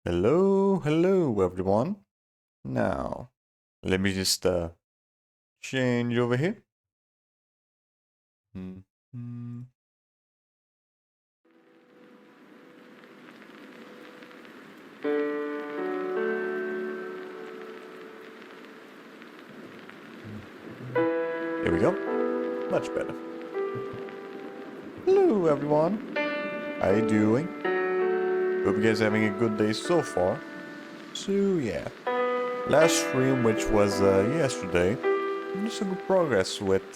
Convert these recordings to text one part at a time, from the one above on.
Hello everyone. Now, let me just change over here. Mhm. Here we go. Much better. Hello everyone. How you doing? Hope you guys are having a good day so far. So yeah, last stream, which was yesterday, some good progress with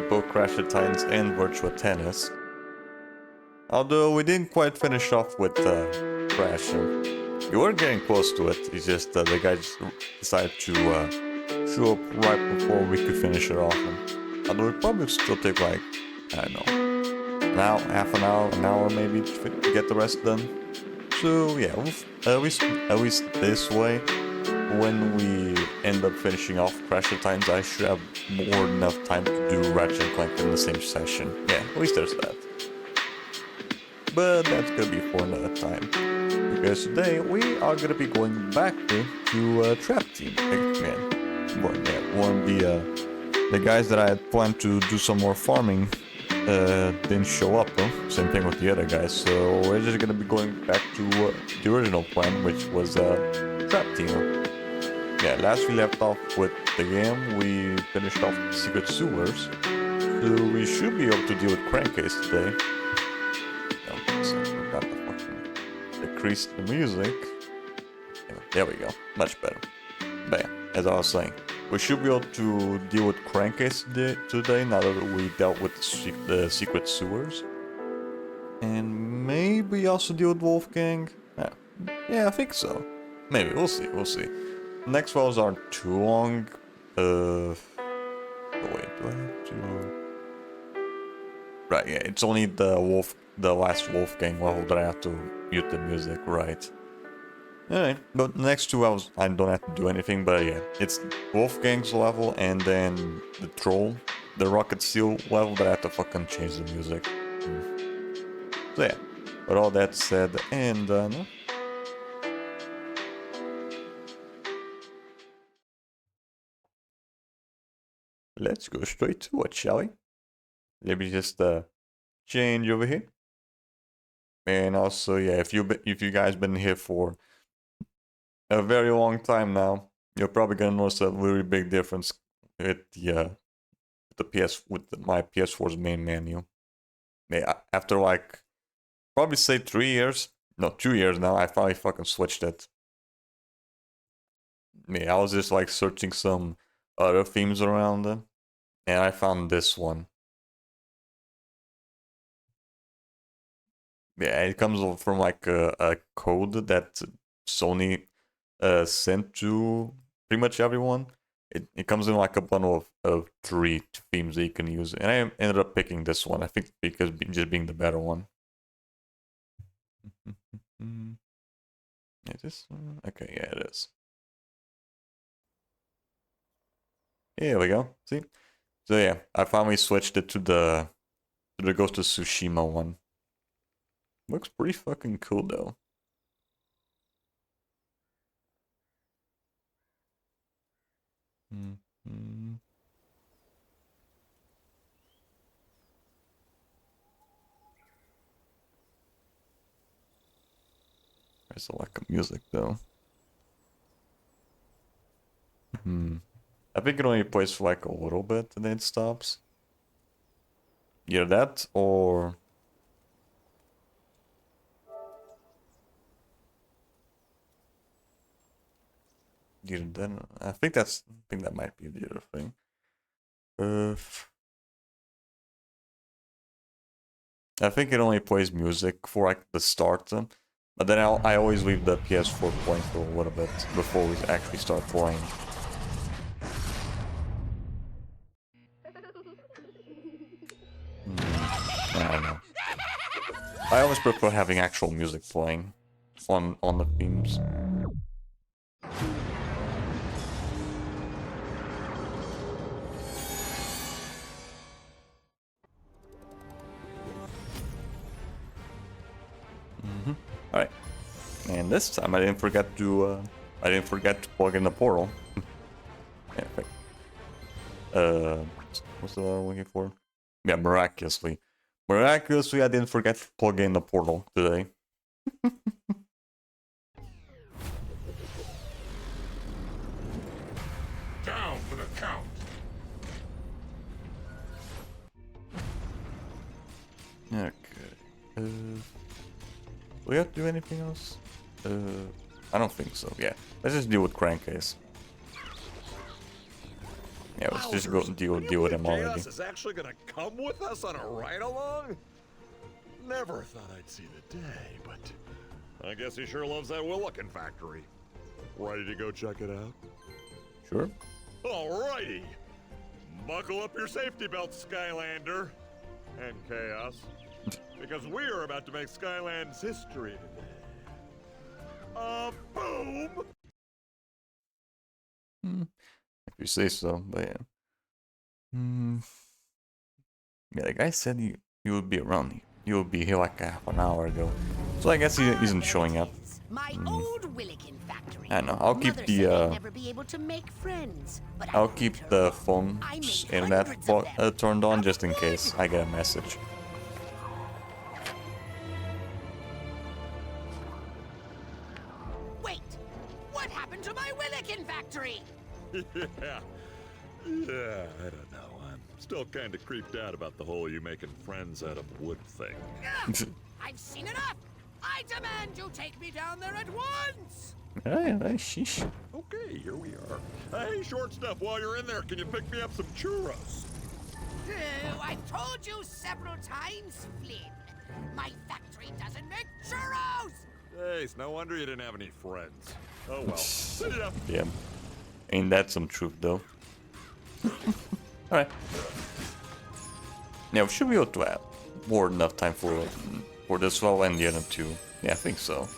both Crash the Titans and Virtua Tennis. Although we didn't quite finish off with Crash. We were getting close to it. It's just the guy just decided to show up right before we could finish it off. Although it probably still take like, I don't know, now half an hour maybe to get the rest done. So yeah, at least this way, when we end up finishing off Crash the Titans, I should have more than enough time to do Ratchet and Clank in the same session. Yeah, at least there's that. But that's gonna be for another time. Because today we are gonna be going back to Trap Team again. Well, yeah, one of the guys that I had planned to do some more farming didn't show up. Same thing with the other guys. So we're just gonna be going back to the original plan, which was Trap Team. Yeah, last we left off with the game, we finished off Secret Sewers. So we should be able to deal with Crankcase today. Decrease the music. Yeah, there we go. Much better. But yeah, as I was saying, we should be able to deal with Crankcase today now that we dealt with the Secret Sewers. And maybe also deal with Wolfgang. Yeah, I think so. Maybe, we'll see. Next levels aren't too long. Oh wait, do I have to... Right, yeah, it's only the last Wolfgang level that I have to mute the music, right. Alright, but the next 2 levels I don't have to do anything, but yeah, it's Wolfgang's level and then the Troll, the Rocket Seal level that I have to fucking change the music. So yeah, but all that said, and no. Let's go straight to it, shall we? Let me just change over here. And also, yeah, if you guys been here for a very long time now, you're probably gonna notice a very big difference with my PS4's main menu. Yeah, after like probably say 3 years, no 2 years now, I finally fucking switched it. Yeah, I was just like searching some other themes around them, and I found this one. Yeah, it comes from like a code that Sony sent to pretty much everyone. It comes in like a bundle of 3 themes that you can use, and I ended up picking this one. I think because just being the better one. Is this okay? Yeah, it is. Here we go. See, so yeah, I finally switched it to the Ghost of Tsushima one. Looks pretty fucking cool though. Mm-hmm. There's a lack of music though. I think it only plays for like a little bit and then it stops. Either that or either then I think that might be the other thing. I think it only plays music for like the start, but then I always leave the PS4 playing for a little bit before we actually start playing. I don't know. I always prefer having actual music playing on the themes. Alright, And this time I didn't forget to plug in the portal. Yeah, what's the word I'm looking for? Yeah, miraculously. Miraculously, I didn't forget to plug in the portal today. Down for the count. Okay. Do we have to do anything else? I don't think so. Yeah, let's just deal with Crankcase. Yeah, let's just go deal with him already. Chaos is actually gonna come with us on a ride along? Never thought I'd see the day, but I guess he sure loves that Willikin factory. Ready to go check it out? Sure. Alrighty. Buckle up your safety belts, Skylander. And Chaos. Because we are about to make Skyland's history today. Boom! If you say so, but yeah. Yeah, the guy said you would be around. You would be here like half an hour ago. So I guess he isn't showing up. My old Willikin factory. I know. I'll keep Mother the said I'd never be able to make friends, but I'll I keep proved her the wrong. phone I make internet hundreds of them. turned on just in case I get a message. Wait, what happened to my Willikin factory? Yeah, I don't know. I'm still kind of creeped out about the whole you making friends out of wood thing. Ugh, I've seen enough. I demand you take me down there at once. Sheesh. Okay, here we are. Hey, short stuff, while you're in there, can you pick me up some churros? I've told you several times, Flynn. My factory doesn't make churros. Hey, it's no wonder you didn't have any friends. Oh well. See ya. Yeah. Ain't that some truth though? Alright. Now should be able to have more than enough time for this level and the other two. Yeah, I think so.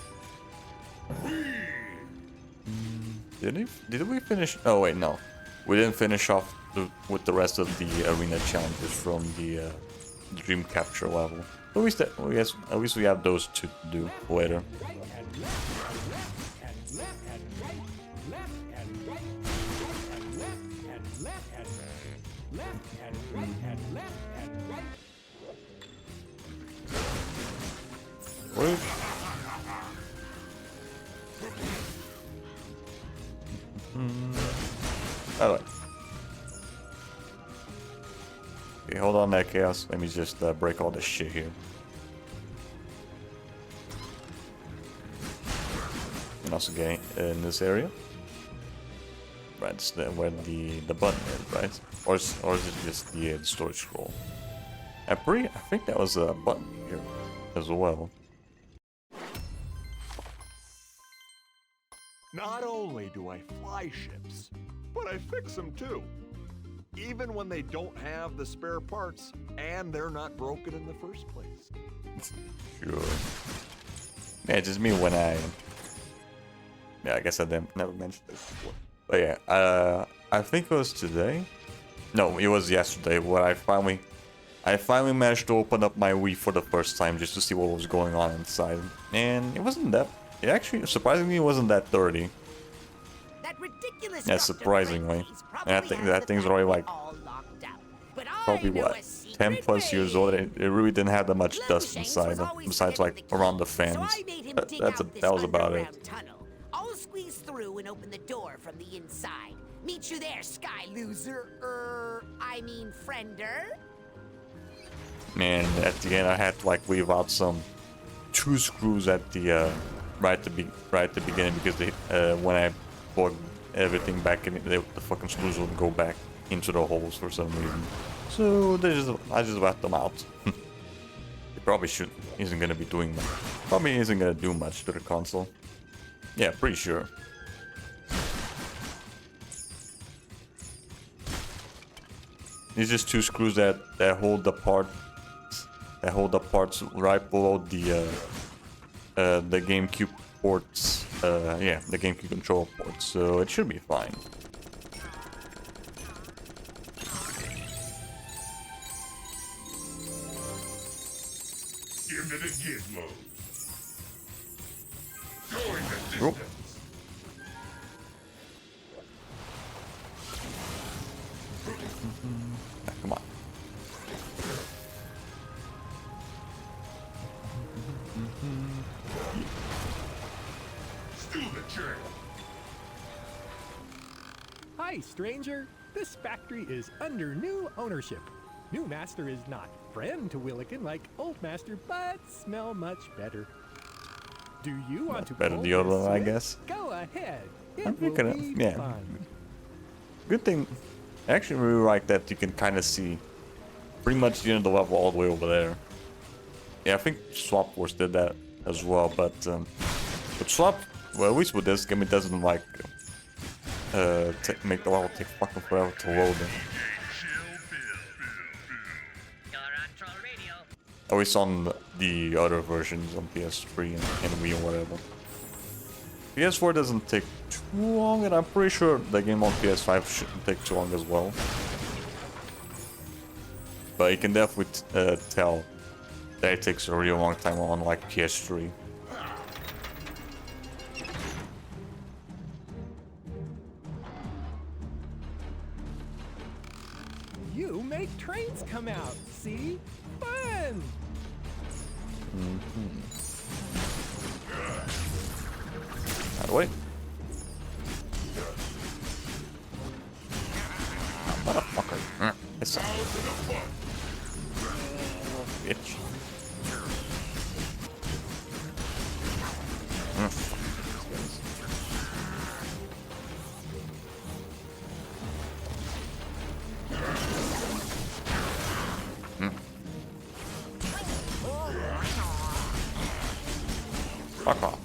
Did we finish? Oh wait, no. We didn't finish off with the rest of the arena challenges from the dream capture level. At least we have those two to do later. What? Alright. Okay, hold on there, Chaos. Let me just break all this shit here. And also getting in this area. Right, it's where the button is, right? Or is it just the storage scroll? I think that was a button here as well. Not only do I fly ships, but I fix them too. Even when they don't have the spare parts and they're not broken in the first place. Sure. Yeah, just me when I... Yeah, I guess I never mentioned this before. But yeah, I think it was today. No, it was yesterday where I finally managed to open up my Wii for the first time just to see what was going on inside. And it wasn't that... It actually, surprisingly, wasn't that dirty. That ridiculous Yeah, surprisingly. And I think that thing's already like... Probably what? 10 plus years old. It really didn't have that much dust inside, besides like around the fans. That was about it. I'll squeeze through and open the door from the inside. Meet you there, Sky Loser. I mean, friender. Man, at the end I had to like leave out some 2 screws at the right at the beginning because they when I plugged everything back in, the fucking screws wouldn't go back into the holes for some reason. So I just left them out. It probably isn't gonna be doing much. Probably isn't gonna do much to the console. Yeah, pretty sure. It's just 2 screws that hold the parts right below the GameCube ports. Yeah, the GameCube control ports. So it should be fine. Give me the gizmos. Oh. Ah, come on. Hi, stranger. This factory is under new ownership. New master is not friend to Willikin like old master, but smell much better. Do you want to Better pull the other this one, I switch? guess. Go ahead. It I'm will thinking, be yeah. fun. Good thing. I actually really like that you can kind of see pretty much the end of the level all the way over there. Yeah, I think Swap Wars did that as well, but Swap, well, at least with this game, it doesn't like make the level take fucking forever to load. At least on the other versions on PS3 and Wii or whatever. PS4 doesn't take too long, and I'm pretty sure the game on PS5 shouldn't take too long as well. But you can definitely tell that it takes a real long time on like PS3. You make trains come out. See? Fun. Out of the way. Motherfucker. It's a bitch. Fuck off.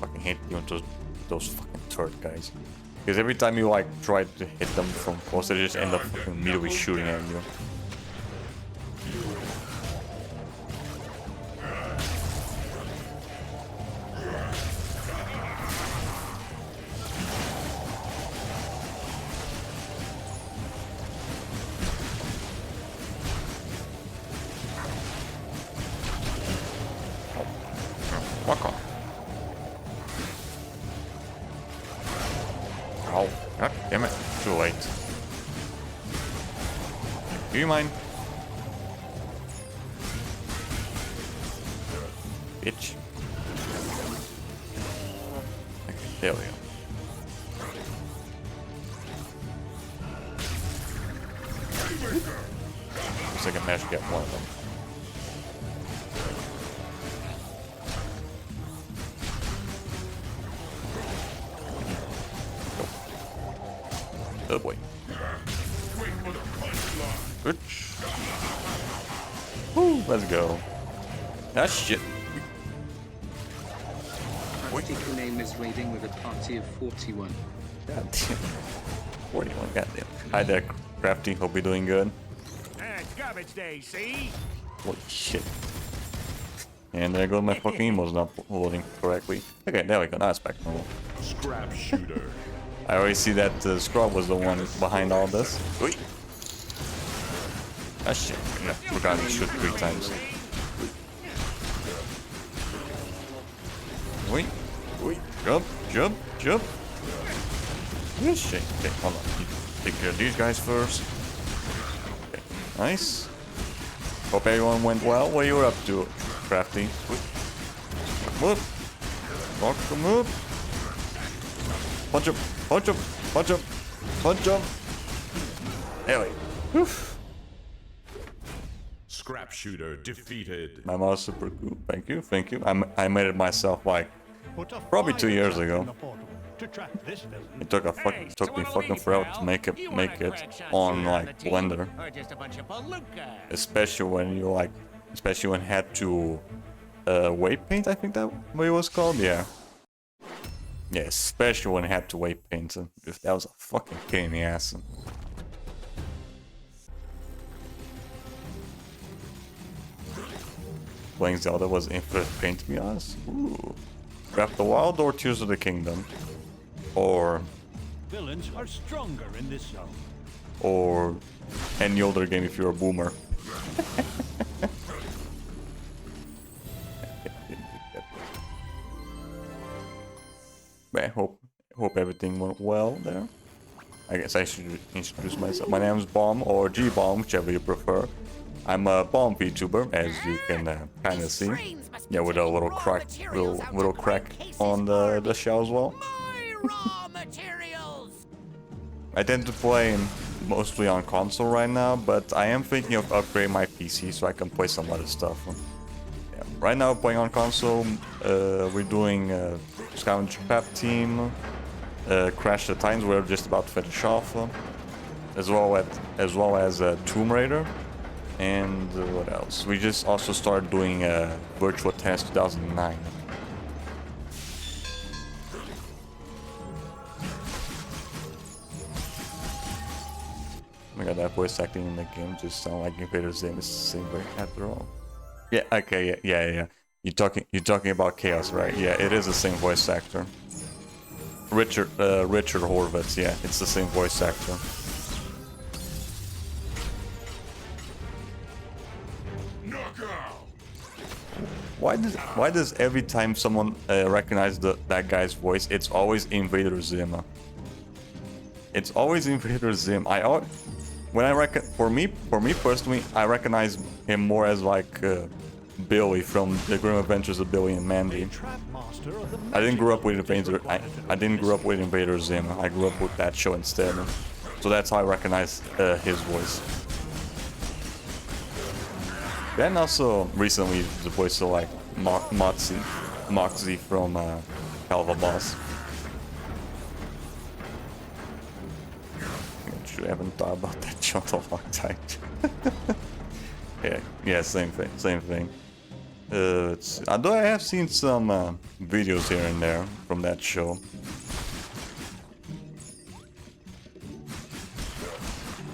Fucking hate you into those fucking turd guys. Because every time you like try to hit them from close, they just end up fucking immediately shooting at you. Fuck off. Oh, God damn it. Too late. Do you mind? Bitch. Okay, there we go. Looks like I managed to get one of them. Oh boy. Good. Woo, let's go. Ah shit. Article name is raiding with a party of 41. God damn. 41, goddamn. Hi there, Crafty. Hope you're doing good. It's garbage day, see? Holy shit. And there goes my fucking emotes not loading correctly. Okay, there we go. Now it's back to normal. Scrap shooter. I already see that Scrub was the one behind all this. Wait. Ah shit. I forgot to shoot 3 times. Wait. Wait. Jump. Jump. Jump. Yes, shit. Okay, hold on. You take care of these guys first. Okay, nice. Hope everyone went well. What you were up to, Crafty? Move. Walk the move. Punch him. Punch him. Punch him. Punch him. There we go. Scrap shooter defeated. My mouse is super cool. Thank you. Thank you. I made it myself like probably 2 years ago. It took me fucking forever to make it on like Blender. Especially when you like, especially when you had to weight paint. I think that what it was called. Yeah. Yeah, especially when I had to weight paint. If that was a fucking pain in the ass. Playing Zelda was infinite pain, to be honest. Ooh. Breath of the Wild or Tears of the Kingdom. Or Villains are stronger in this zone. or any older game if you're a boomer. hope everything went well there. I guess I should introduce myself. My name is Bomb, or G-Bomb, whichever you prefer. I'm a Bomb VTuber, as you can kind of see. Yeah, with a little crack, little crack on the shell as well. My raw materials! I tend to play mostly on console right now, but I am thinking of upgrading my PC so I can play some other stuff. Yeah, right now, playing on console, we're doing Scavenger Pep Team, Crash the Titans. We're just about to finish off, as well as Tomb Raider, and what else? We just also started doing Virtua Tennis 2009. Oh my god, that voice acting in the game just sound like Invader Zim is the same way after all. Yeah, okay, yeah. You're talking about Chaos, right? Yeah, it is the same voice actor. Richard Horvitz, yeah, it's the same voice actor. Knockout! Why does every time someone recognize that guy's voice, it's always Invader Zim? It's always Invader Zim. For me personally, I recognize him more as like Billy from the Grim Adventures of Billy and Mandy. I didn't grow up with Invader. I didn't grow up with Invader Zim. I grew up with that show instead. So that's how I recognize his voice. And also recently the voice of like Moxie from Hell of a Boss. I haven't thought about that show in a long time. yeah, same thing. Although I have seen some videos here and there from that show.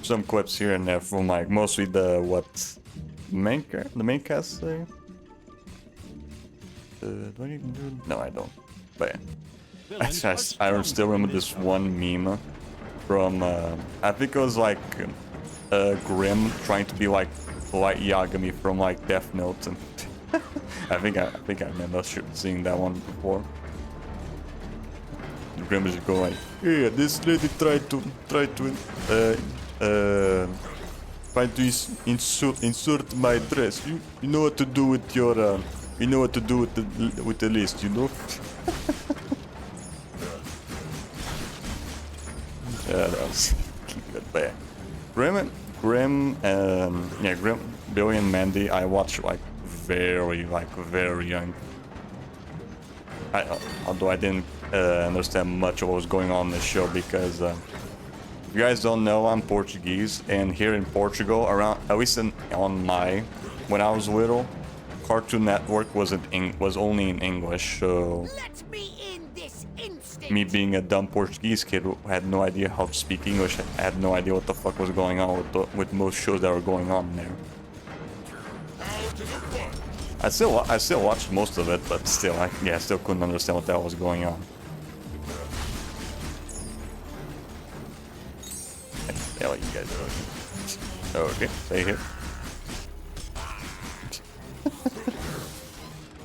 Some clips here and there from like mostly the main cast say. Do I even do? No, I don't. But yeah. I still remember this one meme from I think it was like Grim trying to be like Light Yagami from like Death Note, and I think I remember seeing that one before. Grim is going like, yeah, this lady tried to insert my dress. You know what to do with your with the list, you know. Yeah, that was good. But yeah. Grim, Billy and Mandy, I watched like very young. Although I didn't understand much of what was going on in the show because if you guys don't know, I'm Portuguese, and here in Portugal, at least when I was little, Cartoon Network was only in English, so Let me in this instant! me being a dumb Portuguese kid who had no idea how to speak English, I had no idea what the fuck was going on with most shows that were going on there. I still watched most of it, but still, I still couldn't understand what the hell was going on. What the hell are you guys doing? Okay, stay here.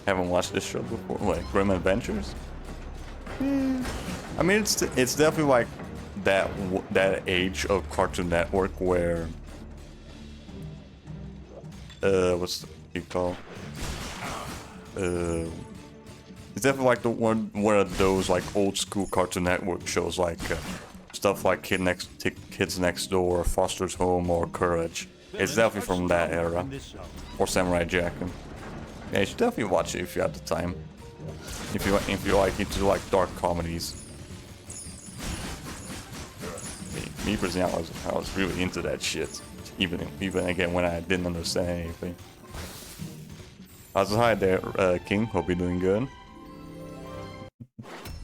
Haven't watched this show before, like Grim Adventures. I mean, it's definitely like that age of Cartoon Network where what's it called? It's definitely like one of those like old school Cartoon Network shows, like stuff like Kids Next Door, Foster's Home, or Courage. It's definitely from that era, or Samurai Jack. Yeah, you should definitely watch it if you have the time. If you like into like dark comedies. Me personally, I was really into that shit. Even again when I didn't understand anything. Hi there, King. Hope you're doing good.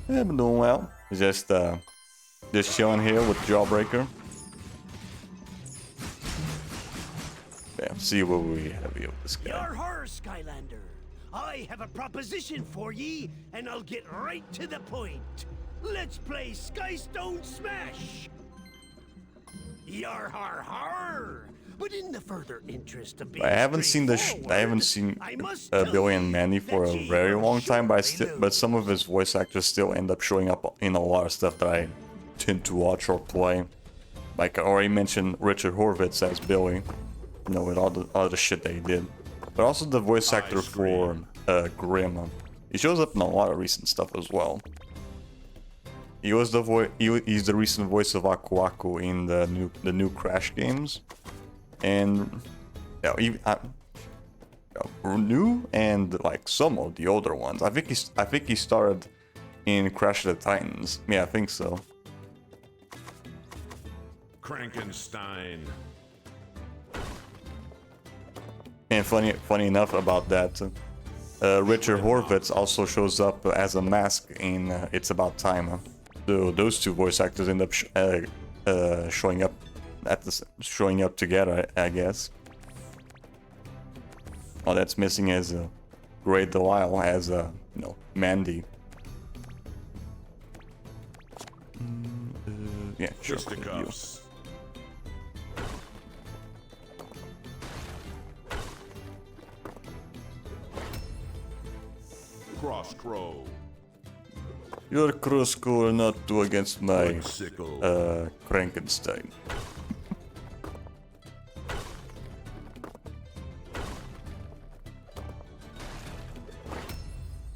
Yeah, I'm doing well. Just chilling here with Jawbreaker. Yeah, see what we have here with this guy. Your horror, Skylander. I have a proposition for ye, and I'll get right to the point. Let's play Skystone Smash. Yar har har! But in the further interest of being I haven't seen Billy and Mandy for a very long time, but some of his voice actors still end up showing up in a lot of stuff that I tend to watch or play. Like I already mentioned, Richard Horvitz as Billy, you know, with all the shit that he did. But also the voice actor for Grimm. He shows up in a lot of recent stuff as well. He was he's the recent voice of Aku Aku in the new Crash games, and new and like some of the older ones. I think he started in Crash of the Titans. Yeah, I think so. Frankenstein. And funny enough about that, Richard Horvitz also shows up as a mask in It's About Time. So those two voice actors end up showing up together, I guess. All that's missing is Ray Delisle as Mandy. Yeah, sure. Fisticuffs. Crosscrow. Your crossbow will not do against my Frankenstein.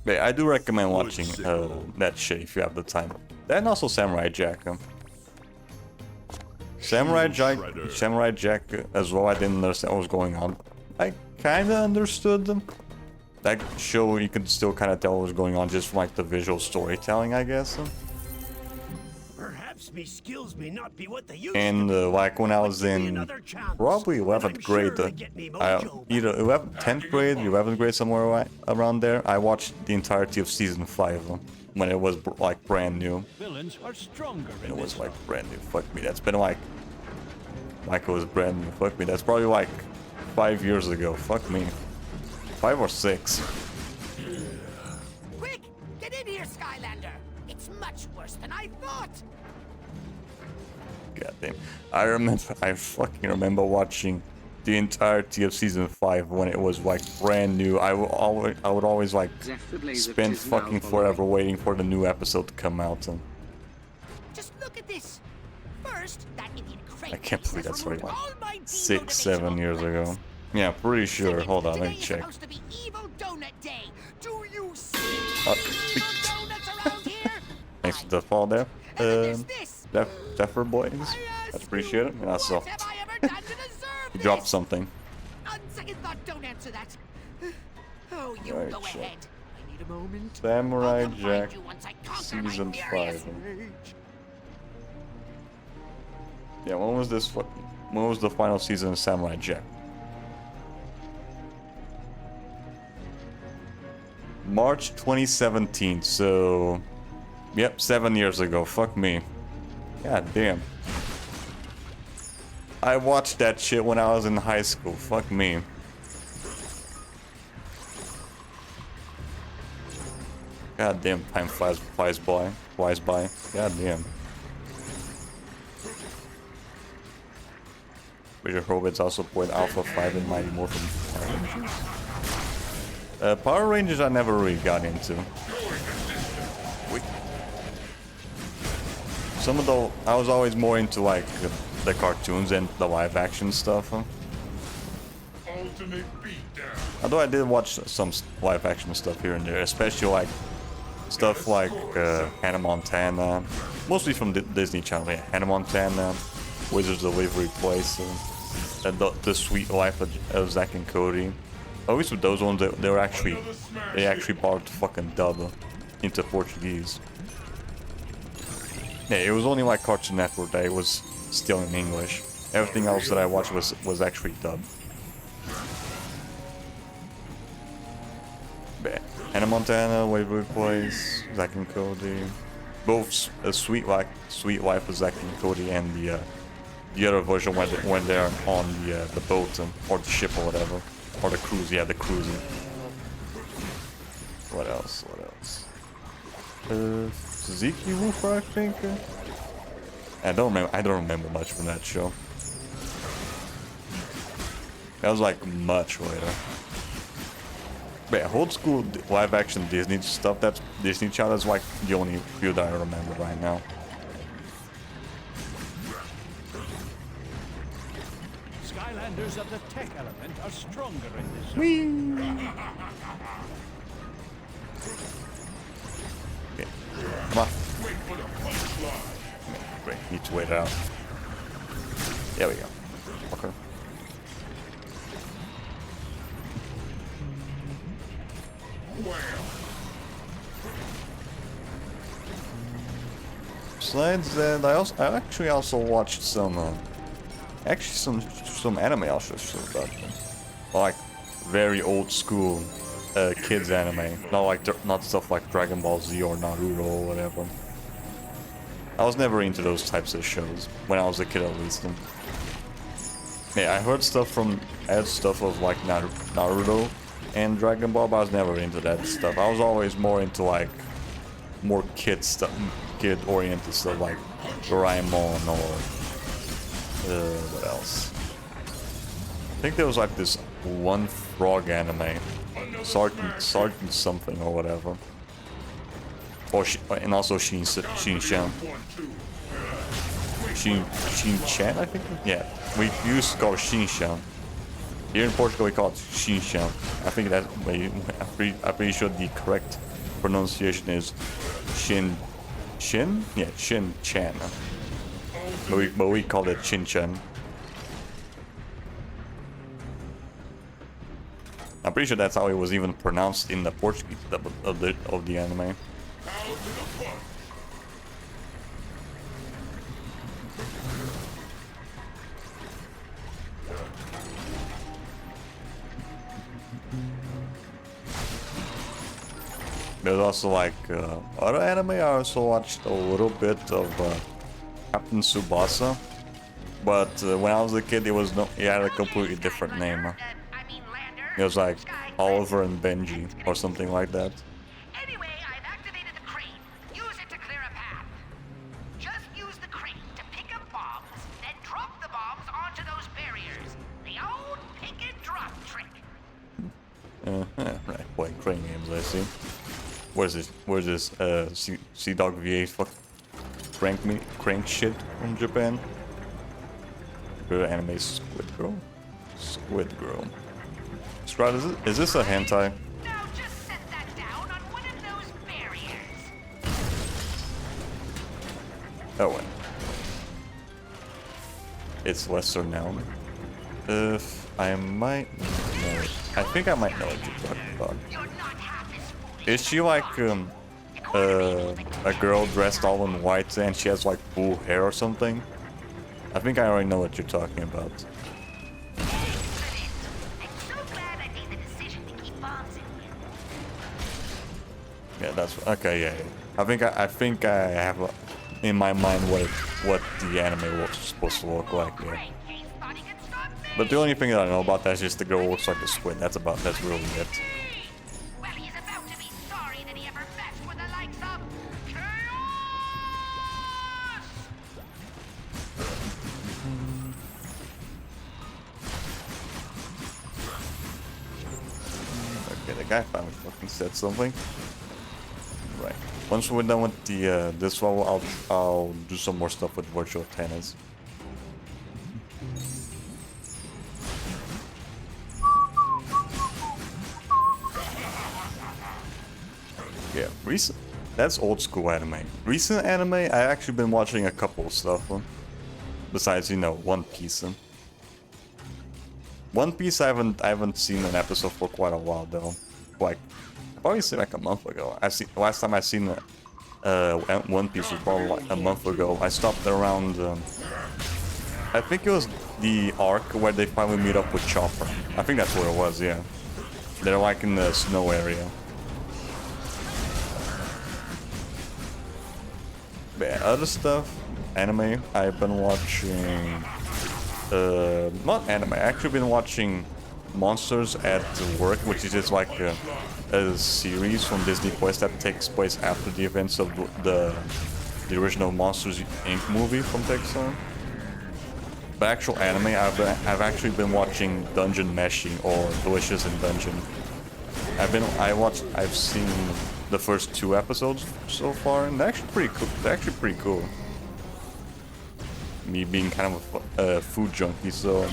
But I do recommend watching that shit if you have the time. And also Samurai Jack. Samurai Jack as well. I didn't understand what was going on. I kinda understood them. That show, you could still kind of tell what was going on just from like the visual storytelling, I guess. Perhaps me skills may not be what they used And like when I was in probably 11th grade, either 10th grade, 11th grade, somewhere around there, I watched the entirety of season 5 when it was like brand new. Villains are stronger And it was like brand new. Fuck me, that's been like it was brand new. Fuck me, that's probably like 5 years ago. Fuck me. 5 or 6. Quick! Get in here, Skylander! It's much worse than I thought! God damn. I fucking remember watching the entirety of season 5 when it was like brand new. I would always like spend fucking forever waiting for the new episode to come out. And Just look at this! First, that idiot Craig I can't believe that's already like all my 6, 7 years ago. Yeah, pretty sure. Hold on, let me check. Supposed to be Evil Donut Day. Do you see donuts around here? Thanks for the fall there. Dapper boys. I appreciate it. And also, What have I ever done to deserve you dropped this? something. On second thought, don't answer that. Oh, you Right, go sure. ahead. I need a moment. Samurai I'll come Jack find you once I conquer my season furious 5. rage. Yeah, when was the final season of Samurai Jack? March 2017, so yep, 7 years ago. Fuck me. God damn. I watched that shit when I was in high school. Fuck me. God damn, time flies by. God damn. Richard Horvitz also played Alpha 5 in Mighty Morphin Power Rangers. Power Rangers I never really got into. I was always more into like the cartoons and the live action stuff. Although I did watch some live action stuff here and there, especially like stuff like Hannah Montana, mostly from Disney Channel. Yeah, Hannah Montana, Wizard's Delivery Place, and the Sweet Life of Zack and Cody. Always with those ones, they actually brought the fucking dub into Portuguese. Yeah, it was only like Cartoon Network that it was still in English. Everything else that I watched was actually dubbed. But Hannah Montana, Waverly Place, Zack and Cody, both Sweet Life of Zack and Cody, and the other version when they're on the boat or the ship or whatever, or the cruise. Yeah, the cruising. What else? Suzuki Woofer, I think. I don't remember much from that show. That was like much later. But yeah, old school live action Disney stuff, that's Disney Channel is like the only few that I remember right now. Skylanders of the tech element are stronger in this zone. Whee! Okay. Come on. Great, need to wait it out. There we go. Okay. Besides that, I actually also watched some some anime also about them. Like very old school kids anime, not stuff like Dragon Ball Z or Naruto or whatever. I was never into those types of shows when I was a kid, at least. And yeah, I heard stuff of like Naruto and Dragon Ball, but I was never into that stuff. I was always more into like more kid-oriented stuff like Doraemon or what else? I think there was like this one frog anime, Sergeant something or whatever. And also Shin-chan, I think? Yeah, we used to call it Shin-chan. Here in Portugal we call it Shin-chan. I think that, I'm pretty sure the correct pronunciation is Shin? Yeah, Shin-chan. But we call it Shin-chan. I'm pretty sure that's how it was even pronounced in the Portuguese dub of the anime. There's also like other anime. I also watched a little bit of Captain Tsubasa, but when I was a kid, it had a completely different name. It was like Oliver and Benji or something like that. Anyway, I've activated the crane. Use it to clear a path. Just use the crane to pick up bombs, then drop the bombs onto those barriers. The old pick and drop trick. Right, playing crane games, I see. Where's this Sea Dog V8 crank shit from Japan? Good anime Squid Girl? Squid Girl. Scrod, is this a hentai? Now just set that down on one of those barriers. Oh wait. It's lesser known. If I might know it. I think I might know what you're talking about. You're not half as foolish. Is she like a girl dressed all in white and she has like blue hair or something? I think I already know what you're talking about. Yeah, that's okay. Yeah, yeah. I think I have in my mind what the anime was supposed to look like. Yeah. But the only thing that I know about that is just the girl looks like a squid. That's really it. Well, he's about to be sorry that he ever messed with the likes of Chaos! Okay, the guy finally fucking said something. Right. Once we're done with the this level, I'll do some more stuff with Virtua Tennis. Yeah, that's old school anime. Recent anime, I actually been watching a couple of stuff. Besides, you know, One Piece. One Piece, I haven't seen an episode for quite a while though. Like, probably seen like a month ago. Last time I seen One Piece was probably like a month ago. I stopped around. I think it was the arc where they finally meet up with Chopper. I think that's what it was. Yeah, they're like in the snow area. But yeah, other stuff, anime. I've been watching. Not anime. I actually been watching Monsters at Work, which is just like a series from Disney Plus that takes place after the events of the original Monsters Inc. movie from Pixar. the actual anime, I've actually been watching Dungeon Meshing or Delicious in Dungeon. I've seen the first 2 episodes so far, and they're actually pretty cool. They're actually pretty cool. Me being kind of a food junkie, so.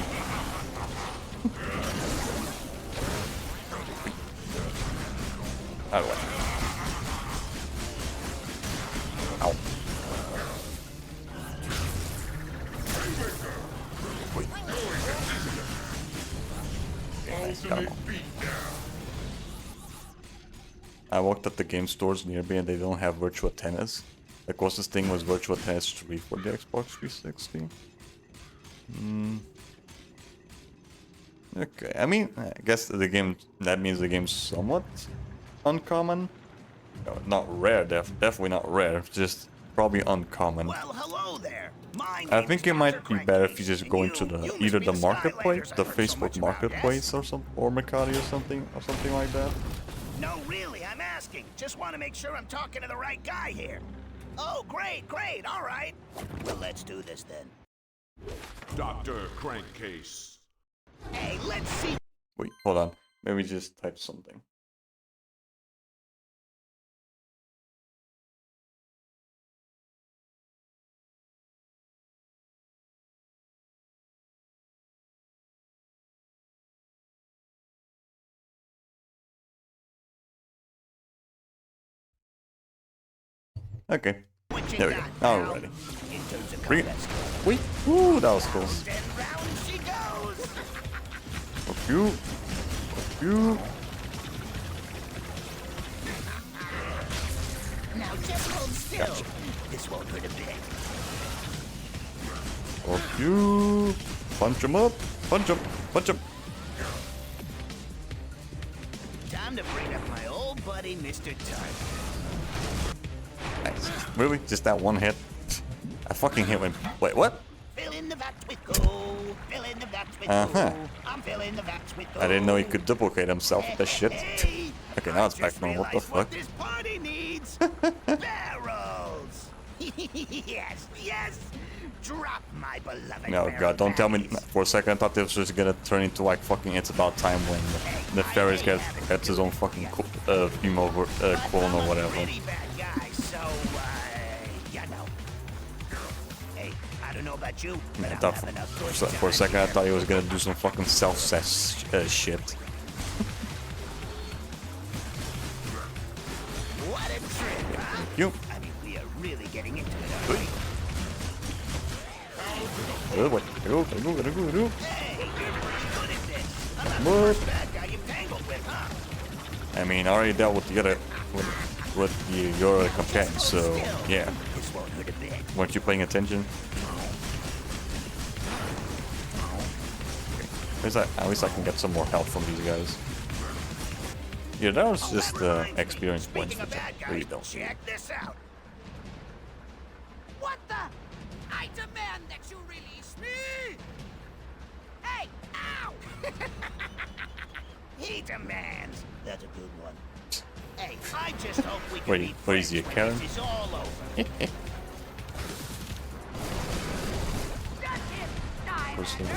How do I? Ow. Wait. Okay, nice. Got him. I walked at the game stores near me and they don't have Virtua Tennis. The closest thing was Virtua Tennis 3 for the Xbox 360. Okay, I mean, I guess that means the game's somewhat uncommon. No, not rare, definitely not rare, just probably uncommon. Well, hello there. I think it might be better if you just go into either the marketplace, the Facebook marketplace or Mercado or something like that. No, really, I'm asking. Just want to make sure I'm talking to the right guy here. Oh, great, all right. Well, let's do this then. Dr. Crankcase. Hey, let's see. Wait, hold on. Maybe just type something. Okay. There we go. Alrighty. Bring it. Wait. Ooh, that was cool. Fuck you. Fuck you. Now just hold still. Gotcha. This won't hurt a bit. Fuck you. Punch him up. Punch him. Punch him. Time to bring up my old buddy, Mr. Tart. Nice. Really? Just that one hit? I fucking hit him. Wait, what? Fill in the vats with go. Fill in the vats with go. I'm filling the vats with go. I didn't know he could duplicate himself with that shit. Hey, Okay, now it's back normal. What the fuck? What this party needs. Barrels. yes. Drop my beloved. No, God, don't tell me. For a second, I thought this was gonna turn into like fucking It's About Time when the Ferris gets his own fucking female clone or whatever. I don't know about you, but I thought for a second I thought he was gonna do some fucking self-cess shit. What a trip, huh? You. I mean, we are really getting into it, aren't we? What? Go. Hey, you're pretty good at this. I'm not the first bad guy you've tangled with, huh? I mean, I already dealt with your companion, so yeah. This won't hurt a bit. Weren't you paying attention? At least I can get some more help from these guys. Yeah, that was just experience points, which I really don't need. Check this out. What the? I demand that you release me! Hey, ow! He demands. That's a good one. Hey, I just hope we can Wait, be what is friends he, a when Karen? this is all over. Personally.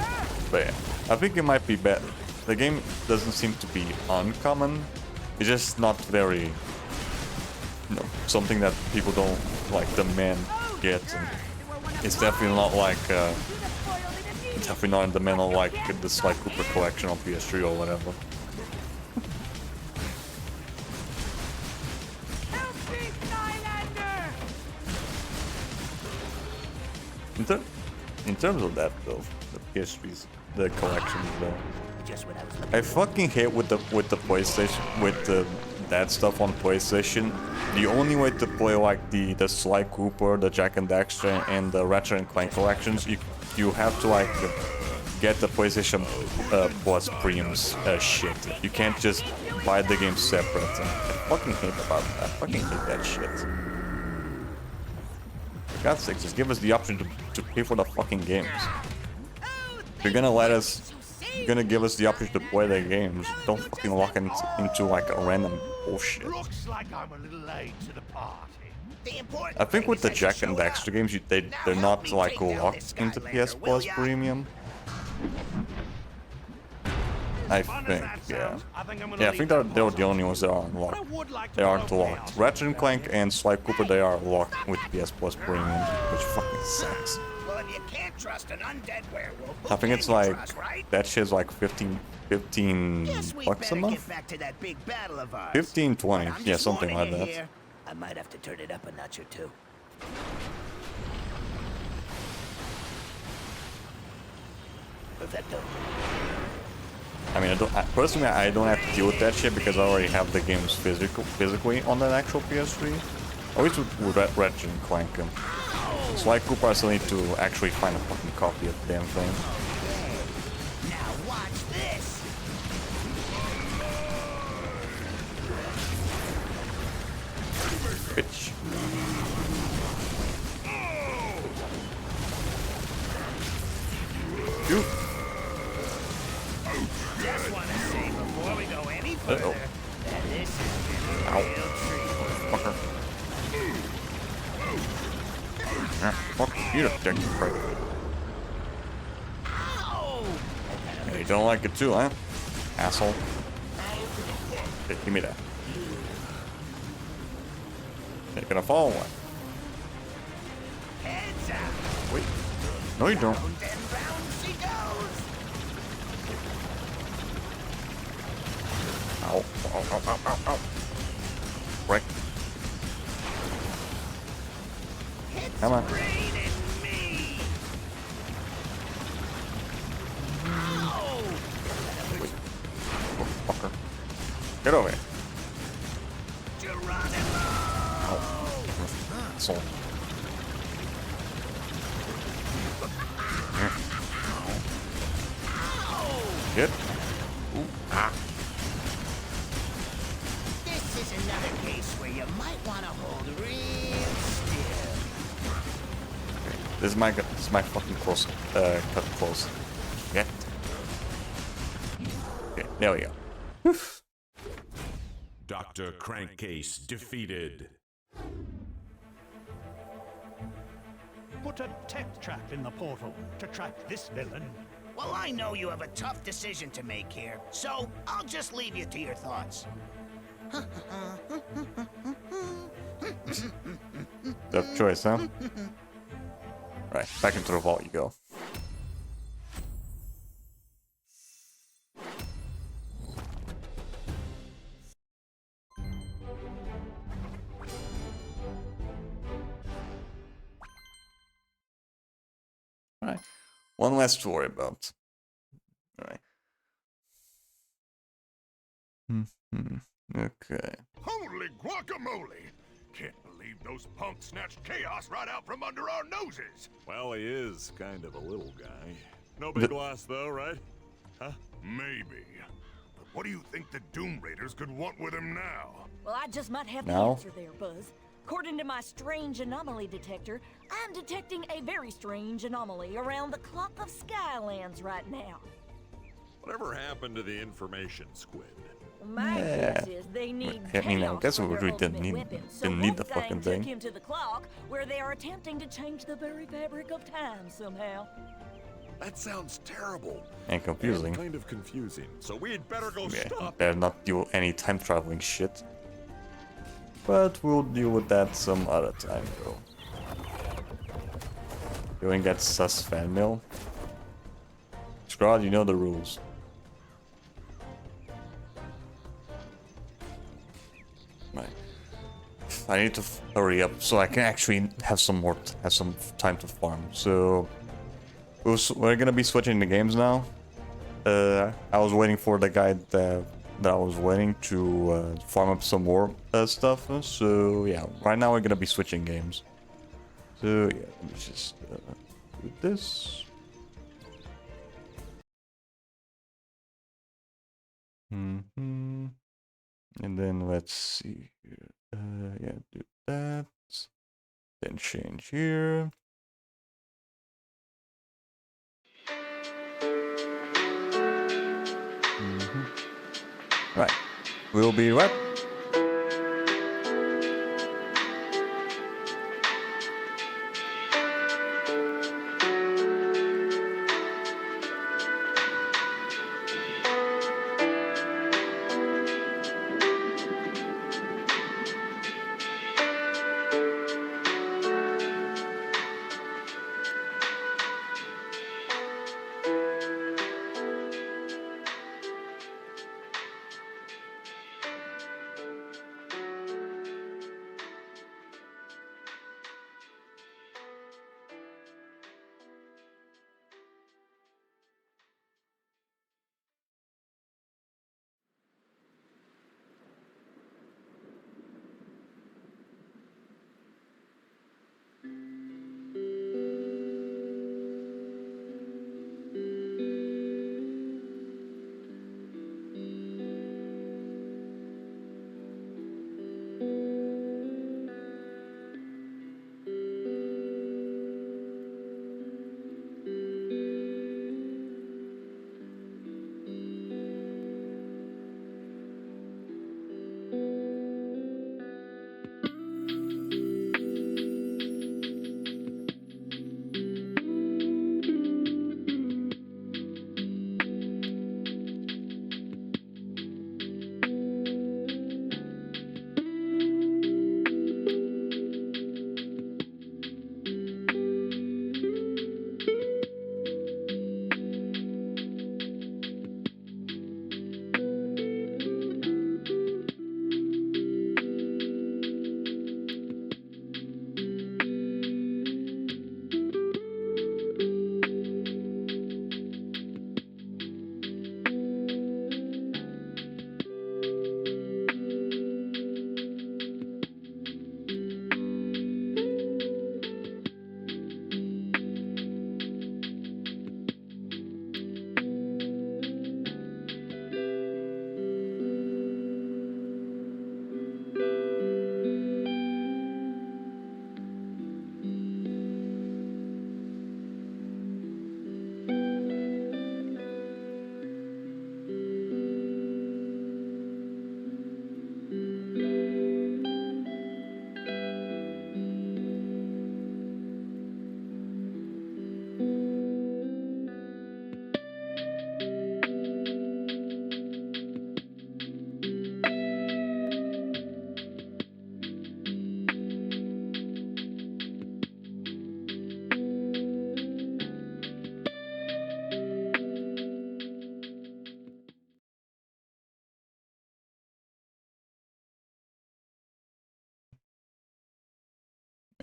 But yeah, I think it might be better. The game doesn't seem to be uncommon. It's just not very, you know, something that people don't like demand get. And it's definitely not like, definitely not in demand of like the Sly Cooper collection on PS3 or whatever. Help me, Skylander! In terms of that though, the PS3's, the collections though, Just what I was looking I fucking hate with the PlayStation, with that stuff on PlayStation. The only way to play like the Sly Cooper, the Jack and Daxter, and the Ratchet and Clank collections, you have to like get the PlayStation Plus Premium shit. You can't just buy the game separate. I fucking hate about that. I fucking hate that shit. For God's sake, just give us the option to pay for the fucking games. If you're gonna let us, you're gonna give us the option to play the games. Don't fucking lock into like a random bullshit. Looks like I'm a little late to the party. The important I think thing with is the that you Jack and showed Daxter up. games, they're Now help not me like take down locked this into Skylander, PS will Plus ya? Premium. I Fun as think, that yeah. sounds, I think I'm gonna Yeah, I leave think that they're pause the on only to ones you. that are But I unlocked. would like to They aren't borrow locked. chaos Ratchet and about Clank it. and Sly Cooper, they are locked with PS Plus Premium, which fucking sucks. Well, if you can't trust an undead werewolf, I think it's who can you like, trust, right? that shit's like 15 Guess we bucks a better month? get back to that big battle of ours. 15, 20, But I'm yeah, just something warning like you that. here, I might have to turn it up a notch or two. Perfecto. I mean, personally, I don't have to deal with that shit because I already have the games physically on that actual PS3. At least with Ratchet and Clank. Sly Cooper, I still need to actually find a fucking copy of the damn thing. Now watch this. Bitch. You. Just want to say before we go any further that this has been a real treat. Fucker. Yeah, fuck you, dick prick. Ow! Yeah, you don't like it too, huh? Asshole. Hey, give me that. You're gonna fall one. Heads up. Wait. No, you don't. Round and round she goes. Ow. Ow, ow, ow, ow, ow. Right. It's Come on. raining me. Ow! Wait. Oh, fucker. Get over here. Geronimo! Asshole. Get. Ooh. Ah. This is another case where you might want to hold real still. This is my fucking close, cut close. Get. Okay, there we go. Oof. Dr. Crankcase defeated. Put a tech trap in the portal to trap this villain. Well, I know you have a tough decision to make here, so I'll just leave you to your thoughts. Tough choice, huh? Right, back into the vault you go. Alright. One less to worry about. Alright. Okay. Holy guacamole! Can't believe those punks snatched chaos right out from under our noses. Well, he is kind of a little guy. No big loss, though, right? Huh? Maybe. But what do you think the Doom Raiders could want with him now? Well, I just might have the Now? answer there, Buzz. According to my strange anomaly detector, I'm detecting a very strange anomaly around the clock of Skylands right now. Whatever happened to the information squid? My guess is they need I mean, I chaos guess for we their really didn't ultimate need- weapon. So didn't need the Wolfgang fucking took thing. him to the clock, where they are attempting to change the very fabric of time somehow. That sounds terrible. And confusing. Kind of confusing. So we'd better go Yeah, stop. better not do any time traveling shit. But we'll deal with that some other time, though. Doing that sus fan mail. Scrod, you know the rules. Right. I need to hurry up so I can actually have some time to farm. So we're gonna be switching the games now. I was waiting for the guy that I was waiting to farm up some more stuff. So yeah, right now we're gonna be switching games. So yeah, let me just do this. And then let's see here. Yeah, do that. Then change here. Right. We'll be right.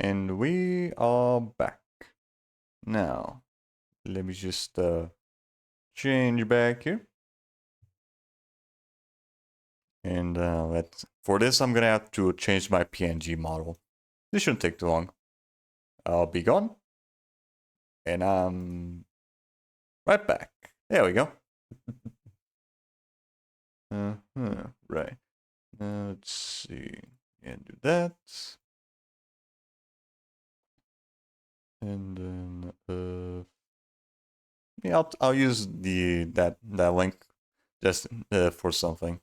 And we are back. Now, let me just change back here. And for this, I'm gonna have to change my PNG model. This shouldn't take too long. I'll be gone. And I'm right back. There we go. Right. Let's see. And do that. And then yeah, I'll use that link just for something.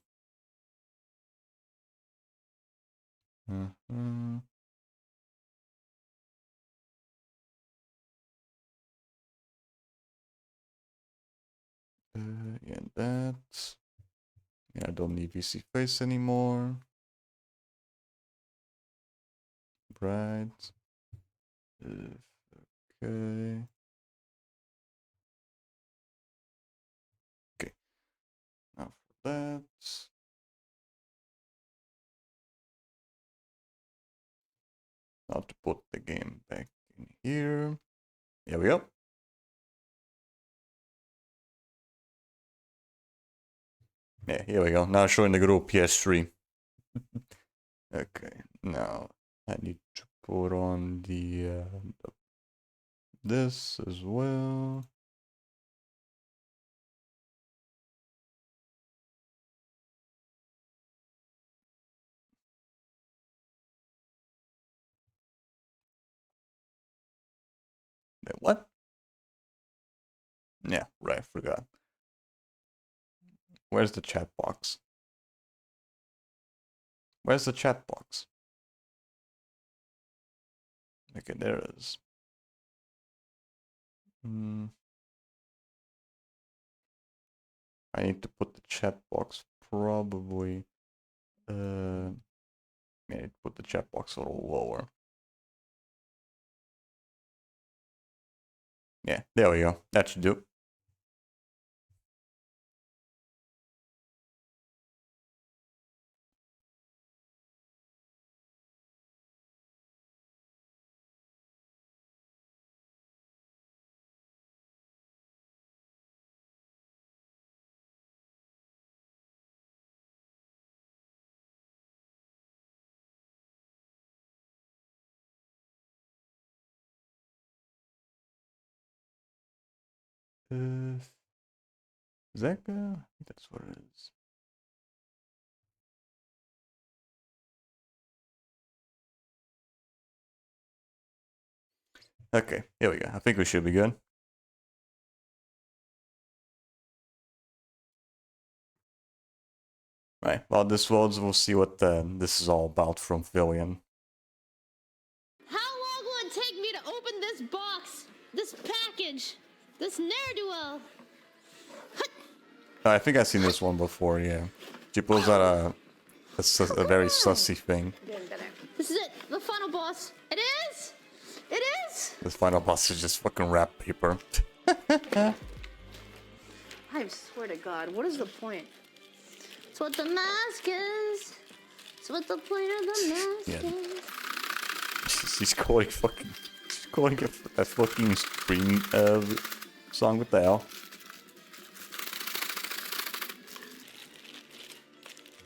Yeah, that. Yeah, I don't need VC face anymore. Right. Okay. Okay. Now for that. Now to put the game back in here. There we go. Yeah, here we go. Now showing the good old PS3. Okay, now I need to put on the this as well. Wait, what? Yeah, right, forgot. Where's the chat box? Where's the chat box? Okay, there it is. I need to put the chat box probably. Yeah, I need to put the chat box a little lower. Yeah, there we go. That should do. Zeka? That's what it is. Okay, here we go. I think we should be good. Right, well, we'll see what this is all about from Villian. How long will it take me to open this box? This package? This ne'er-do-well? I think I've seen this one before, yeah. She pulls out a very sussy thing. This is it, the final boss. It is! It is! This final boss is just fucking wrap paper. I swear to God, what is the point? It's what the mask is. It's what the point of the mask is. She's calling a fucking scream song. What the hell?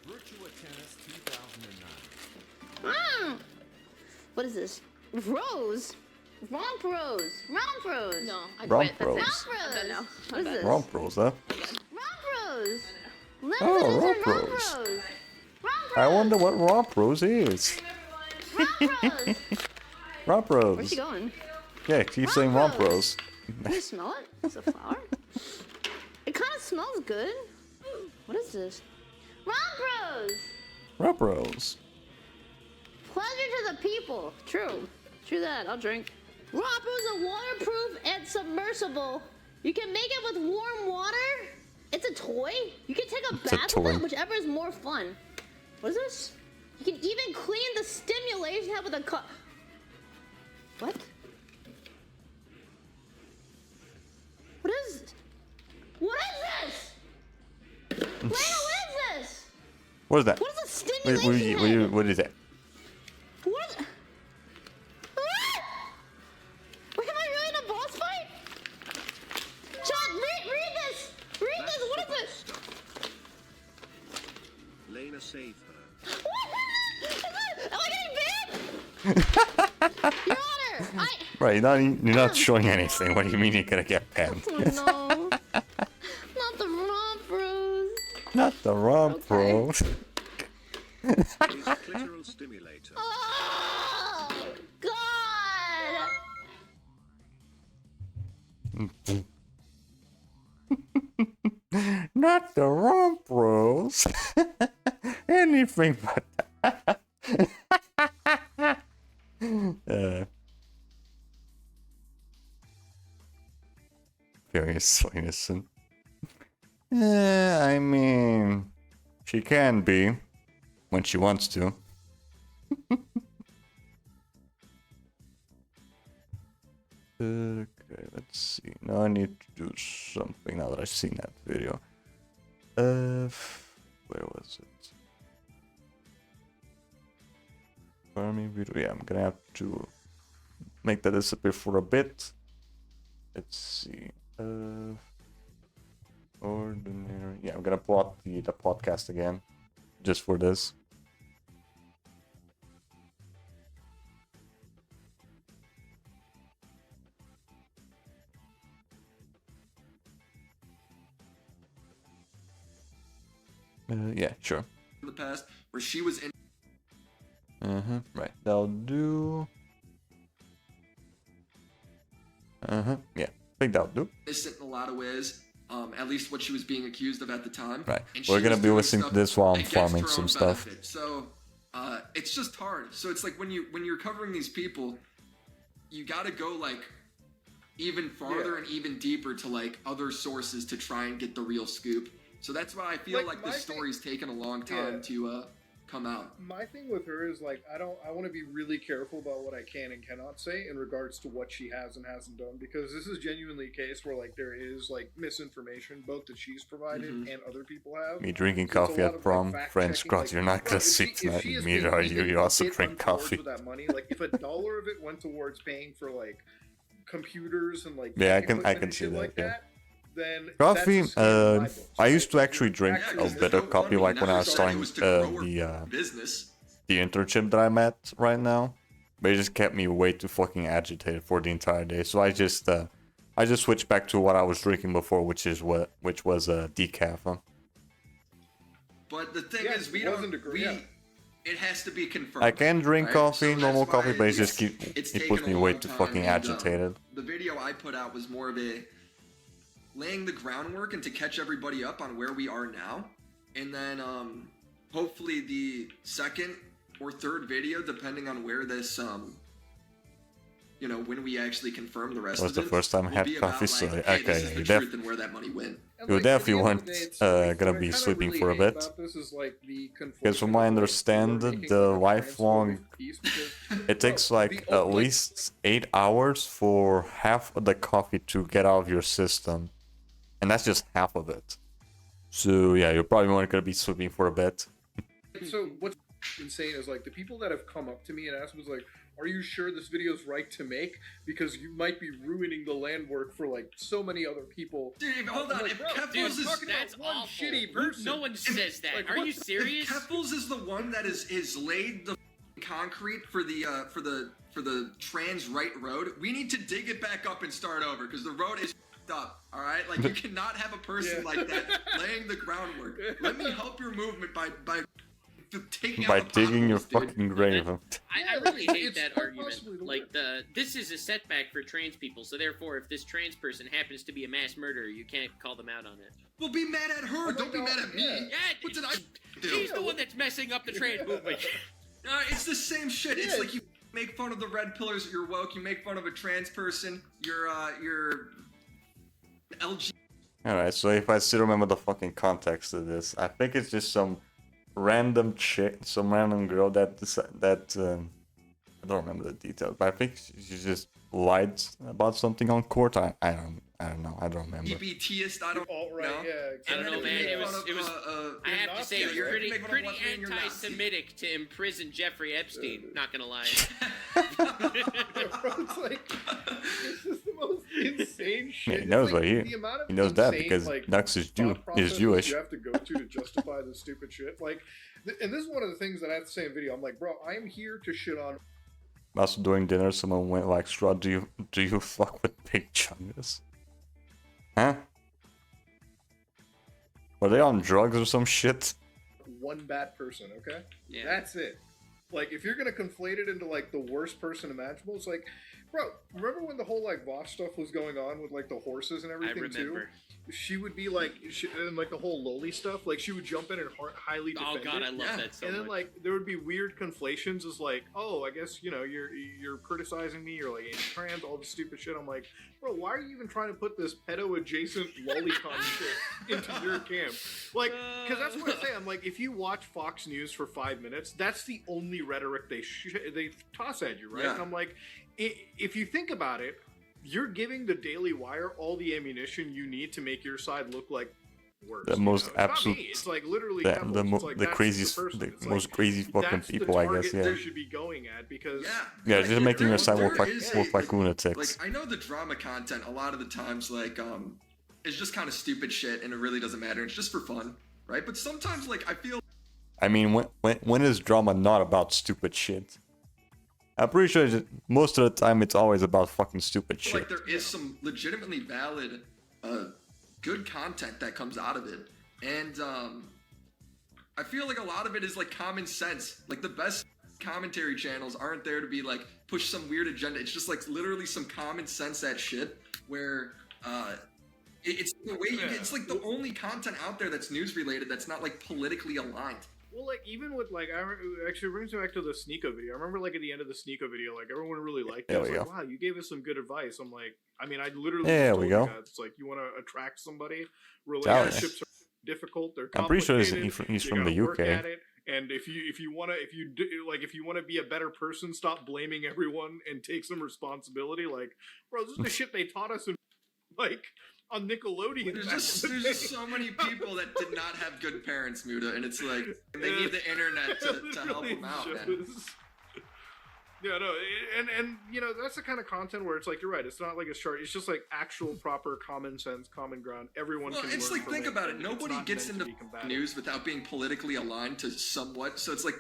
Virtua Tennis 2009. What is this? Rose? Romp Rose. Romp Rose. No, I Romp quit. That's Rose. it. Romp Rose. No. What is this? Romp Rose, huh? Romp Rose. Oh, Romp Romp Rose. Rose. Romp I Rose. wonder what Romp Rose is. Romp Rose. Romp Rose. Where's she going? Yeah, keep saying Romp Rose. Can you smell it? It's a flower. It kind of smells good. What is this? Romp Rose. Romp Rose. Pleasure to the people. True. True that. I'll drink. Romp Rose is waterproof and submersible. You can make it with warm water. It's a toy. You can take a bath with it, whichever is more fun. What is this? You can even clean the stimulation head with a cup. What? What is this? What is this? Lana, what is this? What is that? What is a stimulation head? What is that? What is... What Your Honor, Right, you're not showing anything. What do you mean you're gonna get panned? Oh no. Not the romp bros. Not the romp, bro. Clitoral stimulator. Oh, God. Not the romp, bros. Anything but that. Very so innocent. I mean, she can be when she wants to. Okay, let's see. Now I need to do something now that I've seen that video. Where was it? Farming video. Yeah, I'm gonna have to make that disappear for a bit. Let's see. Ordinary. Yeah, I'm gonna plot the podcast again, just for this. Yeah, sure. In the past, where she was in. Right. That'll do. Yeah. I think that'll do. Innocent in a lot of ways. At least what she was being accused of at the time. Right. And We're she gonna was be doing listening to stuff this while I'm against farming her some own stuff. benefit. So, it's just hard. So it's like when you're covering these people, you gotta go like even farther and even deeper to like other sources to try and get the real scoop. So that's why I feel like this story's taken a long time to come out. My thing with her is like I want to be really careful about what I can and cannot say in regards to what she has and hasn't done, because this is genuinely a case where like there is like misinformation both that she's provided and other people have. Me drinking So it's a coffee lot at of, prom, like, friends, fact-checking, Scott, like, you're not gonna if sit she- if tonight. she is Neither being are you. You also hit drink untoward coffee. with that money, like if $1 of it went towards paying for like computers and like Yeah, I equipment can and see shit that. like Yeah. that, then Coffee. that's a scam in my book. I used to actually drink Yeah, a 'cause bit there's of no coffee, funding. like when I Never was said it starting was to grow the business. internship that I'm at right now. But it just kept me way too fucking agitated for the entire day. So I just switched back to what I was drinking before, which was decaf. Huh? But the thing is, it wasn't a gr- yeah. it has to be confirmed. I can drink right? coffee, So normal that's why coffee, but it just it's it taken puts a me way long too time, fucking and, agitated. The video I put out was more of a laying the groundwork and to catch everybody up on where we are now, and then hopefully the second or third video, depending on where this when we actually confirm the rest That was of the it, first time I will had be coffee, about, so like, hey, this okay, is you the truth and where that money went. And, You like, definitely at the end weren't of the day, it's, like, gonna what I be kinda sleeping really for a hate bit. about this is, like, the Because from what I understand, the lifelong it takes like at least 8 hours for half of the coffee to get out of your system, and that's just half of it. So yeah, you're probably not gonna be sleeping for a bit. So what's insane is like the people that have come up to me and asked me was like, "Are you sure this video is right to make? Because you might be ruining the land work for like so many other people." Dude, hold on. If Keffels is that's awful. Shitty person. No one says that. Like, Are what you the- serious? If Keffels is the one that is laid the concrete for the trans right road, we need to dig it back up and start over because the road is up. All right, like you cannot have a person like that laying the groundwork. Let me help your movement by taking out the digging your potholes, dude. fucking grave. I really hate it's that quite argument. possibly the Like this is a setback for trans people, so therefore, if this trans person happens to be a mass murderer, you can't call them out on it. Well, be mad at her. Don't be mad at me. Yeah, What did I do? she's the one that's messing up the trans movement. It's the same shit. It's like you make fun of the red pillars that you're woke. You make fun of a trans person. You're LG. Alright, so if I still remember the fucking context of this, I think it's just some random chick, some random girl that I don't remember the details, but I think she just lied about something on court. I don't know. I don't remember. EBTist, I don't know. I don't know, man. It was. I have to say, it was pretty anti-Semitic to imprison Jeffrey Epstein. Not gonna lie. It's like it's just the most insane shit. Yeah, he knows like, what the amount of he knows that insane, because like, Nux is thought processes Jewish. You have to go to justify this stupid shit. Like, and this is one of the things that I have to say in video. I'm like, bro, I'm here to shit on Also during dinner, someone went like, "Straw, do you fuck with big chungus?" Huh? Were they on drugs or some shit? One bad person, okay? Yeah. That's it. Like, if you're gonna conflate it into like the worst person imaginable, it's like, bro, remember when the whole like Vosh stuff was going on with like the horses and everything too? She would be like, and like the whole loli stuff, like she would jump in and highly defend Oh god, it. I love that so And then much. like there would be weird conflations as like, oh, I guess you're criticizing me, you're like anti-trans, all this stupid shit. I'm like, bro, why are you even trying to put this pedo-adjacent lolicon shit into your camp? Like, because that's what I say. I'm like, if you watch Fox News for 5 minutes, that's the only rhetoric they toss at you, right? Yeah. And I'm like, if you think about it, you're giving the Daily Wire all the ammunition you need to make your side look like worse. The most It's not absolute, me. It's like literally the Pebbles. It's like, the that's craziest, person. the It's most like, crazy fucking that's people, the I target guess. Yeah. they should be going at because Yeah, just making your side look like like lunatics. I know the drama content a lot of the times like it's just kind of stupid shit and it really doesn't matter. It's just for fun, right? But sometimes like I feel I mean, when is drama not about stupid shit? I'm pretty sure that most of the time it's always about fucking stupid shit. like there is some legitimately valid good content that comes out of it. And I feel like a lot of it is like common sense. Like the best commentary channels aren't there to be like push some weird agenda. It's just like literally some common sense that shit where it's the way you get, it's like the only content out there that's news related that's not like politically aligned. Well, like even with like, actually brings me back to the Sneeko video. I remember like at the end of the Sneeko video, like everyone really liked it. There It's we like, go. wow, you gave us some good advice. I'm like, I mean, I literally There just we told go. you guys, it's like you want to attract somebody. Oh, yeah. Relationships are difficult. They're I'm pretty sure complicated. he's you from the gotta work UK. at it. And if you want to be a better person, stop blaming everyone and take some responsibility. Like, bro, this is the shit they taught us in like on Nickelodeon. There's just so many people that did not have good parents, Muda, and it's like they need the internet to help them out, man. Yeah, no, and you know that's the kind of content where it's like you're right. It's not like a short. It's just like actual proper common sense, common ground. Everyone. Well, can it's learn like from think it, about it. and Nobody it's not gets meant to into be combative. news without being politically aligned to somewhat. So it's like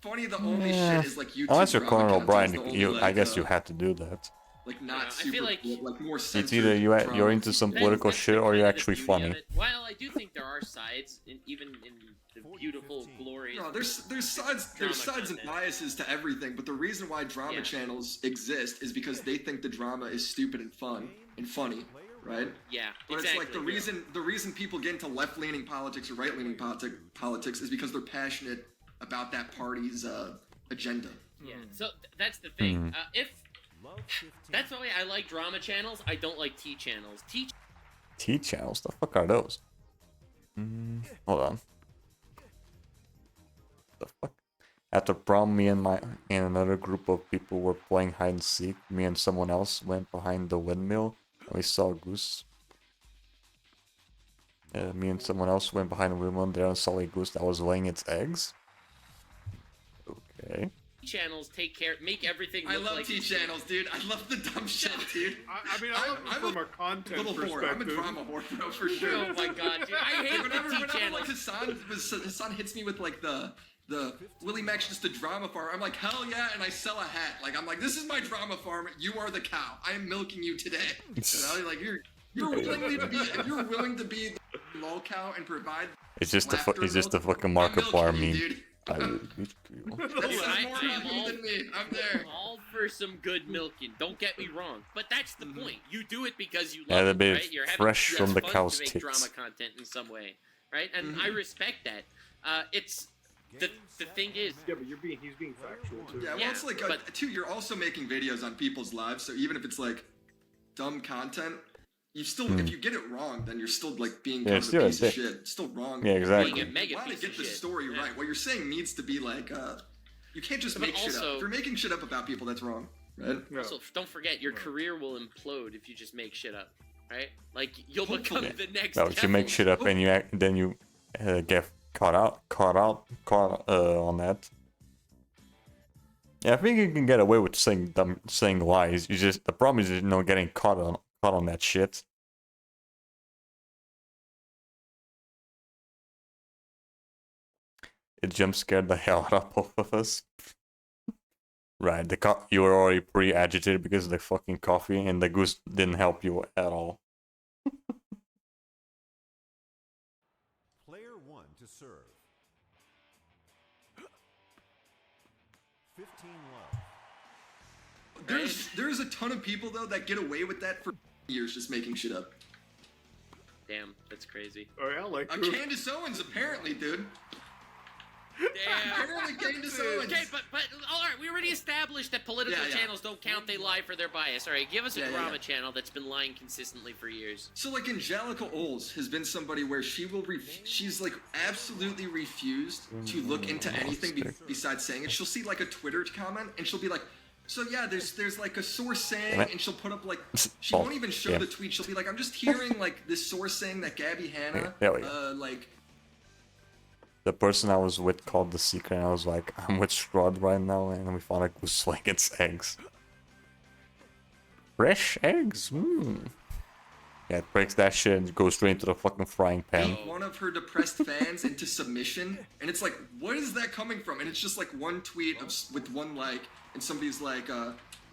funny. The only Yeah. shit is like YouTube. Unless you're drama Conan content O'Brien, is the only, you, I like, guess you had to do that. like not I super, feel like more It's censored. either you're drama. into some political shit or you're actually funny. While I do think there are sides, even in the beautiful, glorious. No, there's sides and biases to everything, but the reason why drama channels exist is because they think the drama is stupid and fun and funny, right? Yeah, But exactly. it's like the reason people get into left-leaning politics or right-leaning politics is because they're passionate about that party's agenda. Yeah, so that's the thing. That's why I like drama channels. I don't like T channels. T channels? The fuck are those? Hold on. The fuck? After prom, me and another group of people were playing hide and seek. Me and someone else went behind the windmill and we saw a goose. Me and someone else went behind the windmill and there and saw a goose that was laying its eggs. Okay. channels make everything I look love like T channels, dude. I love the dumb shit, dude. I mean, I love it from a content little whore. I'm a perspective. drama whore, bro, for sure. Oh my god, dude. I hate whenever, the T whenever channels. like Hassan hits me with like the Willie Mack's just a drama farm. I'm like, hell yeah, and I sell a hat. Like I'm like, this is my drama farm. You are the cow. I am milking you today. You know, like you're willing to be the lol cow and provide. It's just the milk. fucking I'm Markiplier milking you, meme. dude. I really beat you. This is more about you than me. I'm there. All for some good milking. Don't get me wrong, but that's the point. You do it because you Yeah, love the it, bit right? You're fresh you from have the fun cow's to make tits. drama content in some way, right? And I respect that. It's the thing is. Yeah, but he's being factual too. Yeah, well, it's like too. You're also making videos on people's lives, so even if it's like dumb content, you still if you get it wrong, then you're still like being kind of a piece of shit. It's still wrong. Yeah, exactly. Being a mega You want to piece get of the shit. story right. What you're saying needs to be like. You can't just But make shit also- up. If you're making shit up about people, that's wrong, right? Also, don't forget, your career will implode if you just make shit up, right? Like you'll become the next. No, if you make shit up and then you get caught on that. Yeah, I think you can get away with saying lies. You just the problem is getting caught on that shit. It jump scared the hell out of both of us. Right, you were already pretty agitated because of the fucking coffee, and the goose didn't help you at all. Player 1 to serve. 15 love. There's a ton of people though that get away with that for years, just making shit up. Damn, that's crazy. Oh yeah, like Candace Owens apparently, dude. Damn. Apparently Candace Owens. Okay, but all right, we already established that political channels don't count; they lie for their bias. All right, give us a drama channel that's been lying consistently for years. So like Angelica Oles has been somebody where she's like absolutely refused to look into anything besides saying it. She'll see like a Twitter comment and she'll be like, so yeah, there's like a source saying, and she'll put up like, she won't even show the tweet. She'll be like, I'm just hearing like this source saying that Gabby Hanna, like. The person I was with called The Secret, and I was like, I'm with Strud right now, and we found a goose laying its eggs. Fresh eggs? Yeah, it breaks that shit and goes straight into the fucking frying pan. One of her depressed fans into submission, and it's like, what is that coming from? And it's just like one tweet with one like, and somebody's like,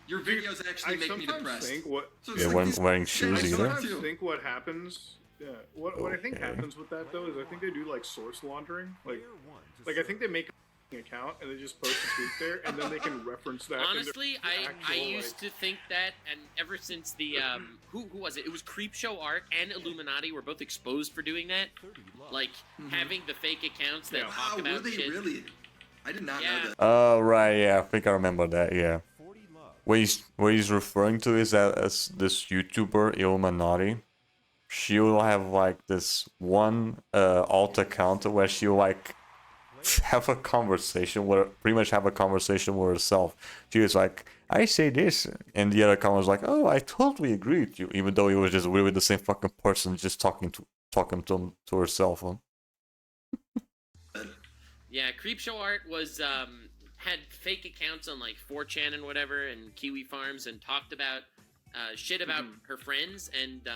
your videos actually make me depressed. Wearing shoes either. I sometimes think what happens... Yeah, what I think happens with that though is I think they do like source laundering, like I think they make an account and they just post a tweet there and then they can reference that. Honestly, I used to think that, and ever since the who was it? It was Creepshow Art and Illuminati were both exposed for doing that, like having the fake accounts that talk about were they shit. Really? I did not know that. Oh right, yeah, I think I remember that. Yeah, what he's referring to is that as this YouTuber Illuminati. She'll have like this one alt account where she'll like have a conversation pretty much have a conversation with herself. She was like, I say this, and the other account was like, oh, I totally agree with you, even though it was just really the same fucking person just talking to herself. Yeah, Creepshow Art was had fake accounts on like 4chan and whatever, and Kiwi Farms, and talked about shit about her friends, and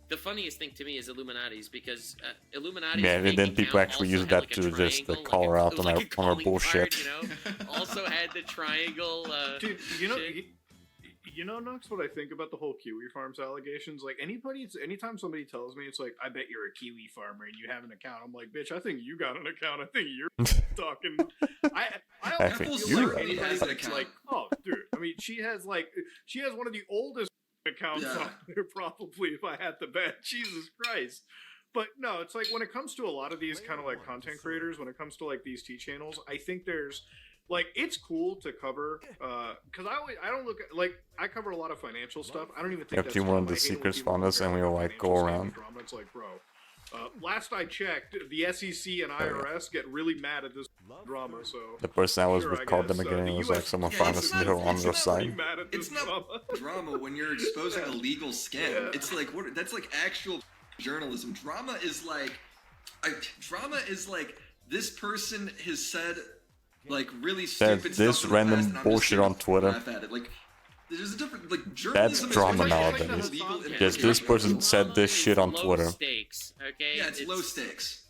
the funniest thing to me is Illuminati's, because Illuminati's and then people actually use that to just call her out on our bullshit. Card, you know? Also had the triangle. Dude, you know, Knox, what I think about the whole Kiwi Farms allegations? Like, anytime somebody tells me, it's like, I bet you're a Kiwi farmer and you have an account. I'm like, bitch, I think you got an account. I think you're talking. I think you has an account. Like, oh, dude. I mean, she has one of the oldest accounts on there, probably, if I had to bet. Jesus Christ. But no, it's like when it comes to a lot of these kind of like content creators, when it comes to like these T channels, I think there's like, it's cool to cover because I don't look at, like, I cover a lot of financial stuff. I don't even think that's one of the secrets found us, and we were like, go around. It's like, bro, last I checked, the SEC and IRS get really mad at this drama. So the person I was with called them again, and it was like, someone found us and they were on their side. It's not drama when you're exposing a legal scam. It's like, that's like actual journalism. Drama is like this person has said like really stupid this stuff random bullshit on Twitter. Like, there's a different, like, that's drama nowadays. Yes, this person said this shit on Twitter. Low stakes, okay? Yeah, it's low stakes.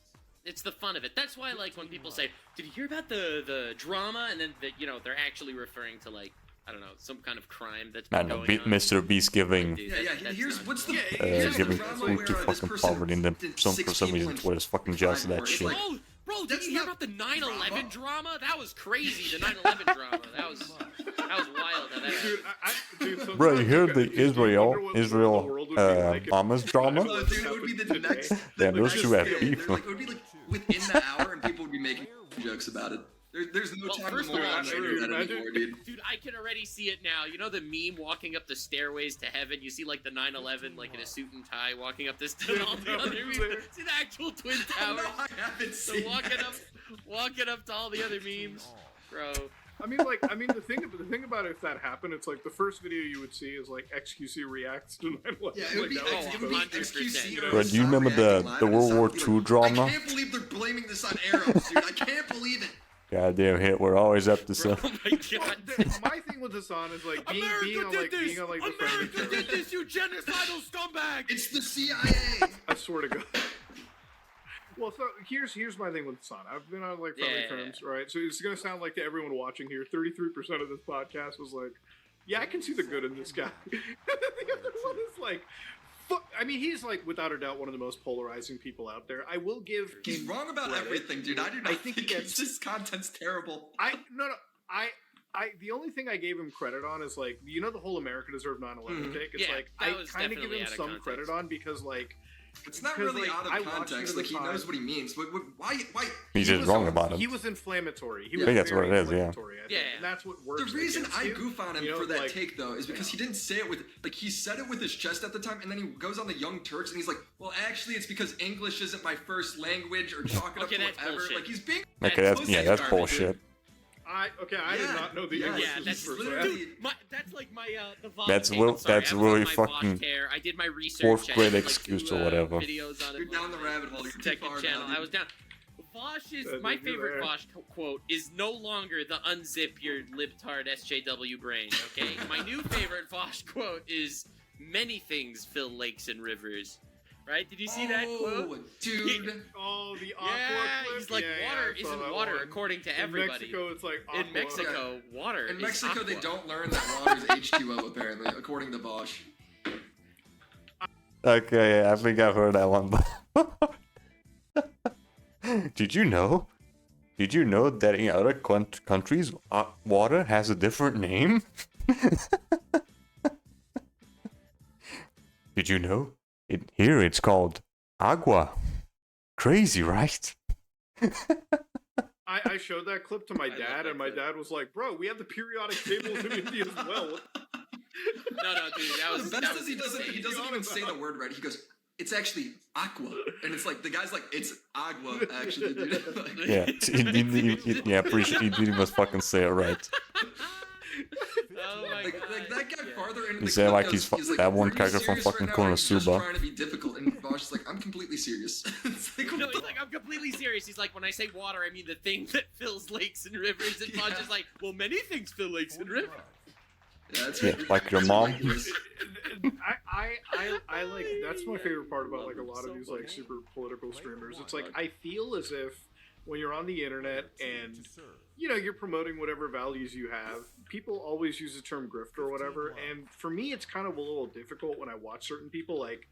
It's the fun of it. That's why, like, when people say, "Did you hear about the drama?" and then they're actually referring to, like, I don't know, some kind of crime that's been going on. Mr. Beast giving giving food to fucking poverty, and then for some reason Twitter's fucking jealous of that shit. Oh, bro, did you hear about the 9/11 drama? That was crazy. The 9/11 drama. That was wild. Dude, bro, you heard the Israel Hamas drama? Dude, it would be the next. Damn, those two have beef. It would be like within the hour, and people would be making jokes about it. There's no time to more on that anymore, dude. Dude, I can already see it now. You know the meme walking up the stairways to heaven? You see like the 9/11 like in a suit and tie walking up this to all the other memes. See the actual twin towers? No, I haven't seen walking up to all the other memes, bro. I mean, the thing about it, if that happened, it's like the first video you would see is like XQC reacts to 9/11. Yeah, it would be XQC. Bro, do you remember the World War II drama? I can't believe they're blaming this on Arabs, dude. I can't believe it. Goddamn hit, we're always up to some. Oh my god. My thing with Hassan is like being on the America did this, you genocidal scumbag! It's the CIA! I swear to God. Well, so here's my thing with Son. I've been on like friendly terms, right? So it's gonna sound like to everyone watching here, 33% of this podcast was like, "Yeah, I can see the good in this guy." The other one is like, I mean, he's like without a doubt one of the most polarizing people out there. I will give. He's wrong about everything, dude. I do not think his content's terrible. The only thing I gave him credit on is like, you know, the whole America Deserved 9/11 take. It's like I kind of give him some credit on because like. It's not really out of context. Like, he knows what he means. But why? He's just wrong about it. He was inflammatory. I think that's what it is, yeah. And that's what works. The reason I goof on him for that take, though, is because he didn't say it with... Like, he said it with his chest at the time, and then he goes on the Young Turks, and he's like, well, actually, it's because English isn't my first language, or chalk it up to whatever. Bullshit. Like, he's being... Okay, that's bullshit. I did not know the English. Yeah, that's literally that's like my the Vosh That's take. that's really fucking I did my research. fourth grade excuse or whatever. Videos on You're down the rabbit hole. You're too far channel. down. I was down. Vosh's my favorite Vosh quote is no longer the unzip your libtard SJW brain. Okay, my new favorite Vosh quote is many things fill lakes and rivers. Right? Did you see that quote? Dude. The aqua clip? He's like, water isn't water according to everybody. In Mexico, it's like aqua. In Mexico, water In is Mexico, aqua. they don't learn that water is H2O, apparently, according to Bosch. Okay, I think I've heard that one. Did you know? Did you know that in other countries, water has a different name? Did you know? Here it's called agua. Crazy, right? I showed that clip to my dad, and my dad was like, "Bro, we have the periodic tables in India as well." No, dude, that was the best is he doesn't even say the word right. He goes, "It's actually aqua," and it's like the guy's like, "It's agua, actually, dude." Like, yeah, he must fucking say it right. Oh my like that guy farther into He the said clip like goes, he's like, that one "Are you character from serious fucking right now, or are you just Konosuba. trying to be difficult?" And Bosch is like, "I'm completely serious." It's like, No, he's like, I'm completely serious. He's like, when I say water, I mean the thing that fills lakes and rivers. And Bosch is like, well, many things fill lakes and rivers. Yeah, like your mom. I like, that's my favorite part about like a lot of these like super political streamers. It's like, I feel as if when you're on the internet and you know you're promoting whatever values you have, people always use the term grifter or whatever, and for me it's kind of a little difficult when I watch certain people. Like,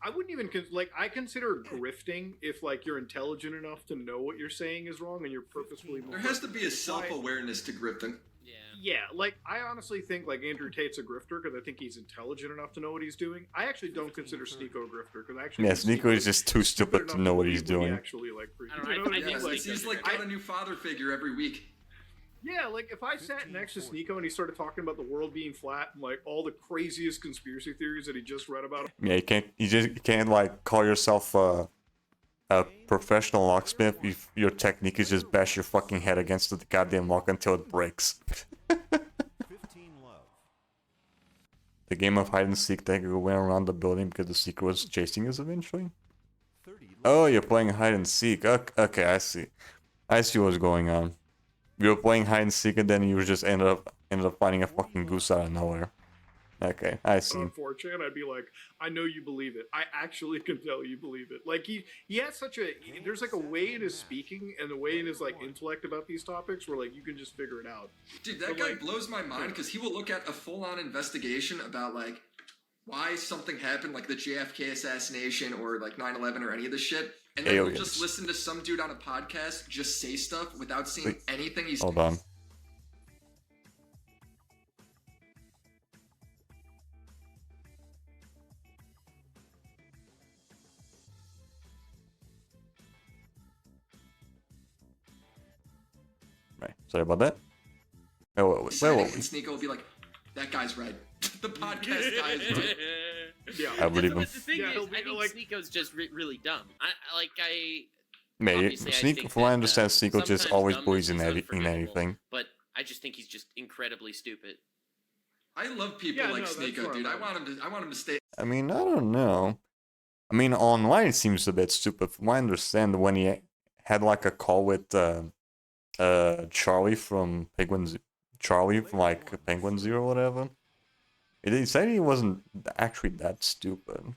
I wouldn't even I consider grifting if like you're intelligent enough to know what you're saying is wrong and you're purposefully. There has to be a self-awareness to grifting. Yeah, like, I honestly think, like, Andrew Tate's a grifter because I think he's intelligent enough to know what he's doing. I actually don't consider Sneeko a grifter because I actually... Yeah, Sneeko is just too stupid to know what he's doing. Actually, like, He's like got a new father figure every week. Yeah, like, if I sat next to Sneeko and he started talking about the world being flat and, like, all the craziest conspiracy theories that he just read about... Yeah, you can't, like, call yourself a professional locksmith if your technique is just bash your fucking head against the goddamn lock until it breaks. The game of hide and seek that went around the building because the seeker was chasing us eventually. Oh, you're playing hide and seek. Okay, I see. I see what's going on. You were playing hide and seek and then you just ended up finding a fucking goose out of nowhere. Okay, I see. On 4chan, I'd be like, I know you believe it. I actually can tell you believe it. Like, he has such a... There's, like, a way in his speaking and a way in his, like, intellect about these topics where, like, you can just figure it out. Dude, that guy blows my mind because he will look at a full-on investigation about, like, why something happened, like the JFK assassination or, like, 9/11 or any of this shit, and then he'll just listen to some dude on a podcast just say stuff without seeing anything he's... Hold on. Right. Sorry about that. Where were we? And Sneeko will be like, that guy's right. The podcast guy is right. Yeah, I believe him. The thing is, I think Sneeko's just really dumb. From what I understand, Sneeko just always believes in anything. But I just think he's just incredibly stupid. I love people like Sneeko, dude. I want him to stay. I mean, I don't know. I mean, online it seems a bit stupid. From what I understand, when he had like a call with Charlie from Penguin Zero or whatever, he said he wasn't actually that stupid.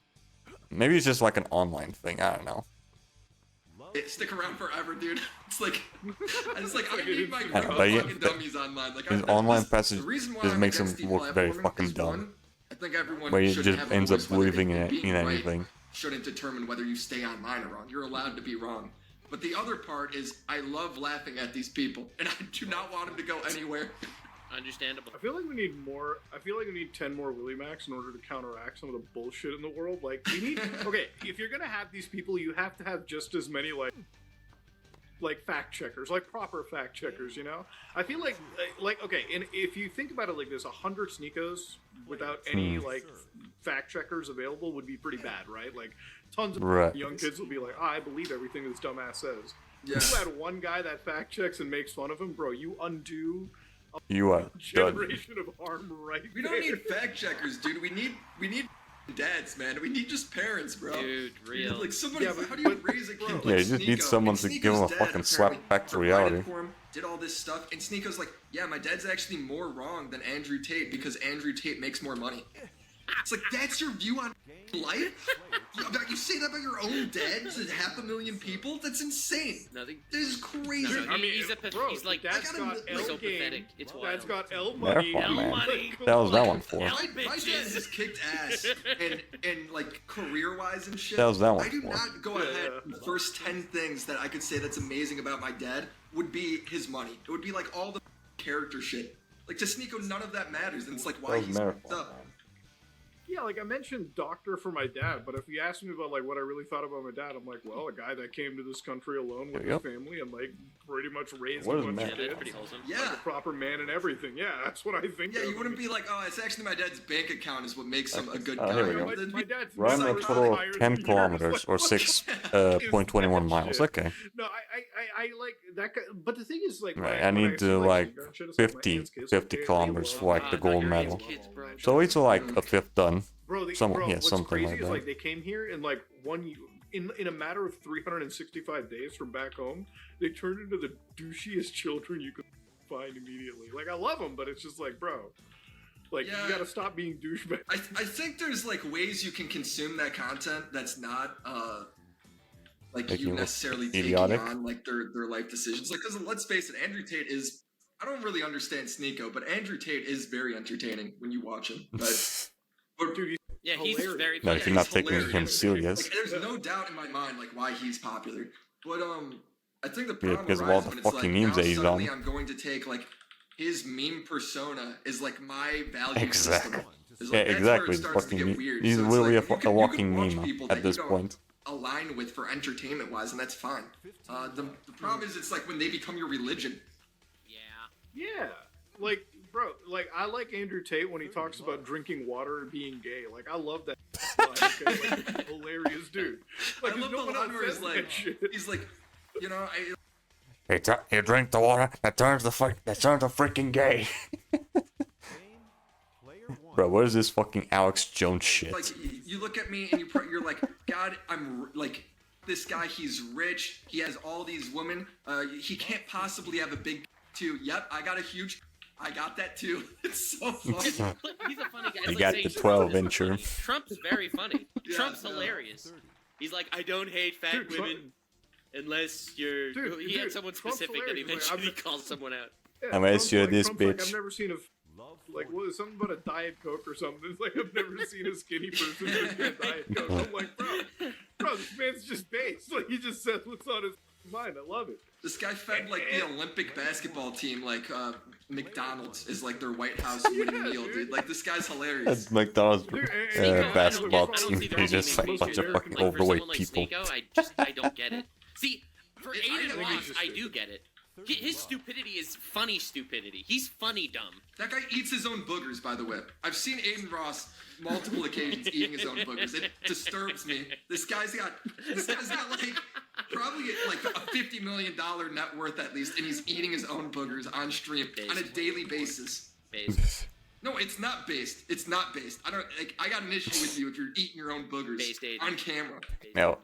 Maybe it's just like an online thing. I don't know. stick around forever, dude. It's like, I need my Yeah, group but of yeah, fucking dummies online. Like, his I- online this- passage the reason why just I'm makes him against look very deplatforming fucking is, dumb. one, I think everyone Where he should just have a ends up voice, whether they believing think in being right anything. shouldn't determine whether you stay online or wrong. You're allowed to be wrong. But the other part is, I love laughing at these people, and I do not want them to go anywhere. Understandable. I feel like we need more. I feel like we need 10 more Willy Max in order to counteract some of the bullshit in the world. Like, we need. Okay, if you're gonna have these people, you have to have just as many like fact checkers, like proper fact checkers. You know, I feel like okay, and if you think about it like this, 100 Sneakos without any like fact checkers available would be pretty bad, right? Like, tons of young kids will be like, I believe everything this dumbass says. Yeah. If you had one guy that fact checks and makes fun of him, bro, you undo You are done. generation of harm right We don't need fact checkers, dude. We need dads, man. We need just parents, bro. Dude, real. Like somebody, Yeah, but- how do you raise a kid? bro, Like Yeah, you just need Sneeko? someone And to give him a Sneeko's fucking dad slap apparently back to provided reality. for him, did all this stuff, and Sneeko's like, yeah, my dad's actually more wrong than Andrew Tate because Andrew Tate makes more money. It's like, that's your view on life? You say that about your own dad to 500,000 people? That's insane. Nothing. This is crazy. No, he's bro, like dad's got L so game. pathetic. It's wild. Dad's got L Therefore, money. man. money. That was that one for. My dad has kicked ass and like career-wise and shit. That was that one I do for. not go ahead. The first 10 things that I could say that's amazing about my dad would be his money. It would be like all the character shit. Like to Sneeko, none of that matters, and it's like why That was he's fucked Marathon, up. man. Yeah, like I mentioned doctor for my dad, but if you ask me about like what I really thought about my dad, I'm like, well, a guy that came to this country alone with There you his family and like pretty much raised What a is bunch man? of Yeah, kids. that's pretty wholesome. Yeah. Like a proper man and everything. Yeah, that's what I think. Yeah, of. you wouldn't be like, oh, it's actually my dad's bank account is what makes him a good Oh, guy. here we You go. know, that'd My be- dad's Run a never total of retired 10 in years. kilometers or Like, what 6.21 miles. shit? Okay. No, I like that guy, but the thing is like, Right, I need to like 50 kilometers for like the gold medal. So it's like a fifth done. Bro, Yeah, what's something crazy like is that. like they came here in like in a matter of 365 days from back home, they turned into the douchiest children you could find immediately. Like I love them, but it's just like, bro, like Yeah. you gotta stop being douchebag. I think there's like ways you can consume that content that's not like Making you it look necessarily taking idiotic. on like their life decisions. Like, cause let's face it, Andrew Tate is. I don't really understand Sneeko, but Andrew Tate is very entertaining when you watch him. But Dude, Yeah, he's Hilarious. very No, funny. if you're not he's taking him hilarious. serious. Like, there's no doubt in my mind like why he's popular. But I think the Yeah, problem because of all arises the when it's like fucking memes now that he's suddenly on. I'm going to take like his meme persona is like my value Exactly. system. It's Yeah, like, that's where it exactly. starts to Fucking get meme. weird. He's So it's literally like, a you walking can watch meme people at that this you don't point. align with for entertainment wise, and that's fine. The problem is it's like when they become your religion. Yeah, like bro, like I like Andrew Tate when he talks about drinking water and being gay. Like I love that. Like, hilarious dude. Like I love no the one one else where says he's like, that shit. he's like, you know, You drink the water that turns the freaking gay. Bro, what is this fucking Alex Jones shit? like you look at me and you're like, God, I'm like this guy. He's rich. He has all these women. He can't possibly have a big too. Yep, I got a huge. I got that too. It's so funny. He's a funny guy. It's I like got saying the Trump 12 isn't incher. funny. Trump's very funny. Yeah, Trump's no. hilarious. He's like, I don't hate fat Dude, Trump- women unless you're. He had someone Trump's specific that he hilarious. mentioned. Like, he calls someone out. Yeah, Unless Trump's you're like- this Trump's like, bitch. I've never seen a like what is something about a Diet Coke or something. It's like I've never seen a skinny person drinking a Diet Coke. I'm like, bro, this man's just based. Like he just says what's on his mind. I love it. This guy fed like the Olympic basketball team like McDonald's is like their White House winning meal, dude. Like this guy's hilarious. That's McDonald's basketball I don't team. see the He's just like a reasoning bunch of behind it. fucking Like, for overweight someone like people. Sneeko, I don't get it. See, for I Aiden think Ross, he's I do get it. His stupidity is funny stupidity. He's funny dumb. That guy eats his own boogers, by the way. I've seen Aiden Ross multiple occasions eating his own boogers. It disturbs me. This guy's got like probably like a $50 million net worth at least, and he's eating his own boogers on stream on a daily basis. Based. No, it's not based. It's not based. I don't like. I got an issue with you if you're eating your own boogers on camera. No,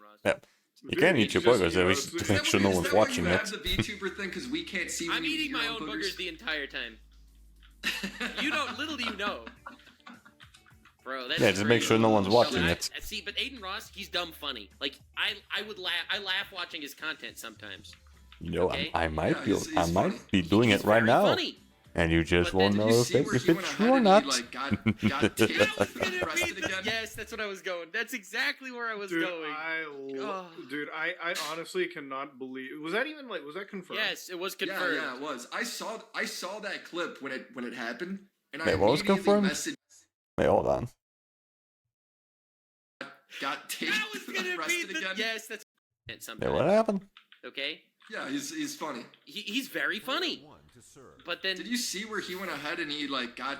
you can eat your boogers, at least to make sure no one's watching you it. have the VTuber thing because we can't see. When I'm you eat eating your my own boogers the entire time. You don't. Little do you know. bro. That's Yeah, just make sure no one's watching it. See, but Aiden Ross, he's dumb funny. Like I would laugh. I laugh watching his content sometimes. You know, Okay? I might he's be doing He's it right very now, funny. and you just But won't then know Did you if, see it, where if he it's went true ahead or and not. he, like, got taped and arrested again? Yes, that's what I was going. That's exactly where I was Dude, going. dude, I honestly cannot believe. Was that even like? Was that confirmed? Yes, it was confirmed. Yeah, it was. I saw that clip when it happened, and Wait, I what was immediately confirmed? messaged. Wait, hold on. Got taped That was gonna be arrested the again. yes. That's Wait, sometimes. what happened? Okay, Yeah, he's funny. he's very funny. But then Did you see where he went ahead and he like got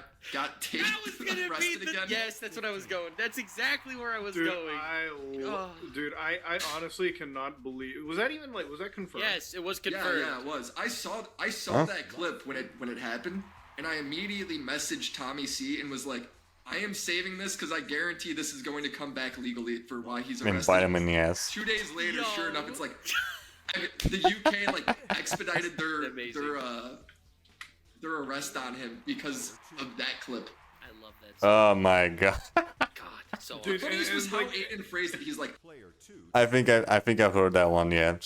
taped that was gonna be arrested the again? yes. That's what I was going. That's exactly where I was Dude, going. I honestly cannot believe. Was that even like? Was that confirmed? Yes, it was Yeah, confirmed. yeah, it was. I saw Huh? that clip when it happened, and I immediately messaged Tommy C and was like, I am saving this because I guarantee this is going to come back legally for why he's And arrested. bite him in the ass. 2 days later, Yo. sure enough, it's like the UK like expedited their arrest on him because of that clip. I love that. Song. Oh my god. God, it's so Dude, awesome. Funniest was and, how like- Aiden phrased it. He's like, I think I've heard that one. Yeah.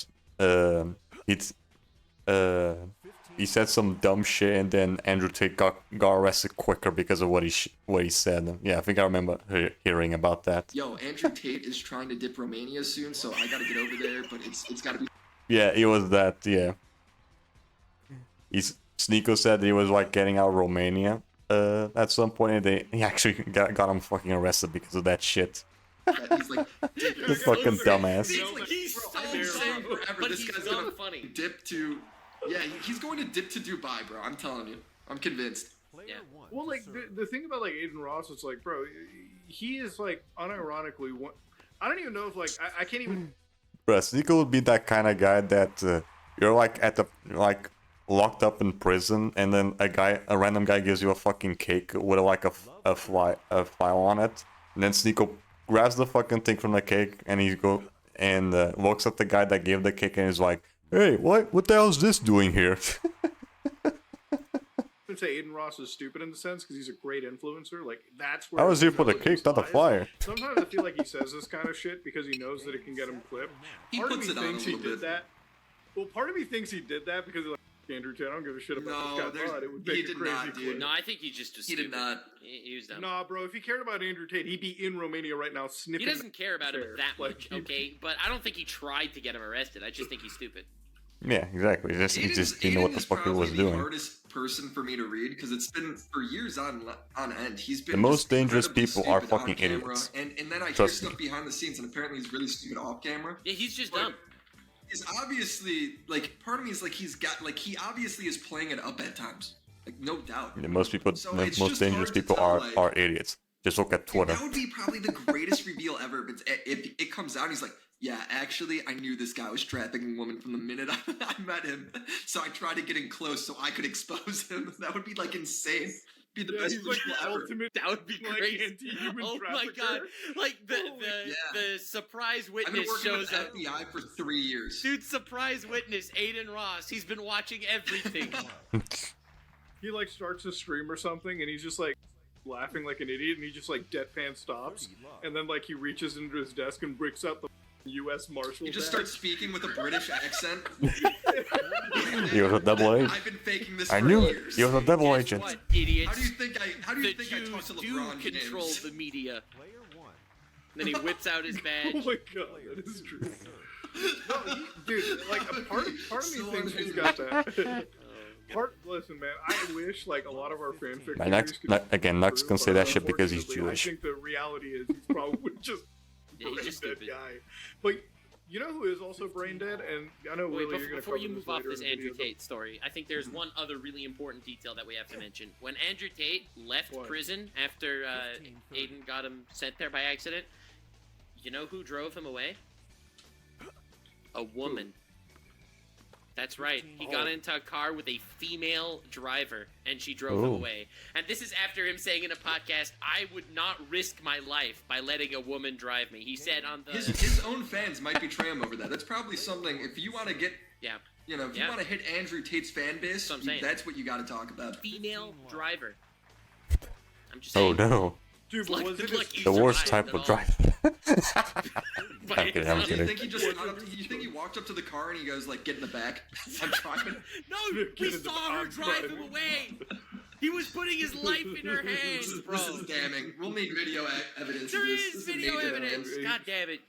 He said some dumb shit, and then Andrew Tate got arrested quicker because of what he said. Yeah, I think I remember hearing about that. yo, Andrew Tate is trying to dip Romania soon, so I gotta get over there, but it's gotta be. Yeah, it was that. Yeah. Sneeko said he was like getting out of Romania at some point, and he actually got him fucking arrested because of that shit. He's like, The fucking dumbass. He's so I've been saying dumb, forever, but this he's guy's dumb gonna funny. dip to. Yeah, he's going to dip to Dubai, bro. I'm telling you. I'm convinced. Yeah. Well, like the thing about like Aiden Ross, it's like, bro, he is like unironically one. I don't even know if like I can't even. Bro, Sneeko would be that kind of guy that you're like locked up in prison, and then a random guy gives you a fucking cake with like a file on it, and then Sneeko grabs the fucking thing from the cake, and he looks at the guy that gave the cake, and he's like, "Hey, what the hell is this doing here?" I would say Aiden Ross is stupid in the sense because he's a great influencer. Like that's where I was here for the cake, not the flyer. Sometimes I feel like he says this kind of shit because he knows that it can get him clipped. He Part puts of it me on thinks a he little did bit. that. Well, part of me thinks he did that because like Andrew Tate, I don't give a shit about No, this guy. Thought it would make he a did crazy not, clip. dude. No, I think he just was He did stupid. not. He was dumb. Nah, bro. If he cared about Andrew Tate, he'd be in Romania right now sniffing. He doesn't care about him chairs. that Like, much, okay? But I don't think he tried to get him arrested. I just think he's stupid. Yeah, exactly. He just didn't know what the Aiden's fuck he was probably doing. the hardest person for me to read because it's been for years on end. He's been The most just dangerous incredibly people are stupid on fucking camera, idiots. And then I Trust hear me. stuff behind the scenes, and apparently he's really stupid off camera. Yeah, he's just But dumb. He's obviously like part of me is like he obviously is playing it up at times, like no doubt. Yeah, most people, So the it's most just dangerous hard to people tell, like- are idiots. Just look at Twitter. That would be probably the greatest reveal ever. But if it comes out, he's like, yeah, actually, I knew this guy was trafficking a woman from the minute I met him. So I tried to get in close so I could expose him. That would be like insane. Be the best he's like reveal the ever. ultimate. That would be like, crazy. anti-human Oh my trafficker. god! Like Yeah. the surprise I've been witness working shows with up. FBI for 3 years. Dude, surprise witness Aiden Ross. He's been watching everything. He like starts a stream or something, and he's just like laughing like an idiot, and he just like deadpan stops, and then like he reaches into his desk and breaks out the U.S. Marshal. You just badge. start speaking with a British accent. He was a double agent. I've been faking this I for knew years. it. He was a double Guess agent. what, idiots? How do you think I the talk to Jews do LeBron control James? the media. Then he whips out his Oh badge. my god, that is true. No, dude, like a part of me thinks he's got that. Listen, man. I wish like a lot of our fanfic. Man, Nux can say that shit because he's unfortunately, Jewish. I think the reality is he's probably just Yeah, he's brain just dead stupid. guy. But you know who is also brain dead? And I know Wait, Willie, you're gonna before cover you move off later this in the Andrew video. Tate story, I think there's one other really important detail that we have to mention. When Andrew Tate left What? prison after Aiden got him sent there by accident, you know who drove him away? A woman. That's right. He got into a car with a female driver, and she drove him Oh. away. And this is after him saying in a podcast, "I would not risk my life by letting a woman drive me." He said on the His own fans might betray him over that. That's probably something. If you want to get, yeah you know, if Yeah. you want to hit Andrew Tate's fan base, That's what I'm saying. that's what you got to talk about. female driver. I'm just Oh saying. no. Dude, but was it The worst type of driver. I'm kidding. I'm You kidding. think he just you think he walked up to the car and he goes like, "Get in the back"? I'm driving. No, we saw her drive him away. He was putting his life in her hands, bro. This is damning. We'll need video evidence. There of this. is This video major evidence. God damn it.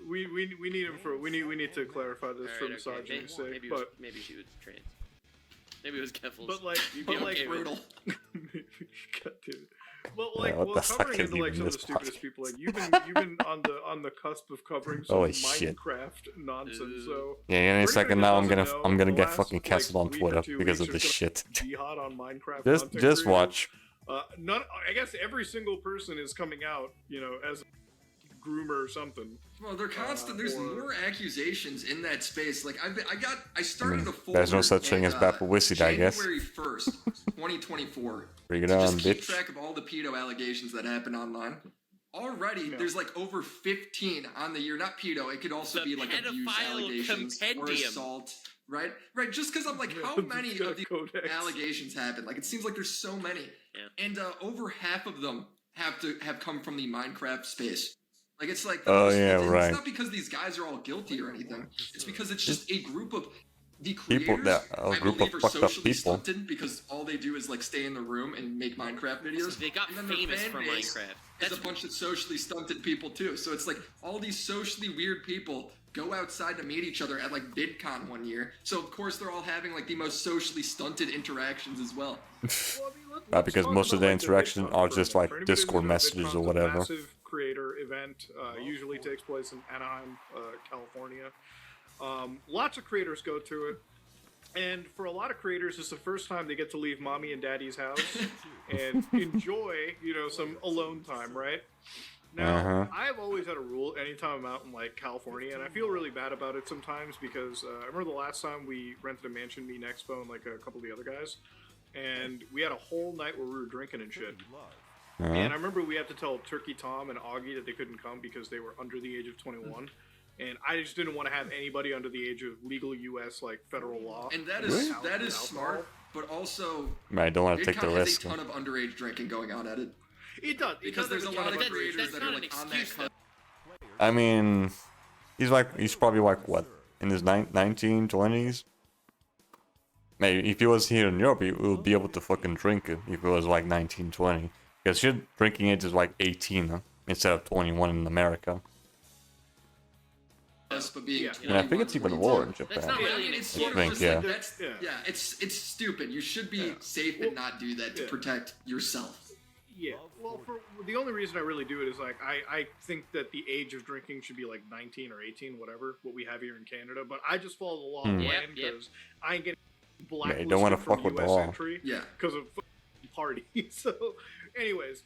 We need him for we need to clarify this for Alright, okay. misogyny's sake. Maybe, But maybe she was trans. Maybe it was Keffels. but like You'd be but like okay with it. brutal. God damn it. Well, like, what well, the fuck covering is into like even some of this the stupidest podcast? people, like you've been on the cusp of covering some Holy shit. Minecraft nonsense. So Yeah, in a for second anybody now that I'm doesn't gonna know, get the fucking last, canceled on week or Twitter 2 because of weeks, this there's shit. been jihad on Minecraft. Just content watch. creators. None. I guess every single person is coming out, you know, as a groomer or something. Well, they're constant. There's or- more accusations in that space. Like I started a folder. There's no such thing as Bapawissity, I guess. January 1st, 2024. Bring it to on, just keep bitch. track of all the pedo allegations that happen online. Already, there's like over 15 on the year. Not pedo. It could also The be like abuse pedophile allegations or compendium. assault. Right. Just because I'm like, how many of these allegations happen? Like, it seems like there's so many, and over half of them have come from the Minecraft space. Like, it's like, Oh, yeah, it's right. not because these guys are all guilty or anything. It's because it's just a group of the People creators. that- a I group believe of are fucked up socially people. stunted because all they do is like stay in the room and make Minecraft videos. They got and then their famous fan from base Minecraft. is a bunch of socially stunted people too. So it's like all these socially weird people go outside to meet each other at like VidCon one year. So of course they're all having like the most socially stunted interactions as well. Because most of the interactions are just like Discord messages or whatever. Massive creator event usually takes place in Anaheim, California. Lots of creators go to it, and for a lot of creators, it's the first time they get to leave mommy and daddy's house and enjoy, you know, some alone time, right? Now, I've always had a rule anytime I'm out in like California, and I feel really bad about it sometimes because I remember the last time we rented a mansion, me and Expo and like a couple of the other guys, and we had a whole night where we were drinking and shit. And I remember we had to tell Turkey Tom and Augie that they couldn't come because they were under the age of 21. And I just didn't want to have anybody under the age of legal U.S. like federal law. And that is smart, but also I don't want to take the VidCon risk. has a ton of underage drinking going on at it. It does. Because there's a lot of creators that are like on that cut. I mean, he's probably like what, in his 1920s? Maybe if he was here in Europe, he would be able to fucking drink it if it was like 1920. Because your drinking age is like 18 instead of 21 in America. But being And I think it's even lower in Japan. That's not really an it's excuse. sort of just like Yeah. it's stupid. You should be safe and not do that to protect yourself. Yeah. Well, for the only reason I really do it is like I think that the age of drinking should be like 19 or 18, whatever, what we have here in Canada. But I just follow the law of the land because I ain't getting blacklisted you don't wanna from fuck with the US law. entry because of party. So, anyways,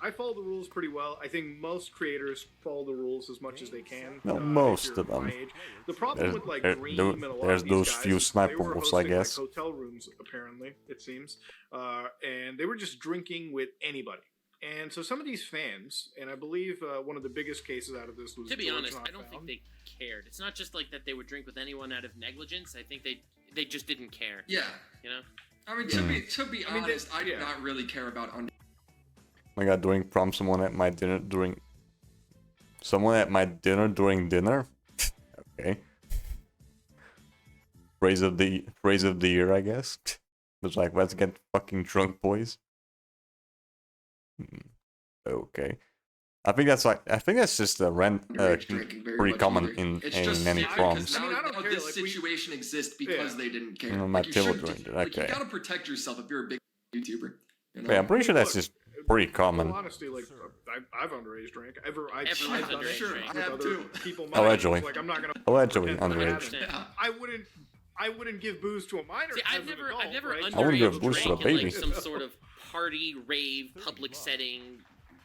I follow the rules pretty well. I think most creators follow the rules as much as they can. No, if most you're of them. my age. The problem with like There- Dream there- and a lot there's of these those guys few is sniper they were wolves, I hosting, guess. like, hotel rooms, apparently, it seems, and they were just drinking with anybody. And so some of these fans, and I believe one of the biggest cases out of this was To be George honest, Not I don't Found. think they cared. It's not just like that they would drink with anyone out of negligence. I think they just didn't care. Yeah. You know? I mean, to be honest, I do not really care about under. I got drink from someone at my dinner during dinner. Okay. Phrase of the year, I guess. It was like, let's get fucking drunk, boys. Okay. I think that's just a pretty common in many proms. Now this situation exists because they didn't care. My Like, you table shouldn't- drink it, like, you okay. gotta protect yourself if you're a big YouTuber. You know? Yeah, I'm pretty sure that's just pretty common. Well, honestly, like I've underage drank. I've Everyone's done it underage drank. with I have other too. people my Allegedly. age. Like I'm not gonna Allegedly pretend that I underage. haven't. I wouldn't give booze to a minor. See, as I've an never adult, right? I wouldn't give underage booze to a drank in baby. like some sort of party, rave, public setting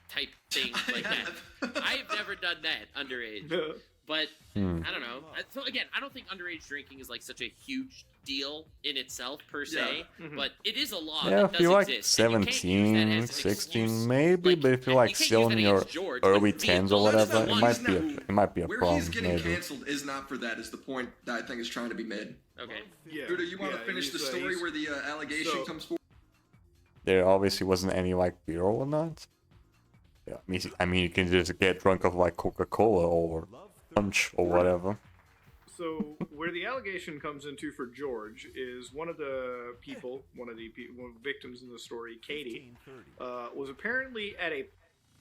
type thing like that. I've never done that underage. But I don't know. So again, I don't think underage drinking is like such a huge deal in itself per se, but it is a law Yeah, that if you're does like exist. and you can't use that 17, as an 16, excuse. maybe, but if you're you like can't still use in that your against George, early but 10s or Well, that's whatever, the it might be a Where problem, he's getting maybe. canceled is not for that. Is the point that I think is trying to be made. Okay. Yeah. Dude, you want to finish the story where the allegation comes forward? There obviously wasn't any like B-roll or not. I mean, you can just get drunk off like Coca-Cola or punch or whatever. So where the allegation comes into for George is one of the victims in the story, Katie, was apparently at a.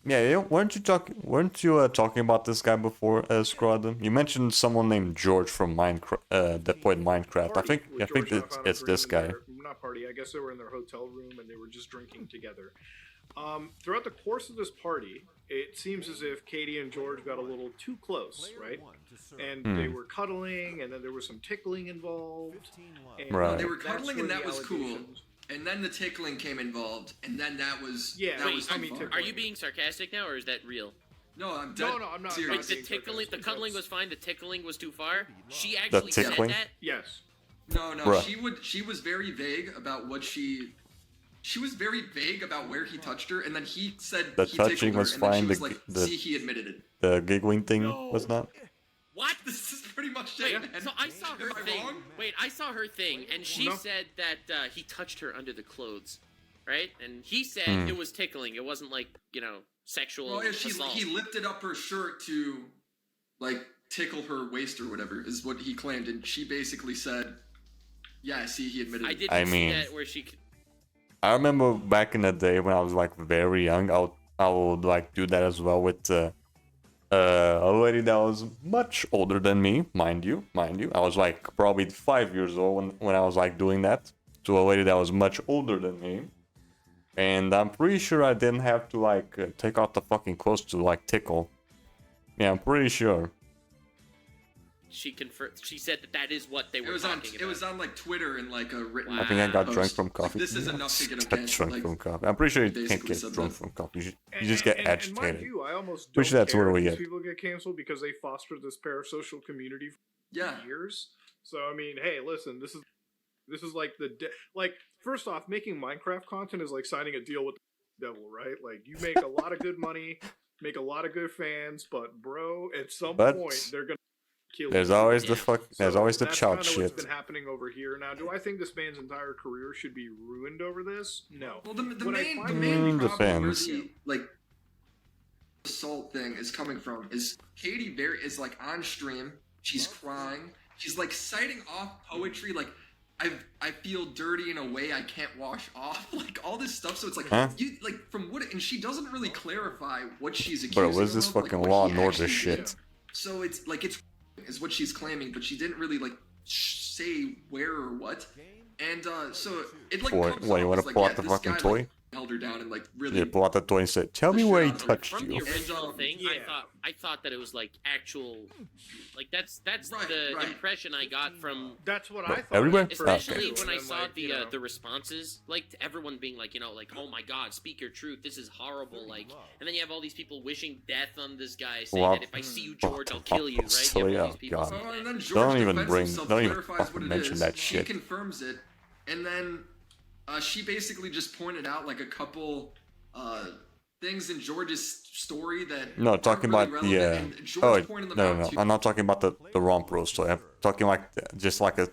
Yeah, weren't you talking about this guy before, Scrod? You mentioned someone named George from Minecraft, that played Minecraft. I think it's this guy. Not party. I guess they were in their hotel room and they were just drinking together. Throughout the course of this party, it seems as if Katie and George got a little too close, right? And they were cuddling, and then there was some tickling involved. And right. They were cuddling, and that was cool. And then the tickling came involved, and then that was Are you being sarcastic now, or is that real? No, I'm dead. No, I'm not. Serious. Like the cuddling was fine. The tickling was too far. She actually said that. Yes. No. Bruh. She was very vague about what she. She was very vague about where he touched her, and then he said the he touching was her, fine. And then she was like, see, he admitted it. The giggling thing was not. What? This is pretty much it. So I saw her thing. Wait, I saw her thing, and she said that he touched her under the clothes, right? And he said it was tickling. It wasn't like sexual assault. He lifted up her shirt to, like, tickle her waist or whatever is what he claimed, and she basically said, "Yeah, see, he admitted." I didn't see that where she. I remember back in the day when I was like very young, I would like do that as well with a lady that was much older than me, mind you. I was like probably 5 years old when I was like doing that to a lady that was much older than me, and I'm pretty sure I didn't have to like take out the fucking clothes to like tickle. Yeah, I'm pretty sure. She confirmed. She said that is what they were talking about. It was on like Twitter and like a written. I think I got post. drunk from coffee. This is enough to get him drunk canceled. from coffee. I'm pretty sure you can't get drunk from coffee. You just get agitated. And mind you, I almost Pretty don't sure that's care what we if get. people get canceled because they fostered this parasocial community for years. So I mean, hey, listen, this is like first off, making Minecraft content is like signing a deal with the devil, right? Like you make a lot of good money, make a lot of good fans, but bro, at some point they're gonna. There's always there's always the child shit. What's been happening over here. Now, do I think this man's entire career should be ruined over this? No. Well, the main problem where the like assault thing is coming from is Katie is like on stream. She's crying. She's like citing off poetry like I feel dirty in a way I can't wash off, like all this stuff. So it's like and she doesn't really clarify what she's accusing. Bro, what is this fucking Law and Order shit? So it's like is what she's claiming, but she didn't really like say where or what. And so it like comes what, you want to pull out the fucking toy? Like, held her down and like really. Yeah, pull out the toy and said, "Tell me where he touched you." From the original thing, I thought that it was like actual, like that's the impression I got from. That's what I thought. Everywhere, especially when I saw the responses, like to everyone being like, like, "Oh my God, speak your truth. This is horrible." Like, and then you have all these people wishing death on this guy, saying that if I see you, George, I'll kill you. Right? You have all these people saying that. And then George don't even clarifies what it mention is. that shit. He confirms it, and then she basically just pointed out like a couple things in George's story that no, talking really about no, I'm not talking about the Rompro story. I'm talking like just like a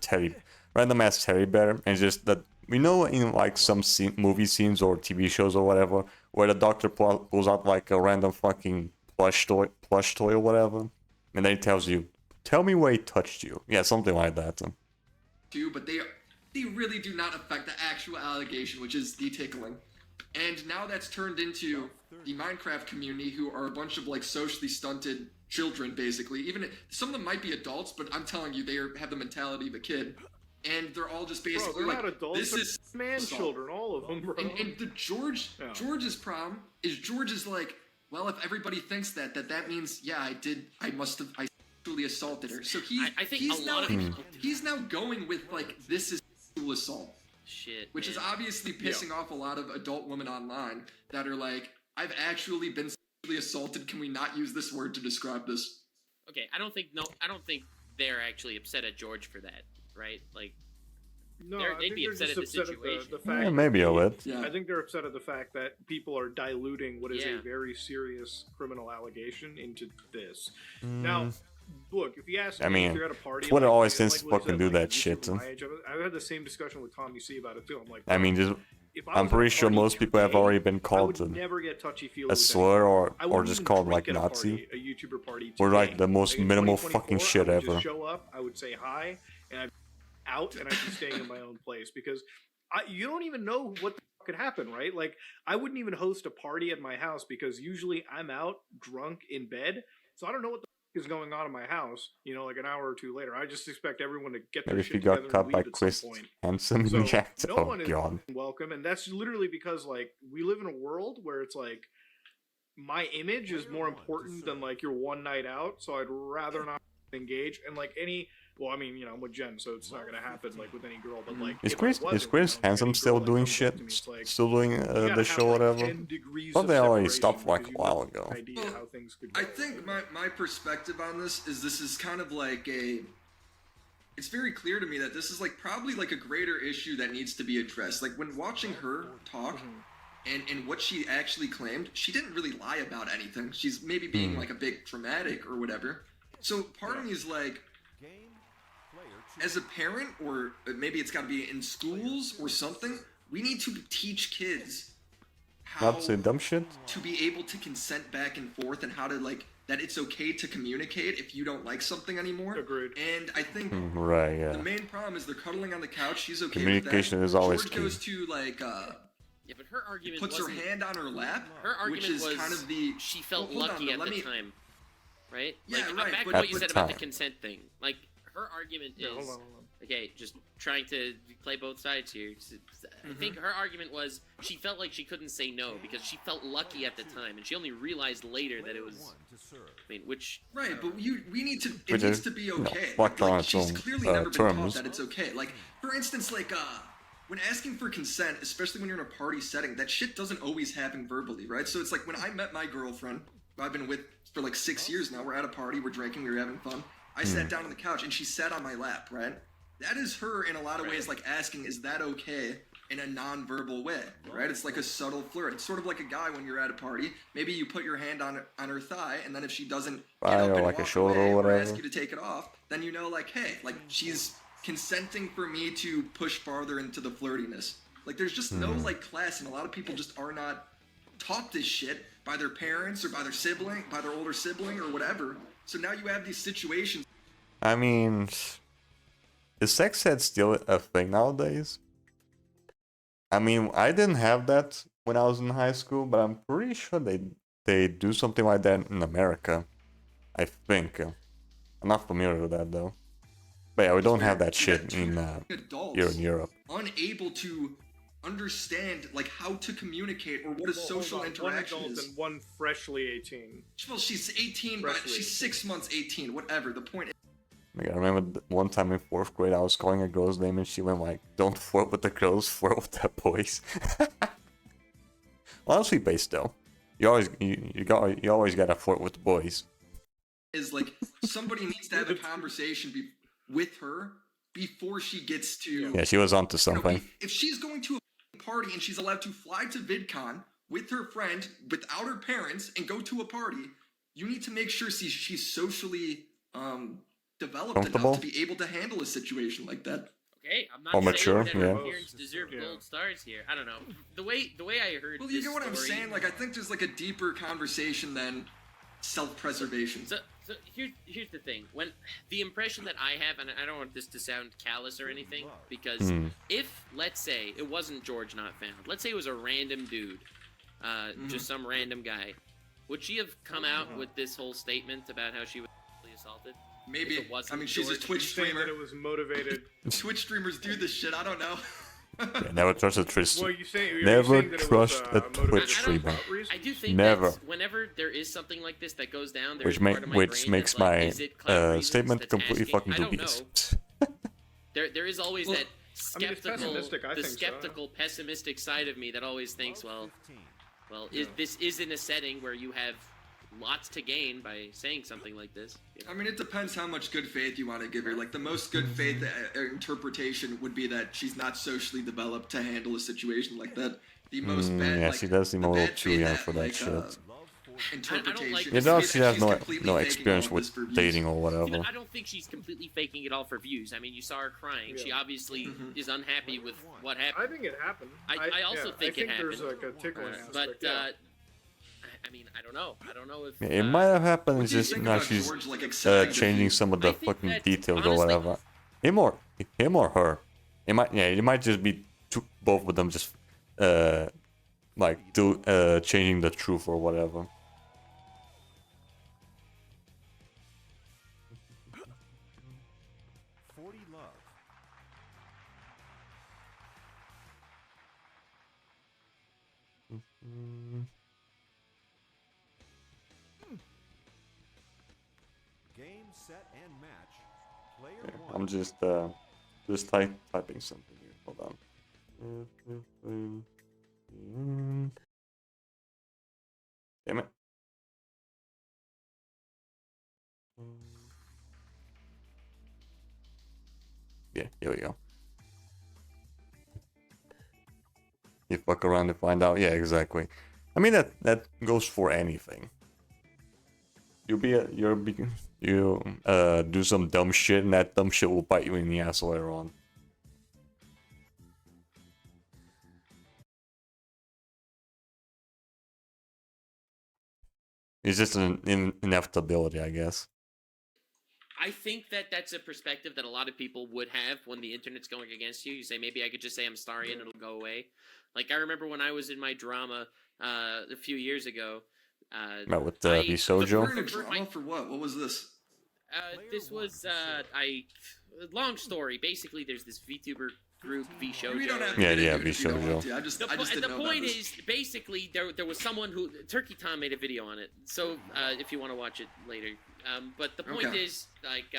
random ass teddy bear, and just that in like some movie scenes or TV shows or whatever, where the doctor pulls out like a random fucking plush toy or whatever, and then he tells you, "Tell me where he touched you." Yeah, something like that. But they really do not affect the actual allegation, which is the tickling. And now that's turned into the Minecraft community, who are a bunch of like socially stunted children, basically. Even some of them might be adults, but I'm telling you, they have the mentality of a kid. And they're all just basically they're like, not adults, this is man children, all of them, bro. And the George's problem is George is like, well, if everybody thinks that means, yeah, I sexually assaulted her. So he's now going with like, this is sexual assault. Shit, which is obviously pissing off a lot of adult women online that are like, I've actually been sexually assaulted. Can we not use this word to describe this? Okay, I don't think they're actually upset at George for that, right? Like, no, they'd be upset at the situation. The fact maybe a bit. I think they're upset at the fact that people are diluting what is a very serious criminal allegation into this. Now, look, if you ask me, if you're at a party, Twitter always tends to fucking do that shit. I've had the same discussion with Tommy C about it too. I'm like, just if I I'm was at a pretty sure party most people have today, already been I called would never get touchy-feely a with slur anyone. I or wouldn't just even called drink like at a Nazi. party, a YouTuber party Or like today. the most in minimal 2024, fucking shit I would ever. just show up, I would say hi, and I'd be out, and I'd be staying in my own place because you don't even know what the fuck could happen, right? Like, I wouldn't even host a party at my house because usually I'm out drunk in bed, so I don't know what the fuck is going on in my house. You know, like an hour or two later, I just expect everyone to get their Maybe if you shit got together caught and by leave at some Chris point. Handsome So react. no Oh one is god. welcome, and that's literally because like we live in a world where it's like my image is more important than like your one night out, so I'd rather not engage. And like any, well, I mean, you know, I'm with Jen, so it's not gonna happen like with any girl. But like, Is if I Chris wasn't, Chris you know, Handsome any still girl that doing comes up shit? to me, it's like, Still doing you gotta the have, show, like, whatever? 10 degrees Thought of they already separation stopped like a because you while have ago. no idea how things could go. I think my perspective on this is kind of like it's very clear to me that this is like probably like a greater issue that needs to be addressed. Like when watching her talk and what she actually claimed, she didn't really lie about anything. She's maybe being like a bit dramatic or whatever. So part of me is like, as a parent, or maybe it's got to be in schools or something, we need to teach kids how Not say dumb shit? to be able to consent back and forth and how to like that it's okay to communicate if you don't like something anymore. Agreed. And I think Right, yeah. the main problem is they're cuddling on the couch. She's okay Communication with that. is always George key. goes to like Yeah, but her argument puts her wasn't- hand on her lap, Her argument which is was kind of the she felt Well, hold lucky on, at let the me- time, right? Yeah, like, right, Back but- to what you At said the about the time. consent thing. Like her argument is hold on. okay. Just trying to play both sides here. I think her argument was she felt like she couldn't say no because she felt lucky at the time, and she only realized later that it was. I mean, which right, but we need to. It Which needs is, to be you know, okay. fucked on its she's own, clearly never been terms. taught that it's okay. Like for instance, like when asking for consent, especially when you're in a party setting, that shit doesn't always happen verbally, right? So it's like when I met my girlfriend, who I've been with for like 6 years now. We're at a party, we're drinking, we were having fun. I sat down on the couch and she sat on my lap, right? That is her in a lot of ways like asking, is that okay? In a non-verbal way, right? It's like a subtle flirt. It's sort of like a guy when you're at a party. Maybe you put your hand on her thigh, and then if she doesn't get up Or and like a walk shoulder away or or ask whatever. you to take it off, then you know, like, hey, like she's consenting for me to push farther into the flirtiness. Like, there's just no like class, and a lot of people just are not taught this shit by their parents or by their sibling, by their older sibling or whatever. So now you have these situations. I mean, is sex ed still a thing nowadays? I mean, I didn't have that when I was in high school, but I'm pretty sure they do something like that in America. I think. I'm not familiar with that though. But yeah, we don't have that shit in adults here in Europe. unable to understand like how to communicate or what a social Hold on, interaction one adult is. and one freshly 18. Well, she's 18, but Freshly she's 6 months 18. Whatever. The point is, Like, I remember one time in 4th grade, I was calling a girl's name and she went like, "Don't flirt with the girls, flirt with the boys." Honestly, based though, you always gotta flirt with the boys. like somebody needs to have a conversation with her before she gets to. Yeah, she was onto something. If she's going to a party and she's allowed to fly to VidCon with her friend without her parents and go to a party, you need to make sure she's socially developed Comfortable? enough to be able to handle a situation like that. okay, I'm not Or saying mature, that yeah. her parents deserve gold stars here. I don't know. The way I heard. Well, you this know what I'm story- saying? Like, I think there's like a deeper conversation than self-preservation. So here's the thing. When the impression that I have, and I don't want this to sound callous or anything, because if, let's say, it wasn't George not found, let's say it was a random dude, just some random guy, would she have come out with this whole statement about how she was sexually assaulted? Maybe. If it wasn't I mean, she's a George? Twitch Saying streamer. that it was motivated. Twitch streamers do this shit. I don't know. Yeah, never trust a Twitch. Well, you say Never that it trust was, a motivated Twitch for streamer. outreach? I do think Never. that whenever there is something like this that goes down, there's Which part of my which brain makes that's like, my is it clout reasons statement that's completely asking? fucking I don't dubious. know. There is always that I mean, it's skeptical, pessimistic, I the think so. skeptical, pessimistic side of me that always thinks, well, this is in a setting where you have lots to gain by saying something like this. You know? I mean, it depends how much good faith you want to give her. Like, the most good faith interpretation would be that she's not socially developed to handle a situation like that. The most bad, Yeah, like, she does seem the a little bad too faith young that, for that like, shit. interpretation. You know, she has She's no completely faking experience all of this with for views. dating or whatever. Even, I don't think she's completely faking it all for views. I mean, you saw her crying. She obviously is unhappy with what happened. I think it happened. I also think it happened. There's like a tickling aspect. But I mean, I don't know. I don't know if It might have happened. What It's do you just think now about she's George, like, accepting changing defeat? some of the I think fucking that, details or honestly- whatever. Him or her. It might just be both of them just like changing the truth or whatever. Game, set, and match. Player one. I'm just typing something here. Hold on. Damn it. Yeah, here we go. You fuck around to find out. Yeah, exactly. I mean that goes for anything. You do some dumb shit, and that dumb shit will bite you in the ass later on. It's just an inevitability, I guess. I think that that's a perspective that a lot of people would have when the internet's going against you. You say, maybe I could just say I'm sorry and it'll go away. Like, I remember when I was in my drama a few years ago. With Visojo? We're in a drama for what? What was this? This was, long story. Basically, there's this VTuber group, Vishojo. We don't have Yeah, Vishojo. I just The didn't know point about this. is, basically, there was someone who... Turkey Tom made a video on it, so if you want to watch it later. But the point is, like,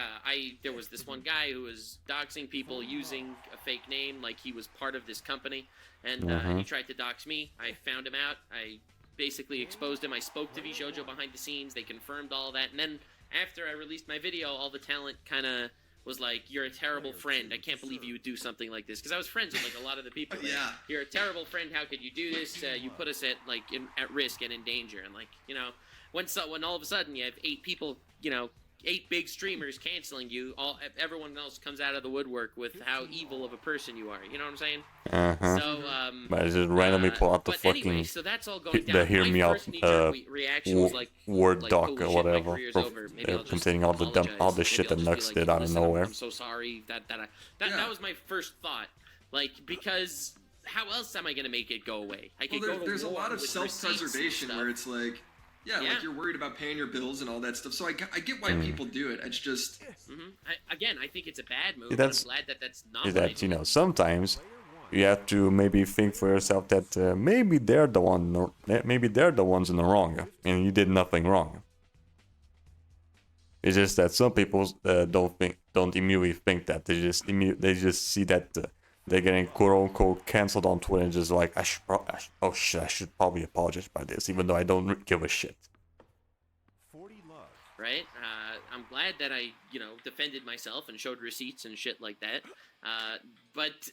there was this one guy who was doxing people using a fake name, like he was part of this company, and he tried to dox me. I found him out. I basically exposed him. I spoke to Vishojo behind the scenes. They confirmed all that, and then after I released my video, all the talent kind of was like, "You're a terrible friend. I can't believe you would do something like this." Because I was friends with like a lot of the people. Like, Yeah. "You're a terrible friend. How could you do this? You put us at like at risk and in danger." And like, you know, when all of a sudden you have 8 people, 8 big streamers canceling you, everyone else comes out of the woodwork with how evil of a person you are. You know what I'm saying? So, but I just randomly pull out the but fucking anyway, so that's all going down. the hear My me out first knee-jerk reaction was like, Word like, doc "Holy or shit, my whatever, career's over. Maybe I'll just containing all the apologize. shit that Maybe I'll Nux just be did like, out of "Listen, nowhere." I'm so sorry. That was my first thought. Like, because how else am I gonna make it go away? I could go to There's a war lot of with self-preservation receipts and where it's like, like you're worried about paying your bills and all that stuff. So I get why people do it. It's just I think it's a bad move. Yeah, But I'm glad that that's not. Is what I that do. sometimes you have to maybe think for yourself that maybe they're the ones in the wrong, and you did nothing wrong. It's just that some people don't immediately think that. They just see that they're getting quote unquote canceled on Twitter and just like I should probably apologize by this, even though I don't give a shit. Right? I'm glad that I, defended myself and showed receipts and shit like that. But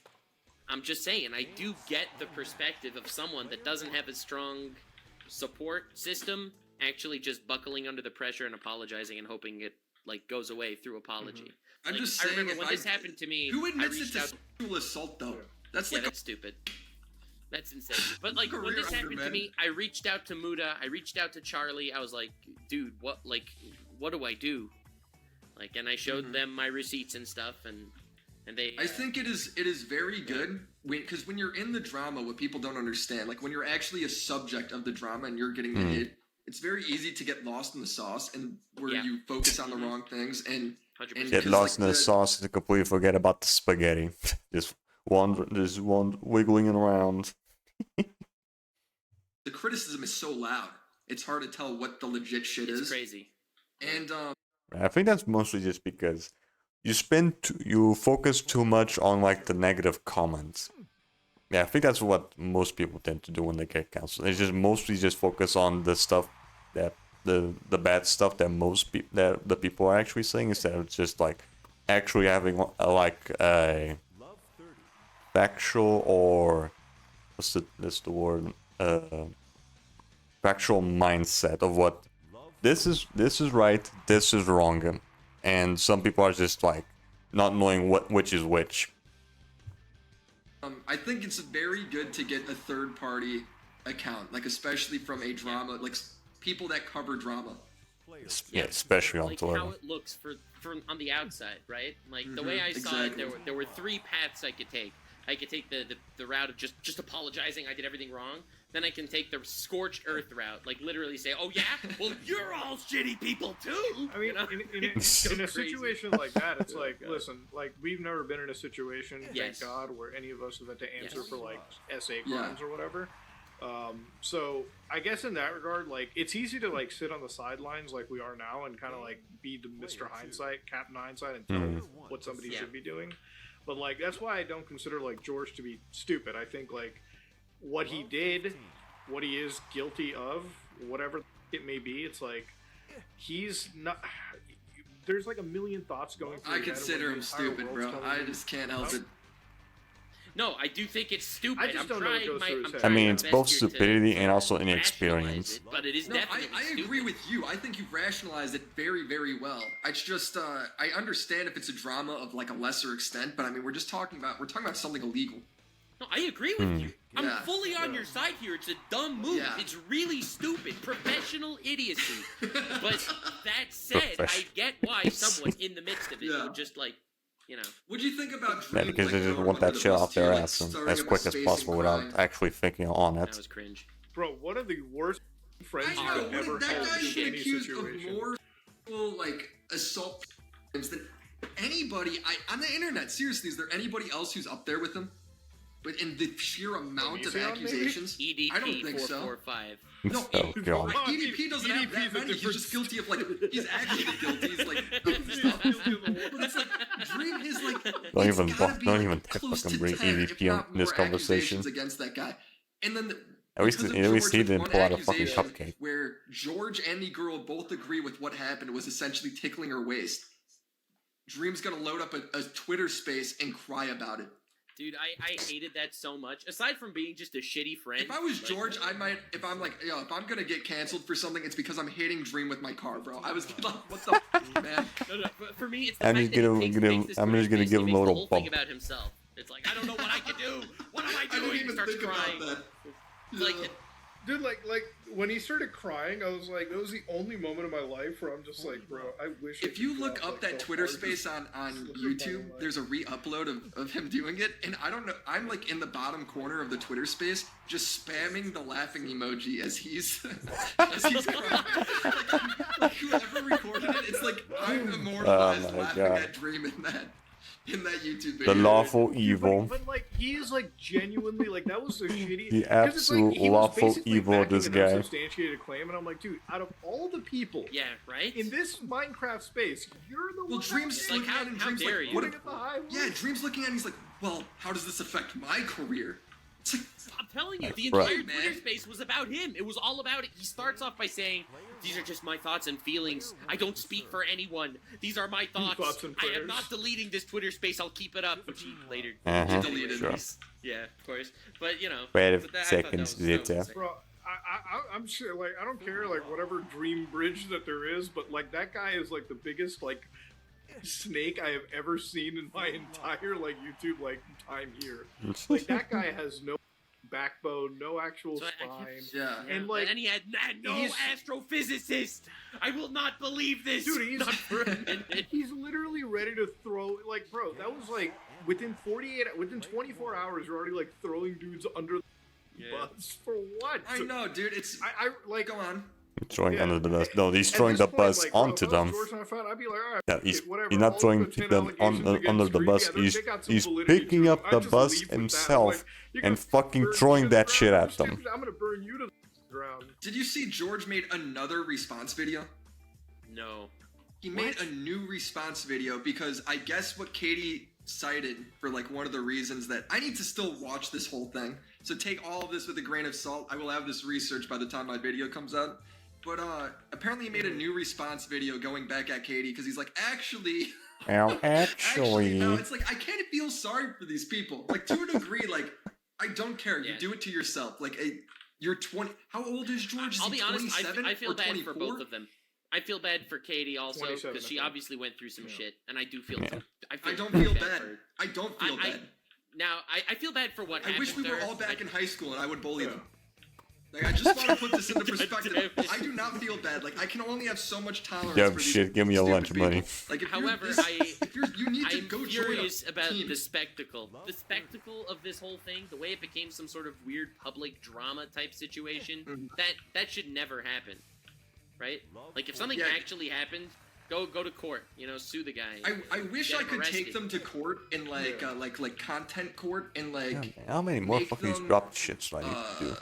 I'm just saying, I do get the perspective of someone that doesn't have a strong support system actually just buckling under the pressure and apologizing and hoping it goes away through apology. I'm Like, just I saying, remember if when this happened to me. Who admits I it reached to out. sexual assault though? That's Yeah, like that's stupid. That's insane. But like when Career this happened to undermen. me, I reached out to Muda. I reached out to Charlie. I was like, dude, what do I do? Like, and I showed them my receipts and stuff, and they. I think it is very good because when you're in the drama, what people don't understand, like when you're actually a subject of the drama and you're getting the hit, it's very easy to get lost in the sauce and where you focus on the wrong things and 100%. Get lost in the sauce and completely forget about the spaghetti. just one wiggling around. the criticism is so loud. It's hard to tell what the legit shit is. It's crazy. And I think that's mostly just because you focus too much on like the negative comments. Yeah, I think that's what most people tend to do when they get canceled. They just mostly just focus on the stuff that the bad stuff that the people are actually saying, instead of just like actually having a factual or what's the word actual mindset of what this is right, this is wrong, and some people are just like not knowing which is which. I think it's very good to get a third-party account, like especially from a drama, like people that cover drama. Yeah, especially on like Twitter. how it looks from on the outside, right? Like the way I saw it, there were three paths I could take. I could take the route of just apologizing, I did everything wrong. Then I can take the scorched earth route, like literally say, oh yeah, well you're all shitty people too. I mean, you know? in a situation like that, it's like, listen, like we've never been in a situation, thank God, where any of us have had to answer for like SA crimes or whatever. So I guess in that regard, like it's easy to like sit on the sidelines like we are now and kind of like be the Mr. Hindsight, Captain Hindsight, and tell what somebody should be doing. But like that's why I don't consider like George to be stupid. I think like what he did, what he is guilty of, whatever it may be, it's like he's not. There's like a million thoughts going through. I consider him stupid, bro. I just can't help it. No, I do think it's stupid. I just don't know what goes through his head. I mean, it's both stupidity and also inexperience. But it is definitely I agree with you. I think you've rationalized it very, very well. It's just, I understand if it's a drama of like a lesser extent, but I mean, we're talking about something illegal. No, I agree with you. I'm fully on your side here. It's a dumb move. Yeah. It's really stupid. Professional idiocy. But that said, I get why someone in the midst of it would just like, you know. What do you think about Yeah, because they just want that shit off their ass as quick as possible without actually thinking on it. That was cringe. Bro, one of the worst friends you could ever that have guy's in been any accused situation. of more like assault crimes than anybody on the internet. Seriously, is there anybody else who's up there with him? But in the sheer amount of accusations, EDP I don't think so. 445. No, Oh, God. EDP doesn't have that many. He's just guilty of like he's actually guilty. He's like stuff. But it's like Dream is like Don't even close fucking to bring 10, EVP if on not this more conversation. accusations against that guy. And then At least because of he George, didn't one pull out a fucking accusation cupcake. where George and the girl both agree with what happened was essentially tickling her waist. Dream's gonna load up a Twitter space and cry about it. Dude, I hated that so much. Aside from being just a shitty friend. If I was George, I might. If I'm like, yo, if I'm gonna get canceled for something, it's because I'm hitting Dream with my car, bro. I was like, what the f, man? No, but for me, it's the I'm fact just that gonna he give him. makes this I'm just gonna Twitter give him space, a he makes the little whole thing bump. about himself. It's like, I don't know what I can do. What am I doing? I didn't even He starts think crying. about that. It's like, Dude, like when he started crying, I was like, that was the only moment of my life where I'm just like, bro, I wish. If you look up that Twitter space on YouTube, there's a re-upload of him doing it, and I don't know. I'm like in the bottom corner of the Twitter space, just spamming the laughing emoji as he's crying. Like whoever recorded it, it's like I'm immortalized laughing at Dream in that YouTube video. The lawful evil. But like he is like genuinely like that was so shitty. The 'cause it's absolute like, he was lawful basically evil of backing this an guy. unsubstantiated claim, and I'm like, dude, out of all the people, yeah, right? in this Minecraft space, you're the Well, one. Dream's Like, looking how- at it and how Dream's dare like, you? what putting it the high. yeah, Dream's looking at it and he's like, well, how does this affect my career? It's like, I'm telling you, the Right. entire Twitter space was about him. It was all about it. He starts off by saying, these are just my thoughts and feelings. I don't speak for anyone. These are my thoughts. and I am prayers. not deleting this Twitter space. I'll keep it up. Which he later deleted Sure. these. Yeah, of course. But, you know. 12 but I thought seconds that was later. sick. Bro, I'm sure. Like, I don't care. Like, whatever dream bridge that there is, but like that guy is like the biggest like snake I have ever seen in my entire like YouTube like time here. Like that guy has no backbone, no actual So spine. yeah. And like and he had no he's- astrophysicist. I will not believe this. Dude, he's- Not for a minute. he's literally ready to throw like, bro, that was like within 24 hours you're already like throwing dudes under the bus for what? I know, dude. It's I like go on. Throwing Yeah. under the bus. No, he's At throwing this the point, bus like, bro, onto if I was them. George and I found, I'd be like, all right, Yeah, fuck he's it, whatever. not All throwing the 10 them allegations against under the Dream, bus. yeah, He's they got some he's validity picking to up it. I the just bus leave with that. I'm himself like, you're and gonna fucking burn throwing me to that the shit ground. at them. I'm gonna burn you to the ground. Did you see George made another response video? No. He made a new response video because I guess what Katie cited for like one of the reasons that I need to still watch this whole thing. So take all of this with a grain of salt. I will have this research by the time my video comes out. But apparently he made a new response video going back at Katie because he's like, actually, Well, actually, no. actually, It's like I kind of feel sorry for these people. Like to a degree, like I don't care. You Yeah. do it to yourself. Like You're 20. How old is George? Is I'll he be honest, 27 I feel or bad 24? for both of them. I feel bad for Katie also 27, because she I think. obviously went through some shit, and I do feel. I don't feel bad. for her. I don't feel bad. Now I feel bad for what I happened. wish we to were her. all back in high school and I would bully them. Like, I just want to put this into perspective. I do not feel bad. Like, I can only have so much tolerance Yeah, for these shit, give me your stupid lunch people. money. Like, if However, you need to I'm go furious join a about team. the spectacle. The spectacle of this whole thing, the way it became some sort of weird public drama type situation, that should never happen. Right? Like, if something actually happened, go to court, you know, sue the guy. I wish get I him could take arrested. them to court in like content court and like How many more make fucking them, drop shits do I need to do?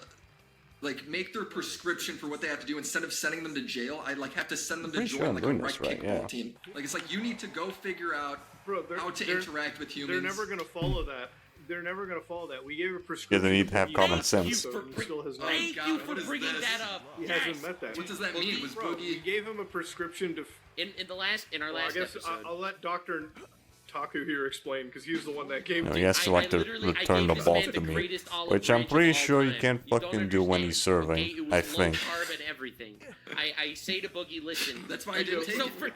like make their prescription for what they have to do instead of sending them to jail. I like have to send them to Pretty sure join I'm like doing a rec this right, kickball yeah. team. Like it's like you need to go figure out how to interact with humans. They're never gonna follow that. They're never gonna follow that. We gave a prescription. Yeah, they need to have for common Boogie, sense. so he still has not. Thank you for bringing that up. He Yes. hasn't met that. What does that mean? Was Bro, Boogie? we gave him a prescription to. In our Well, last I guess episode. I'll let Dr. Taku here explain because he's the one that gave. No, he has to like to return the ball to me, which I'm pretty sure you can't fucking do when he's serving. Okay, it was I low think. carb and everything. I say to Boogie, listen. That's why I didn't take it.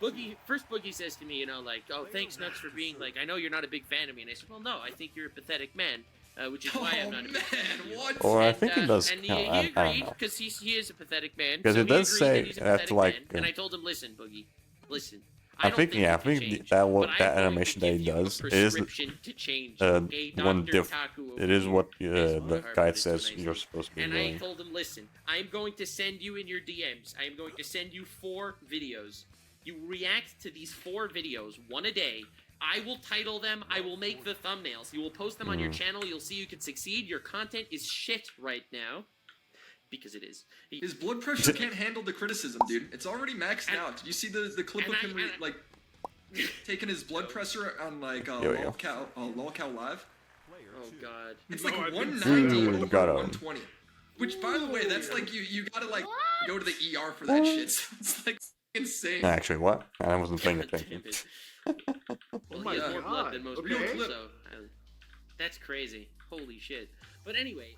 Boogie says to me, you know, like, oh, thanks nuts for being like, I know you're not a big fan of me, and I said, well, no, I think you're a pathetic man, which is why I'm not a big fan of you. Or I think he does And count. he I don't agreed know. because he is a pathetic man. Because so it he does agreed say that he's a after, pathetic like, man, and I told him, listen, Boogie, listen. I think don't yeah, I you can think change, that but I'm that going animation to that he give you a does is prescription to change, one okay, diff. Dr. Taku It is over what here. the guide says you're supposed to be And I doing. told him, listen, I'm going to send you in your DMs. I am going to send you 4 videos. You react to these 4 videos, one a day. I will title them. I will make the thumbnails. You will post them on your channel. You'll see you can succeed. Your content is shit right now. Because it is. His blood pressure can't handle the criticism, dude. It's already maxed out. Did you see the clip of him like taking his blood pressure on like LolCow Live? Oh god. It's like 190 over got him. 120. Which, by the way, that's like you gotta like go to the ER for that shit. So it's like insane. Actually, what? I wasn't paying attention. Well, he has more blood than most Real people, clip. so that's crazy. Holy shit. But anyway,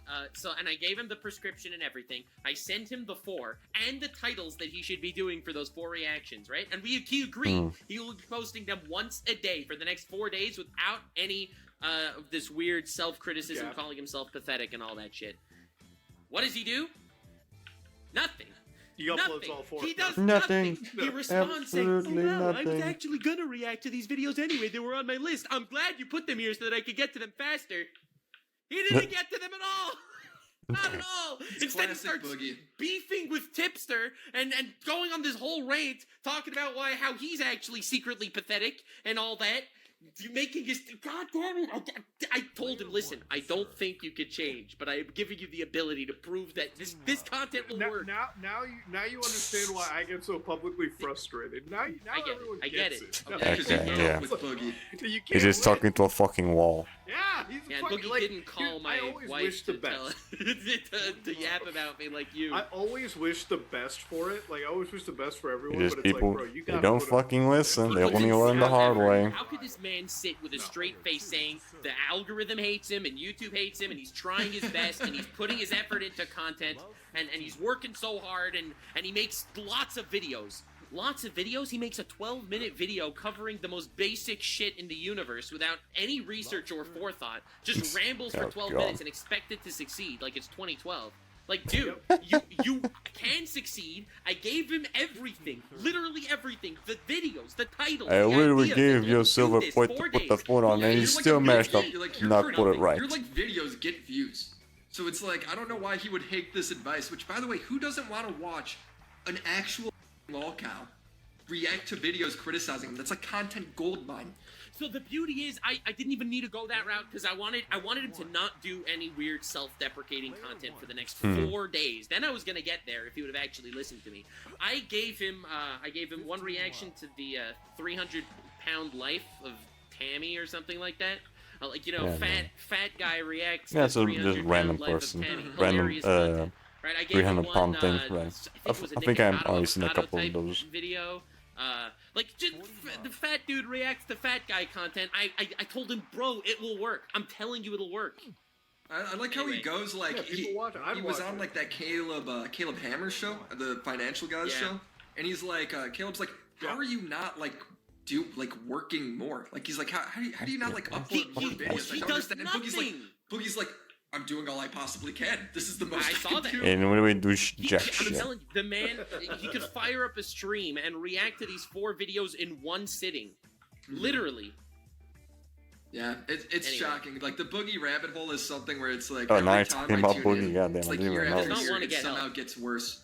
and I gave him the prescription and everything. I sent him the 4 and the titles that he should be doing for those 4 reactions, right? And he agreed. He will be posting them once a day for the next 4 days without any of this weird self-criticism, calling himself pathetic and all that shit. What does he do? Nothing. He uploads all 4. He does Nothing. He responds saying, Absolutely I was nothing. actually gonna react to these videos anyway. They were on my list. I'm glad you put them here so that I could get to them faster. He didn't get to them at all. Not at all. Instead, he starts beefing with Tipster and going on this whole rant, talking about how he's actually secretly pathetic and all that. Making his God damn it! I told him, listen, I don't think you could change, but I am giving you the ability to prove that this content will work. Now you understand why I get so publicly frustrated. Now everyone gets it. Okay, yeah. With Boogie. You He's can't just win. talking to a fucking wall. Yeah, he's Yeah, fucking, Boogie like, didn't call dude, my I always wife wish to the best. to yap about me like you. I always wish the best for it. Like I always wish the best for everyone. Just But it's people, like, bro, you they gotta don't put fucking listen. They only learn the hard way. How could this man sit with a straight face saying the algorithm hates him and YouTube hates him and he's trying his best and he's putting his effort into content and he's working so hard and he makes lots of videos. Lots of videos. He makes a 12-minute video covering the most basic shit in the universe without any research or forethought. Just rambles for 12 minutes and expect it to succeed like it's 2012. Like, dude, you can succeed. I gave him everything. Literally everything. The videos, the titles, I the literally ideas, gave you a silver plate to put the foot on, and you still managed to not put it right. Your like videos get views. So it's like, I don't know why he would hate this advice, which by the way, who doesn't want to watch an actual lolcow react to videos criticizing him? That's like content gold mine. So the beauty is, I didn't even need to go that route because I wanted him to not do any weird self-deprecating content for the next 4 days. Then I was gonna get there if he would have actually listened to me. I gave him one reaction to the 300-pound life of Tammy or something like that. Like, you know, fat guy reacts. Yeah, to it's a just random person, random right, I gave him 300-pound one, thing. Right. I think I've already seen a couple of those. Video. Like, just the fat dude reacts to fat guy content. I told him, bro, it will work. I'm telling you it'll work. I like how he goes like Yeah, people watch it. I'd he was watch on it. like that Caleb Hammer show, the financial guys show, and he's like Caleb's like, how are you not like working more? Like he's like, how do you not like upload more videos? I don't understand. And Boogie's like, I'm doing all I possibly can. This is the most I saw that. And when do we do jack I'm shit? telling you, the man, he could fire up a stream and react to these 4 videos in one sitting. Literally. Yeah, it's shocking. Like the Boogie rabbit hole is something where it's like Oh, every now time talking I about tune Boogie, in, goddamn, it's I like didn't year even after know. year, wanna it get somehow help. gets worse.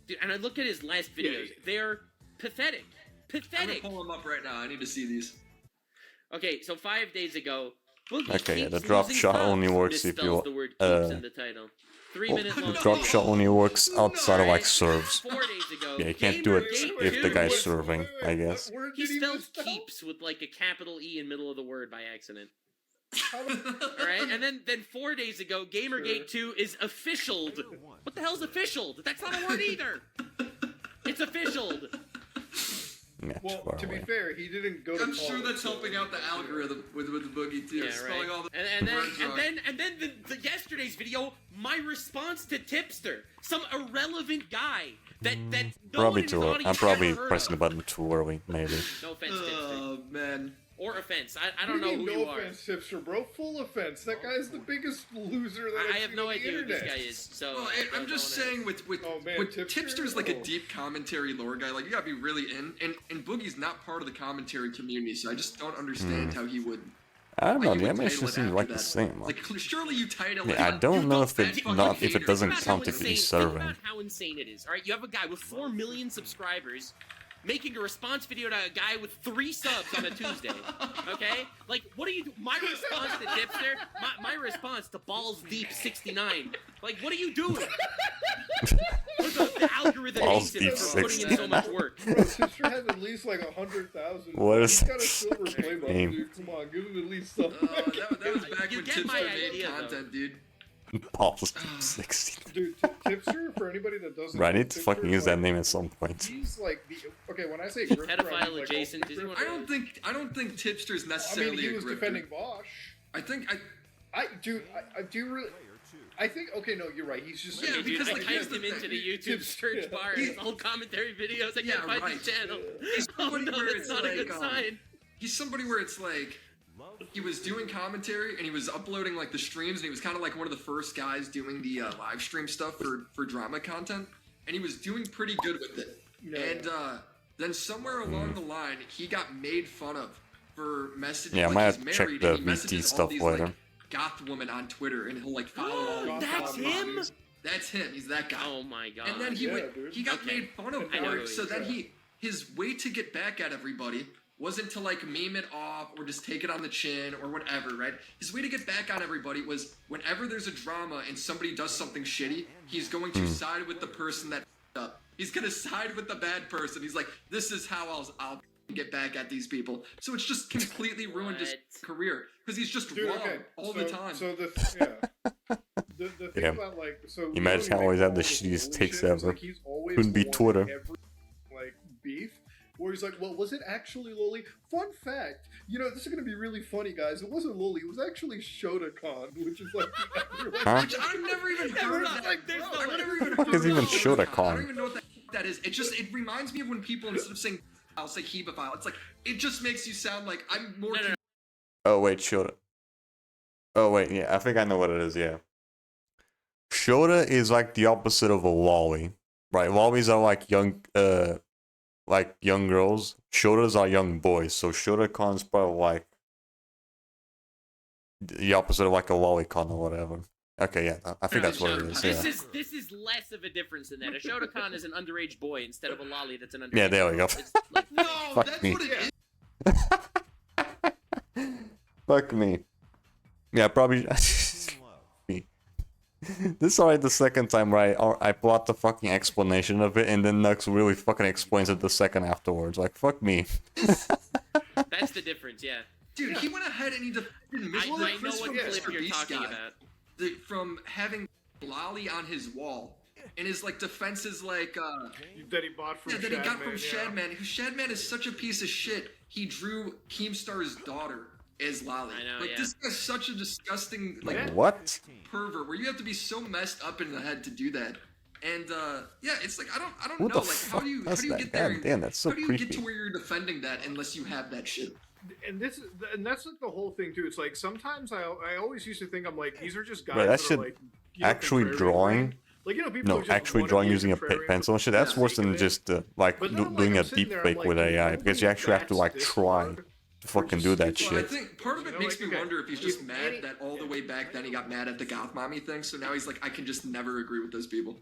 Dude, and I look at his last videos. They're pathetic. I'm Pathetic. gonna pull them up right now. I need to see these. Okay, so 5 days ago, Boogie Okay, yeah, the keeps drop losing shot subs. only works if Misspells you the word keeps in the title. 3-minute long drop video. shot only works outside of like serves. 4 days ago, Yeah, you can't do it Gamergate if the 2 guy's was- serving, I guess. He spelled keeps with like a capital E in middle of the word by accident. Alright, and then 4 days ago, Gamergate 2 is officialed. What the hell's officialed? That's not a word either. It's officialed. Well, to be fair, he didn't go to I'm sure college, that's so- helping out the algorithm with the Boogie too. Yeah, spelling right. all the And words wrong. then the yesterday's video, my response to Tipster, some irrelevant guy that no Probably one in his too early. audience I'm probably ever heard pressing the of. button too early, maybe. No offense, Tipster. Oh man. Or offense. I don't What do know you who mean, you no are. offense, Tipster, bro. Full offense. That guy's the biggest loser that I've I have seen no on the idea who this internet. guy is. So Well, I'm just saying with Tipster's like a deep commentary lore guy. Like you gotta be really in, and Boogie's not part of the commentary community, so I just don't understand how he would. I don't know, why you the would animation title it seems after like the that. same. Like surely you title it. Yeah, I don't know if it if it doesn't Think about count how if he's insane- think serving. about how insane it is. All right, you have a guy with 4 million subscribers making a response video to a guy with 3 subs on a Tuesday. Okay, like what do you do? My response to Dipster, my response to Balls Deep 69. Like what are you doing? The algorithm Balls hates him Deep for putting in so much 69. work. Bro, Tipster has at least like 100,000. What is He's got a this silver play button, game? dude. Come on, give him at least something. That was back You when get my Tipster made idea, though. content, dude. Balls 60. Dude, Tipster, for anybody that doesn't Right, I know, need to Tipster fucking is use that like- name at some point. He's like the okay. When I say grifter, I Pedophile mean, like, adjacent. grifter. I don't think Tipster's I necessarily mean, he was a grifter. defending Bosch. I think I do really. I think okay, no, you're right. He's just Yeah, Okay, dude, because, I like, here's typed him the into thing. the YouTube search bar and it's all commentary videos. I can't find right. his channel. He's Oh somebody no, where that's it's not a like, good sign. He's somebody where it's like he was doing commentary and he was uploading like the streams and he was kind of like one of the first guys doing the live stream stuff for drama content and he was doing pretty good with it. Yeah. And then somewhere along the line he got made fun of for messaging. Yeah, I like, might he's have to check married the and he VT messages all stuff these, later. Like, goth woman on Twitter and he'll like follow all these That's goth him? models. That's him. He's that guy. Oh my god. And then he got Okay. made fun of I know for who it. So he then is. his way to get back at everybody wasn't to like meme it off or just take it on the chin or whatever, right? His way to get back on everybody was whenever there's a drama and somebody does something shitty, he's going to side with the person that f***ed up. He's gonna side with the bad person. He's like, this is how I'll get back at these people. So it's just completely ruined his career because he's just Dude, wrong okay, all so, the time. So the thing Yeah. about like so You might know, always like, have the all this shittiest bully takes shit, it's ever. Like, he's always Couldn't be won Twitter. Every like beef. Where he's like, well, was it actually Loli? Fun fact, you know, this is gonna be really funny, guys. It wasn't Loli. It was actually Shotokan, which is like, Huh? Which I've never even heard of that. Like, Bro, bro, I've never even fuck heard is even of Shotokan. Shotokan? I don't even know what that is. It reminds me of when people instead of saying I'll say Hebephile. It's like it just makes you sound like I'm more. Oh wait, Shota. Oh wait, yeah, I think I know what it is. Yeah, Shota is like the opposite of a lolly, right? Lollies are like young girls. Shotas are young boys. So Shotacon's probably like the opposite of like a lolicon or whatever. Okay, yeah, I think that's what it is. Yeah, This is less of a difference than that. A Shotokan is an underage boy instead of a lolly that's an underage. yeah, there we go. It's like, No, Fuck that's me. what it is. Fuck me. Yeah, probably. Me. This is already the second time where I plot the fucking explanation of it, and then Nux really fucking explains it the second afterwards. Like, fuck me. that's the difference, yeah. Dude, he went ahead and he defended I know Chris what from clip Mr. you're Beast talking guy. about. From having Lolly on his wall. And his like defense is like that he bought from Shadman, who Shadman is such a piece of shit. He drew Keemstar's daughter as Lolly. I know, Like, yeah. this guy's such a disgusting, like, What? pervert, where you have to be so messed up in the head to do that. And, yeah, it's like, I don't Who know, the like, fuck how do you does get that? there? God damn, that's so how do you creepy. get to where you're defending that unless you have that shit? And that's like the whole thing too. It's like sometimes I always used to think I'm like, these are just guys Bro, that that shit are like actually contrarian drawing. brain. Like, you know, people No, who just actually wanna drawing be using a contrarian pencil and shit. for That's the worse sake than of it. just like But then I'm doing like, a I'm sitting deep there, I'm fake like, with dude, AI because you actually have to like this try hard to fucking do that Well, I shit. think part of it You know, makes like, me okay, wonder if he's just if mad any- that all the way back then he got mad at the goth mommy thing, so now he's like, I can just never agree with those people.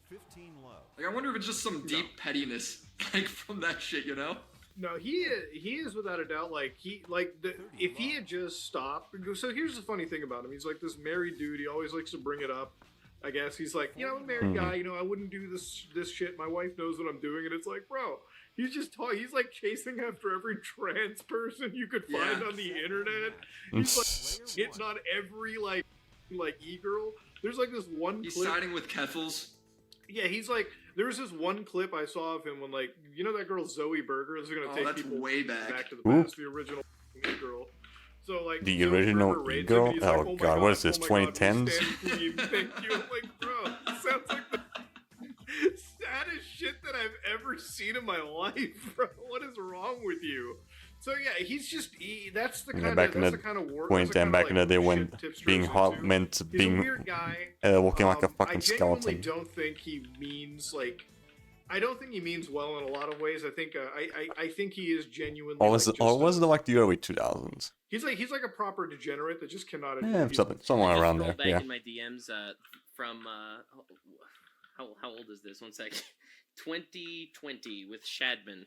15 low. Like, I wonder if it's just some deep pettiness, like, from that shit, you know? No, he is without a doubt like if he had just stopped. So here's the funny thing about him: he's like this married dude. He always likes to bring it up. I guess he's like, you know, I'm a married guy. You know, I wouldn't do this shit. My wife knows what I'm doing, and it's like, bro, he's just he's like chasing after every trans person you could find on the internet. He's like hitting on every like e-girl. There's like this one. He's clip. siding with Keffels. Yeah, he's like, there was this one clip I saw of him when, like, you know that girl Zoe Berger? This is gonna take that's people way back. to the Who? past, the original girl. So like The Zoe original Berger rates E-girl? him, and he's like, Oh, my God, what is this, oh my God, 2010s? we stand queen, thank you. I'm like, bro, this sounds like the saddest shit that I've ever seen in my life, bro. What is wrong with you? So yeah, he's just that's the kind of back in that's the the kind of work. point and back in the day when being hot meant He's a being weird guy. walking like a fucking I genuinely skeleton. don't think he means like. I don't think he means well in a lot of ways. I think I think he is genuinely. Or was like, it? Or was it like the early 2000s? He's like a proper degenerate that just cannot. admit Yeah, he's- somewhere Just around scroll there. back Yeah. in my DMs from how old is this? One sec. 2020 with Shadman,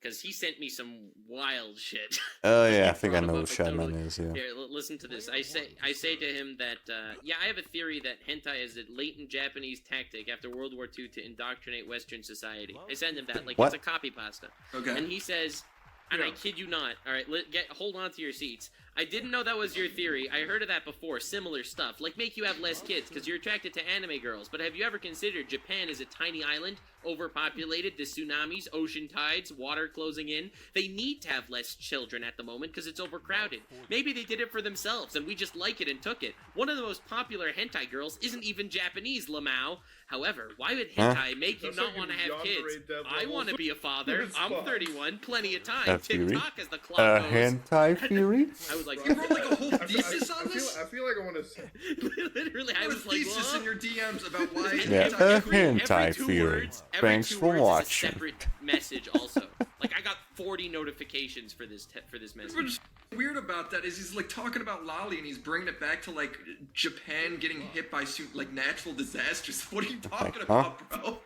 because he sent me some wild shit. Oh yeah, I think I Brought him know who up with Shadman totally- is. Yeah. Here, listen to this. I say to him that yeah, I have a theory that hentai is a latent Japanese tactic after World War II to indoctrinate Western society. I send him that like What? it's a copy pasta. Okay. And he says, and I kid you not. All right, hold on to your seats. I didn't know that was your theory. I heard of that before. Similar stuff, like make you have less kids because you're attracted to anime girls. But have you ever considered Japan is a tiny island, overpopulated, the tsunamis, ocean tides, water closing in? They need to have less children at the moment because it's overcrowded. Maybe they did it for themselves and we just like it and took it. One of the most popular hentai girls isn't even Japanese, Lamau. However, why would hentai make you That's not like want to you have kids? yonder-rate that I level. want to be a father. It's I'm fine. 31, plenty of time. A theory? TikTok as the clock goes. Hentai theory? I was like, You wrote like a whole thesis on this? I feel like I want to. literally, I You wrote a was like, thesis "Whoa." in your DMs about why Yeah, hentai a is cool. hentai two theory. words- every Thanks two for words is a watching. separate message also. Like I got 40 notifications for this message. What's weird about that is he's like talking about Lolly and he's bringing it back to like Japan getting hit by like natural disasters. What are you talking about, bro?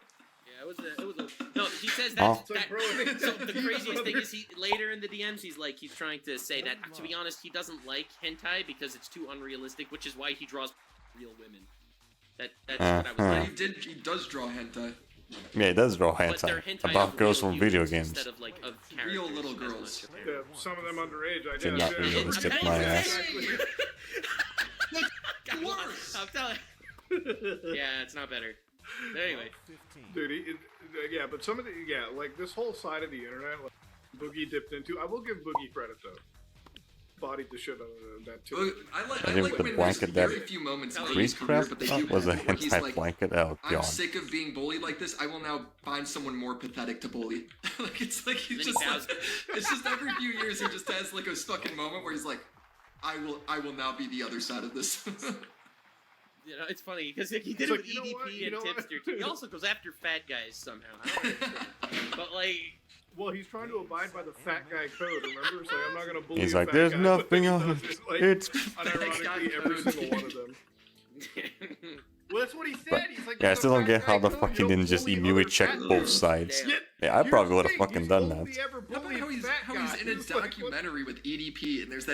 Yeah, it was a no. He says Oh. that. So the craziest thing is he later in the DMs he's trying to say that to be honest he doesn't like hentai because it's too unrealistic, which is why he draws real women. That's what I was like. He does draw hentai. Yeah, it does draw But they're hentai hentai about of girls real from video humans games. instead of like of Real characters little as girls. much. Yeah, some of them underage. I They're guess. not realistic, my ass. I'm telling. Yeah, it's not better. But anyway, Dude, yeah, but some of the like this whole side of the internet, like, Boogie dipped into. I will give Boogie credit though. Bodied the shit out of that too. Well, I like think when the there's blanket that very few moments in his Priest career, craft but they do was a have it, where he's hentai like, blanket. Oh I'm god. sick of being bullied like this. I will now find someone more pathetic to bully. Like he's Then he just bows. like, it's just every few years he just has like a fucking moment where he's like, I will now be the other side of this. you know, it's funny because he did It's it like, with you know what? EDP You know and what? Tipster too. He also goes after fat guys somehow. I don't understand. But like, Well, he's trying to abide by the fat guy code. Remember, so I'm not gonna bully. He's a like, fat there's guy, nothing but on he it. does like, It's unironically every code. single one of them. Well, that's what he said. He's like, yeah, I "There's still a don't fat get how guy the code, fuck you he don't didn't just bully immediately other check fat both dudes." sides. Damn. Yeah, I Here's probably the would have thing, fucking he's done only that. ever How about bullied how he's fat in guys. a It's like, what- documentary with EDP and there's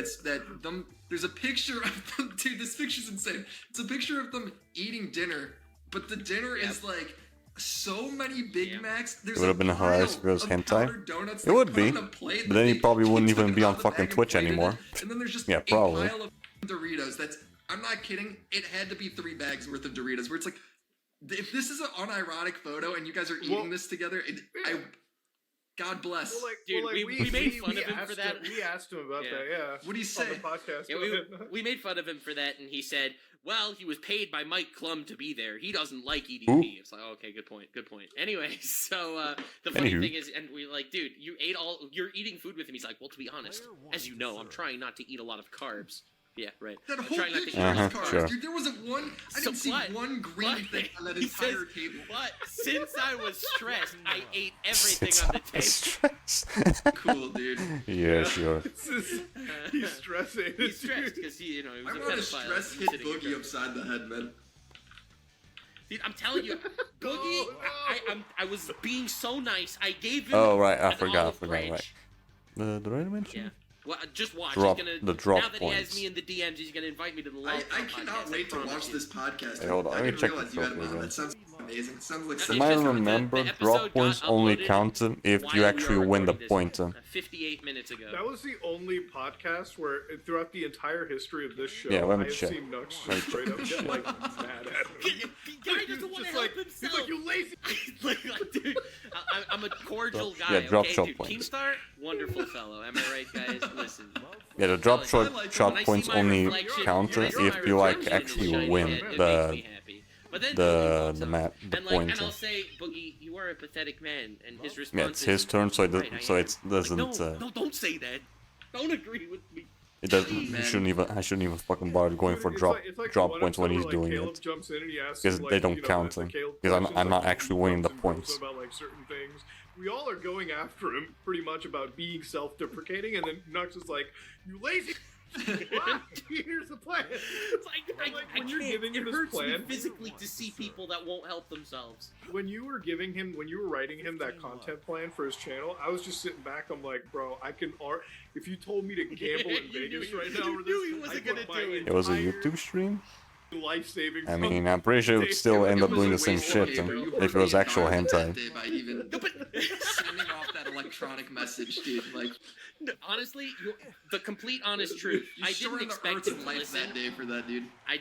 them there's a picture of them, dude, this picture's insane. It's a picture of them eating dinner, but the dinner is like so many Big Macs. There's It would have been hilarious if it was of hentai. powdered donuts It that would put be, on a plate but that then he they- probably wouldn't took even it be out on of the fucking bag and Twitch plated it, anymore. And then there's just Yeah, a probably. pile of Doritos. I'm not kidding. It had to be 3 bags worth of Doritos. Where it's like, if this is an unironic photo and you guys are eating this together, God bless. Dude, we made fun of him for that. We asked him about that, yeah. What do you say? On the podcast. Yeah, we made fun of him for that, and he said, well, he was paid by Mike Klum to be there. He doesn't like EDP. Ooh. It's like, okay, good point. Anyway, so the funny thing is, and we like, dude, you're eating food with him. He's like, well, to be honest, as you know, I'm trying not to eat a lot of carbs. Yeah, right. That I'm whole trying not to picture eat a lot of was carbs. carbs. Dude, there wasn't one. I didn't see one green thing on that entire table. But since I was stressed, I ate everything on the table. Cool, dude. Yeah, sure. He's stressing. He's stressed because he was I a want to pedophile. stress hit Boogie upside the head, man. Dude, I'm telling you, Boogie, I was being so nice. I gave him. Oh right, I an forgot. olive branch. Right. The right mention? Yeah. Well, just watch. Drop, he's gonna, the drop now that points. he has me in the DMs, he's gonna invite me to the live I cannot wait to watch this podcast. Hey, hold on, I let me didn't check realize the you had trophy one. again. That sounds amazing. It sounds like From such I a remember, drop points only counted if you actually win the pointer. 58 minutes ago. That was the only podcast where, throughout the entire history of this show, Yeah, let me I have check. seen Nux just straight up get like mad at him. Guy doesn't want to help himself. He's like, you lazy. Dude, I'm a cordial guy. Yeah, drop okay, shot dude, points. Keemstar, wonderful fellow. Am I right, guys? Listen. Yeah, the drop shot points only counter if you like actually win the map, the And pointer. I'll say, Boogie, you are a pathetic man, and his response Yeah, it's his turn, so it doesn't. No, don't say that. Don't agree with me. It doesn't. I shouldn't even fucking bother going for drop points when he's doing it, because they don't count him. Because I'm not actually winning the points. About like certain things. We all are going after him pretty much about being self-deprecating, and then Nux is like, "You lazy." Here's the plan. It's like when you're giving him it this hurts plan, me physically to see people that won't help themselves. when you were writing him that content plan for his channel, I was just sitting back. I'm like, bro, if you told me to gamble in Vegas right now, he wasn't gonna do it. It was a YouTube stream. Life-saving. I mean, I'm pretty sure it would still end up doing the same shit if it was actual hentai. By even sending off that electronic message, dude. Like, honestly, the complete honest truth. you I didn't expect him to listen that day for that, dude. I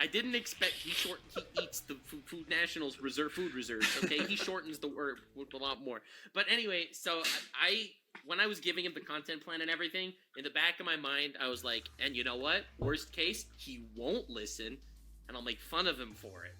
didn't expect he eats the food nationals food reserves. Okay, he shortens the word a lot more. But anyway, so when I was giving him the content plan and everything, in the back of my mind, I was like, and you know what? Worst case, he won't listen, and I'll make fun of him for it.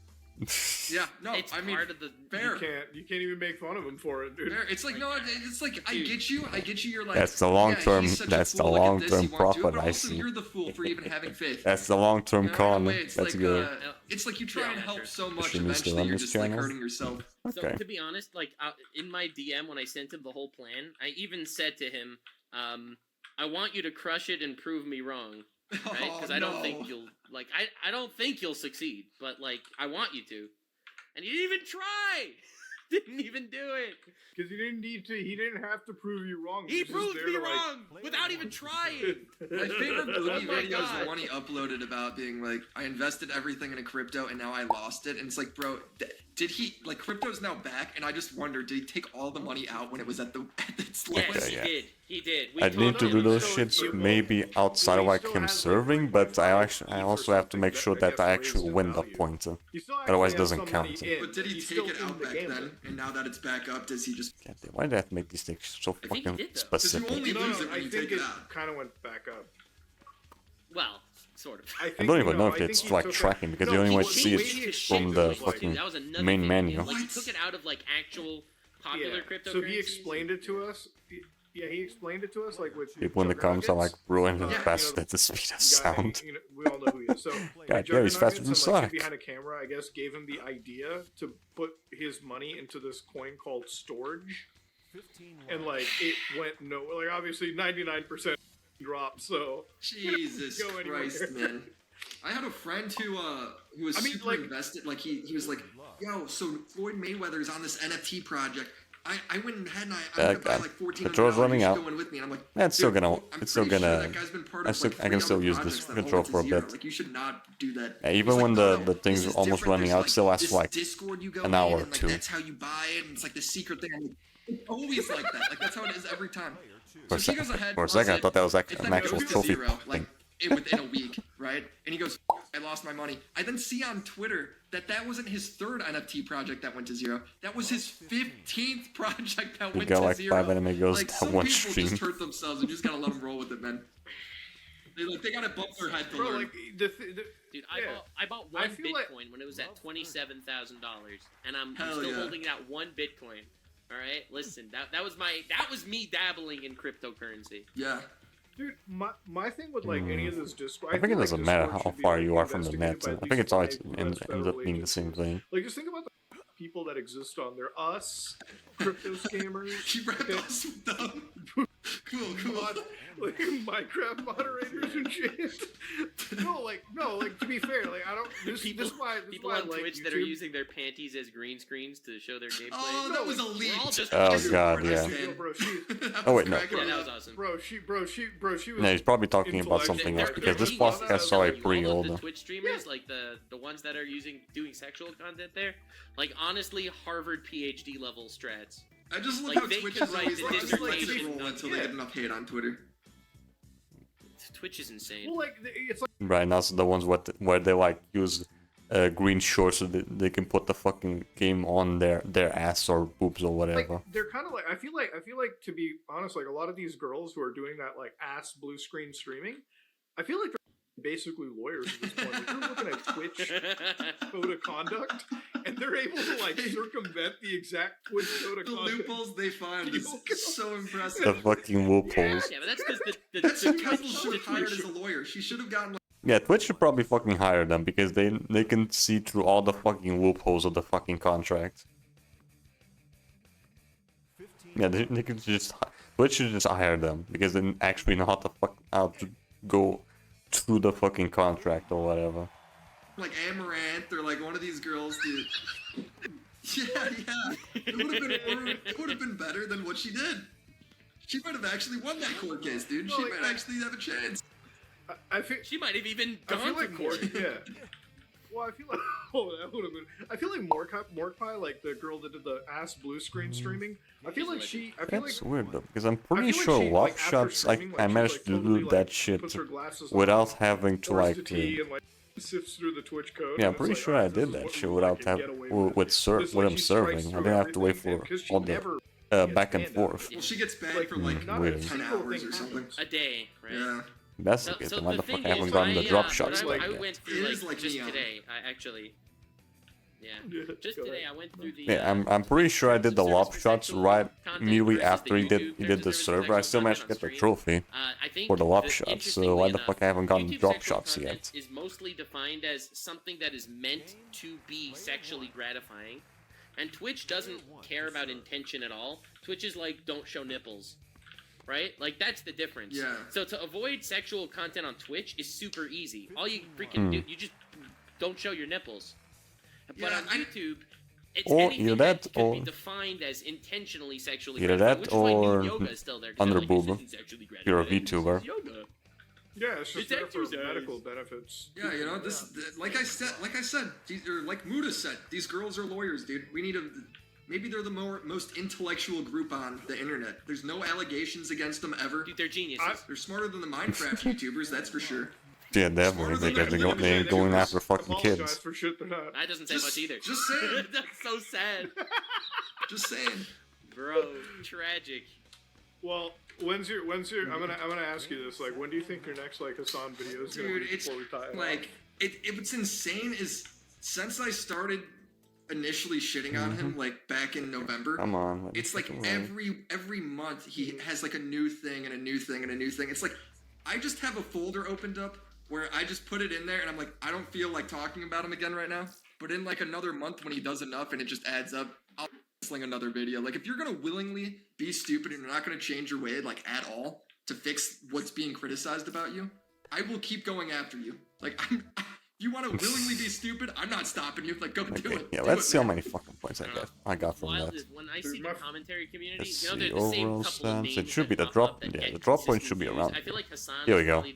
Yeah, no, it's I mean, part of the fair. You can't even make fun of him for it, dude. Fair. It's like it's like I get you. You're like That's the long-term. he's such a That's the fool, look at this, long-term he won't do it, profit but I also see. You're the fool for even having faith. That's the long-term In a con. way, it's That's like, good. it's like you try and help so much, Should we still eventually on you're this just like channel? hurting yourself. So to be honest, like in my DM when I sent him the whole plan, I even said to him, "I want you to crush it and prove me wrong, right? Because I don't think you'll I don't think you'll succeed, but like I want you to." And he didn't even try. Didn't even do it. Because he didn't need to. He didn't have to prove you wrong. He proved me wrong without even trying. My favorite Boogie my video is the God. one he uploaded about being like, I invested everything in a crypto and now I lost it. And it's like, bro, did he, like, crypto's now back? And I just wonder, did he take all the money out when it was at its lowest? Yes, yeah. he did. He did. I need to do those shits maybe outside of like him serving, but I also have to make sure that I actually win the pointer. Otherwise, it doesn't count. But did he take it out back then? And now that it's back up, does he just... God damn, why did I have to make these things so fucking specific? only lose it I when you think take it it out. kind of went back up. Well, sort of. I don't even know if it's like tracking because you only want to see it from the fucking That was another main thing. menu. Like he took it out of like actual popular cryptocurrencies. So he explained it to us. Yeah, he explained it to us like with People in the comments are like, ruin his Yeah, fast at the speed of sound. we all know who he is. So, God, yeah, he's faster than Sonic. Behind a camera, I guess, gave him the idea to put his money into this coin called Storage, and like it went nowhere. Like obviously, 99% dropped. So Jesus go Christ, anywhere. man. I had a friend who was super invested. Like he was like, yo, so Floyd Mayweather's on this NFT project. I went ahead and I'm gonna buy like $1,400. Control's running out. Going with me. And I'm like, That's still gonna. I'm It's still pretty sure gonna. that guy's been part of, like, I can still three use other this projects that control hold for a to zero. bit. Like you should not do that. Yeah, even He's when like, the no, thing's this is almost different. running There's, out, it still lasts this for like Discord you go an hour in, or and, like, two. that's how you buy it, and it's like the secret thing. I'm like, it's always like that. Like that's how it is every time. For a So he goes ahead. second, I thought that was like if an that actual goes to trophy zero, like thing. within a week, right? And he goes, I lost my money. I then see on Twitter that wasn't his third NFT project that went to zero. That was his 15th project that went got to like zero. 5 anime girls Like, that some one people stream. just hurt themselves and just gotta let them roll with it, man. They gotta bump their head to Bro, learn. like Dude, I bought one Bitcoin when it was at $27,000, and I'm still holding that one Bitcoin. All right, listen, that was me dabbling in cryptocurrency. Yeah. Dude, my thing with like any of this Discord, I think it doesn't matter how far you are from the net. I think it's always ends up being the same thing. Like, just think about the people that exist on there. Us, crypto scammers. You wrapped us with them. Cool. Like Minecraft moderators and shit. No, to be fair, like I don't. This is why People on Twitch that are using their panties as green screens to show their gameplay. Oh, that was a leak. Oh god, yeah. Oh wait, no. Yeah, that was awesome. Bro, she was. No, he's probably talking about something else because this podcast saw it pretty all old. of the Twitch streamers, like the ones that are doing sexual content there, like honestly, Harvard PhD level strats. I just love Like, how they Twitch could is write always the like dissertation until they get enough hate on Twitter. Twitch is insane. Well, like it's like Right, and also the ones where they like use green shorts so that they can put the fucking game on their ass or boobs or whatever. like they're kind of like I feel like to be honest, like a lot of these girls who are doing that like ass blue screen streaming, I feel like they're basically lawyers at this point. Like, you're looking at Twitch code of conduct, and they're able to like circumvent the exact Twitch code of The conduct. loopholes they find is so impressive. The fucking loopholes. Yeah, but that's because That's the because Twitch, she was hired as a lawyer. She should have gotten. Yeah, Twitch should probably fucking hire them because they can see through all the fucking loopholes of the fucking contract. Yeah, they could just Twitch should just hire them because they actually know how to go through the fucking contract or whatever. Like Amaranth or like one of these girls, dude. Yeah. It would have been better than what she did. She might have actually won that court case, dude. She might actually have a chance. I feel she might have even I gone feel to like court. yeah. Well, I feel like that would have been. I feel like Morkpie, like the girl that did the ass blue screen streaming. I feel like she. I feel That's like weird though, because I'm pretty feel like sure she, Love like, after Shots, streaming, I like, she, managed like, to totally, do like, that shit puts her glasses on, without having to pours like. the tea and, like, sifts through the Twitch code. Yeah, I'm and it's pretty like, sure oh, I this did is that what shit we without can have get away with This, what like, I'm she serving. strikes I through didn't have to wait everything, for because she all the never back and gets forth. Well, she gets banned for like weird. 10 hours or something. A day, right? Yeah. That's So, the case. so Why the the fuck thing I haven't is, gotten the drop shots when like I that? went through It is like just neon. today. I actually, just today I went through the. Yeah, I'm pretty sure I did the lob shots right immediately after he did the service server. I still managed to get the trophy I think for the lob that, shots. So why the fuck I haven't gotten YouTube drop sexual shots content yet? is mostly defined as something that is meant to be sexually gratifying, and Twitch doesn't care about intention at all. Twitch is like, don't show nipples, right? Like, that's the difference. Yeah. So to avoid sexual content on Twitch is super easy. All you freaking do, you just don't show your nipples. But on YouTube, it's Or anything either that that can or be defined as intentionally sexually either gratifying, that which is why or yoga is still there, 'cause under they're like, boob. this isn't sexually You're a gratifying, this is VTuber. yoga. Yeah, it's just It's there for exercise. medical benefits. Yeah, you know, like I said, or like Muda said, these girls are lawyers, dude. We need maybe they're the most intellectual group on the internet. There's no allegations against them ever. Dude, they're geniuses. They're smarter than the Minecraft YouTubers, that's for sure. Yeah, definitely. Because they ain't going after fucking kids. For shit they're not. That doesn't say much either. Just saying. That's so sad. Just saying. Bro, tragic. Well, when's your I'm gonna ask you this, like, when do you think your next like Hassan video is gonna Dude, be it's before we tie it like what's insane is since I started initially shitting on him like back in November. Come on. It's like every month he has like a new thing and a new thing and a new thing. It's like I just have a folder opened up where I just put it in there and I'm like, I don't feel like talking about him again right now. But in like another month when he does enough and it just adds up, I'll sling another video. Like if you're gonna willingly be stupid and you're not gonna change your way like at all to fix what's being criticized about you, I will keep going after you. Like you want to willingly be stupid? I'm not stopping you. Like go do it. Yeah, Do let's it, see how man. many fucking points I got from Wild that. is when I see the commentary community, Let's you know, see, they're the same overall couple of stats. It names should be that the pop drop. up that Yeah, get the drop point consistent should be views. around I feel like Hassan here we is go. probably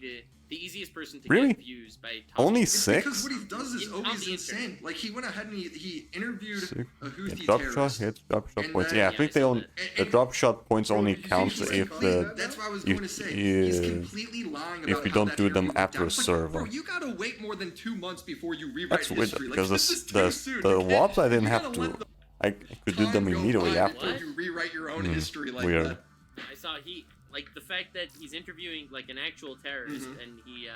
the easiest person to Really? get views by talking. Only It's because 6? what he does is On always the insane. internet. Like he went ahead and he interviewed a Yeah, Houthi drop shot terrorist. hits, drop shot And points. then- Yeah, I Yeah, think I they saw only that. the drop shot points only He's count if the that's what I was if- going to say. yeah, He's completely lying about if you how don't that do them interview went after down. a It's like, server. bro, you gotta wait more than 2 months before you rewrite That's weird history. because like, this is too the soon. the You can't- WAPs I didn't you have gotta to. let the I could do them time go immediately by after. before you rewrite your own Hmm, history like weird. that. I saw the fact that he's interviewing like an actual terrorist, and he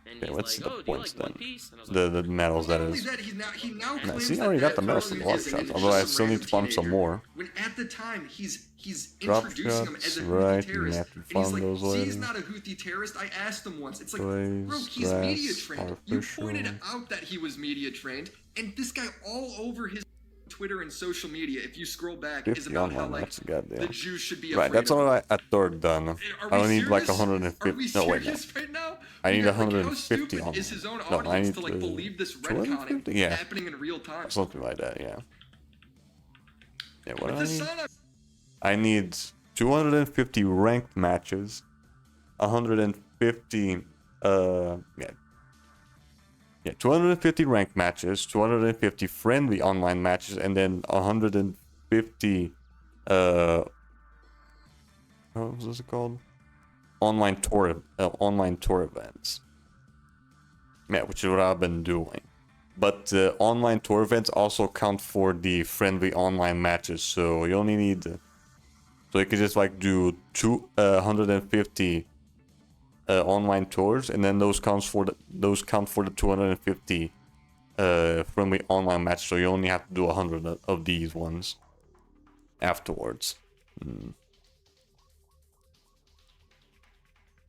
Okay, he's what's like, the "Oh, do you points like One then? Piece?" And I was like, The medals that Not only is. that, he now Yeah, claims see, I already got the that medals for Virtua block is shots. just Although I some still need random to farm some teenager. more. When at the time he's Drop introducing him as a shots, Houthi right, you terrorist, have to and he's farm like, those "See, he's later. not a Houthi terrorist. I asked him once. It's like, Blaze, bro, he's media grass, trained. You artificial. pointed out that he was media trained, and this guy all over his Twitter and social media, if you scroll back, is 50 about how online, like that's goddamn. the Jews should be Right, afraid that's of all him. I at third done. Are I we don't need like serious? 150. Are we No, wait, no. serious right now? I need Like, how 150 stupid on. is his own No, I audience need to like believe this 250? retconning Yeah, happening in real time? something like that. Yeah. Yeah. What do With I the need? son of I need 250 ranked matches, 150 yeah, 250 ranked matches, 250 friendly online matches, and then 150 what was this called? Online tour events. Yeah, which is what I've been doing. But online tour events also count for the friendly online matches, so you only need so you could just like do 150 online tours, and then those count for the 250 friendly online matches. So you only have to do 100 of these ones afterwards.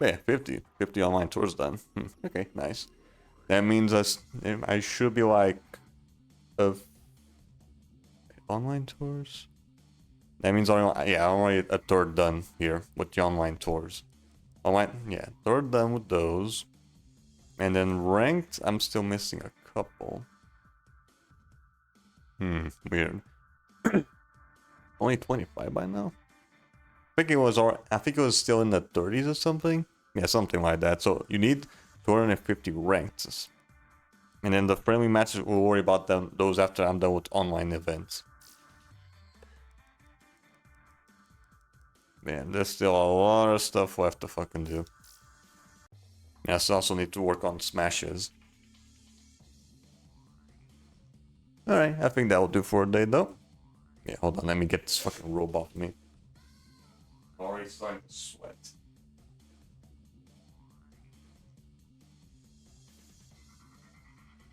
Yeah, 50 online tours done. Okay, nice. That means I should be like online tours. That means I'm already a third done here with the online tours. Third done with those. And then ranked, I'm still missing a couple. Weird. Only 25 by now. I think it was still in the 30s or something. Yeah, something like that. So you need 250 ranked. And then the friendly matches, we'll worry about those after I'm done with online events. Man, there's still a lot of stuff left to fucking do. Yeah, I also need to work on smashes. Alright, I think that will do for a day though. Yeah, hold on, let me get this fucking robe off me. Already starting to sweat.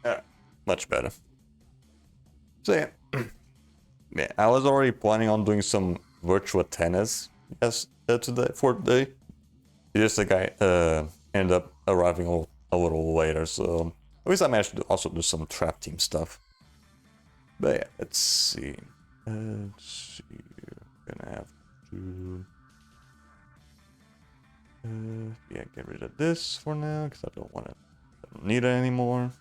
Alright, much better. So yeah. Yeah, I was already planning on doing some Virtua tennis for today. Just like I ended up arriving a little later, so at least I managed to also do some trap team stuff. But yeah, let's see. Gonna have to get rid of this for now because I don't need it anymore.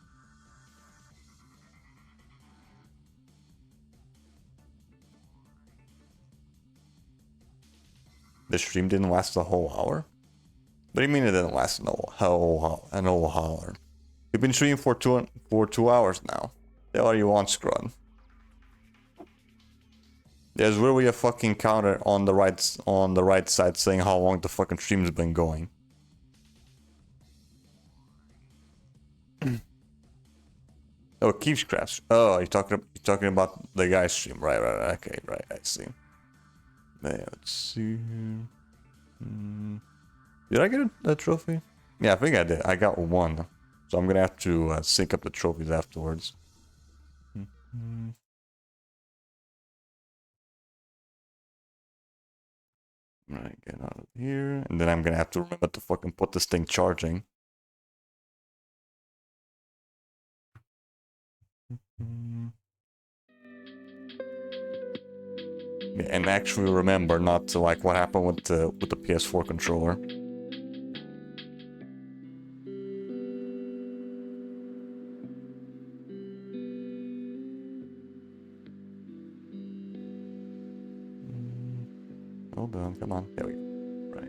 The stream didn't last the whole hour? What do you mean it didn't last an whole hour? You've been streaming for 2 hours now. The hell are you on, Scrun? There's really a fucking counter on the right side saying how long the fucking stream's been going. Oh, keeps crash. Oh, you're talking about the guy's stream, right? Okay, right. I see. Yeah, let's see here. Did I get a trophy? Yeah, I think I did. I got one. So I'm gonna have to sync up the trophies afterwards. Alright, get out of here. And then I'm gonna have to remember to fucking put this thing charging. Yeah, and actually remember not to like what happened with the PS4 controller. Hold on, come on, there we go. Right.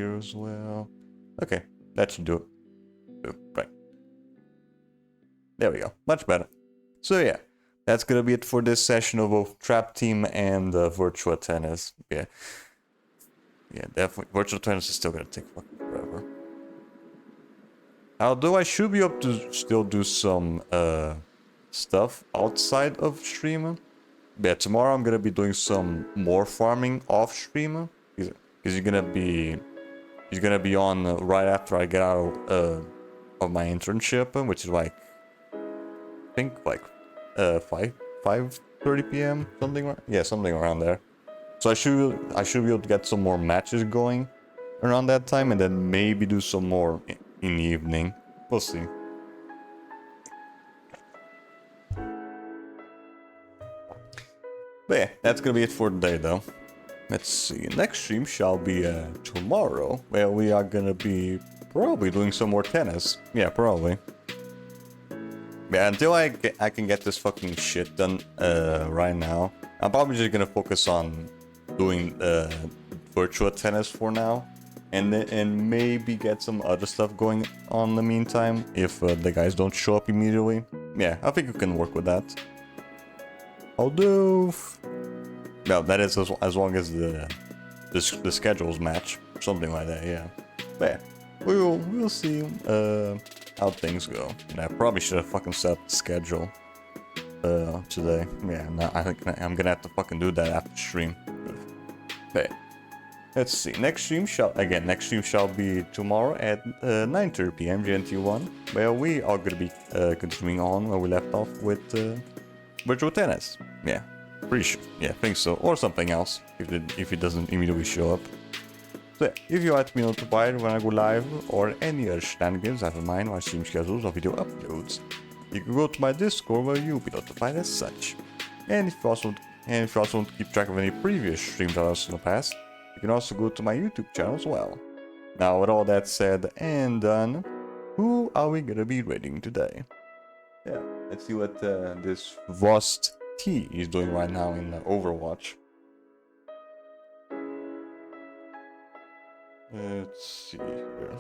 here as well. Okay, that should do it. Right. There we go. Much better. So yeah, that's gonna be it for this session of both Trap Team and Virtua Tennis. Yeah. Yeah, definitely. Virtua Tennis is still gonna take fucking forever. Although I should be able to still do some stuff outside of stream. Yeah, tomorrow I'm gonna be doing some more farming off stream. Because he's gonna be on right after I get out of my internship, which is like I think like 5:30 p.m. something. Yeah, something around there. So I should be able to get some more matches going around that time, and then maybe do some more in the evening. We'll see. But yeah, that's gonna be it for today though. Let's see, next stream shall be tomorrow, where we are gonna be probably doing some more tennis. Yeah, probably. Yeah, until I can get this fucking shit done right now, I'm probably just gonna focus on doing Virtua Tennis for now, and maybe get some other stuff going on in the meantime if the guys don't show up immediately. Yeah, I think we can work with that. Although, no, that is as long as the schedules match, something like that. Yeah, but yeah, we'll see how things go. And I probably should have fucking set up the schedule today. Yeah, no, I think I'm gonna have to fucking do that after stream. But yeah. Let's see. Next stream shall be tomorrow at 9:30 p.m. GMT1, where we are gonna be continuing on where we left off with Virtua Tennis. Yeah, pretty sure. Yeah, I think so, or something else if it doesn't immediately show up. So yeah, if you like to be notified when I go live or any other shenanigans I have in mind or stream schedules or video uploads, you can go to my Discord where you'll be notified as such. And if you also want to keep track of any previous streams that I've done in the past, you can also go to my YouTube channel as well. Now, with all that said and done, who are we gonna be raiding today? Yeah, let's see what this Vost T is doing right now in Overwatch. Let's see here.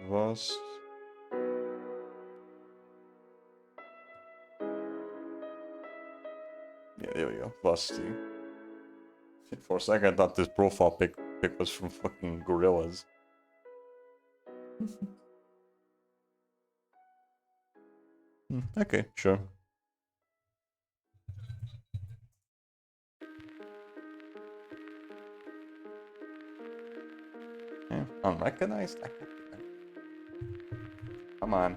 Vost. Yeah, there we go. Busty. For a second, I thought this profile pic was from fucking Gorillas. Okay, sure. Yeah, unrecognized? Come on.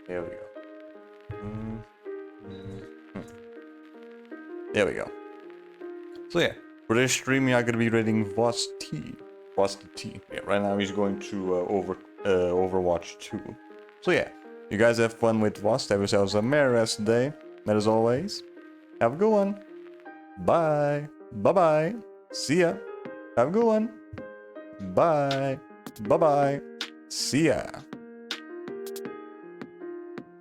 There we go. There we go. So yeah, for this stream, we are going to be raiding Vost T. Yeah, right now he's going to Overwatch 2. So yeah, you guys have fun with Vost. Have yourselves a merry rest of the day. And as always, have a good one. Bye. Bye-bye. See ya. Have a good one. Bye. Bye-bye. See ya.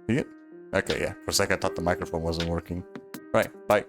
See it? Okay, yeah. For a second I thought the microphone wasn't working. Right, bye.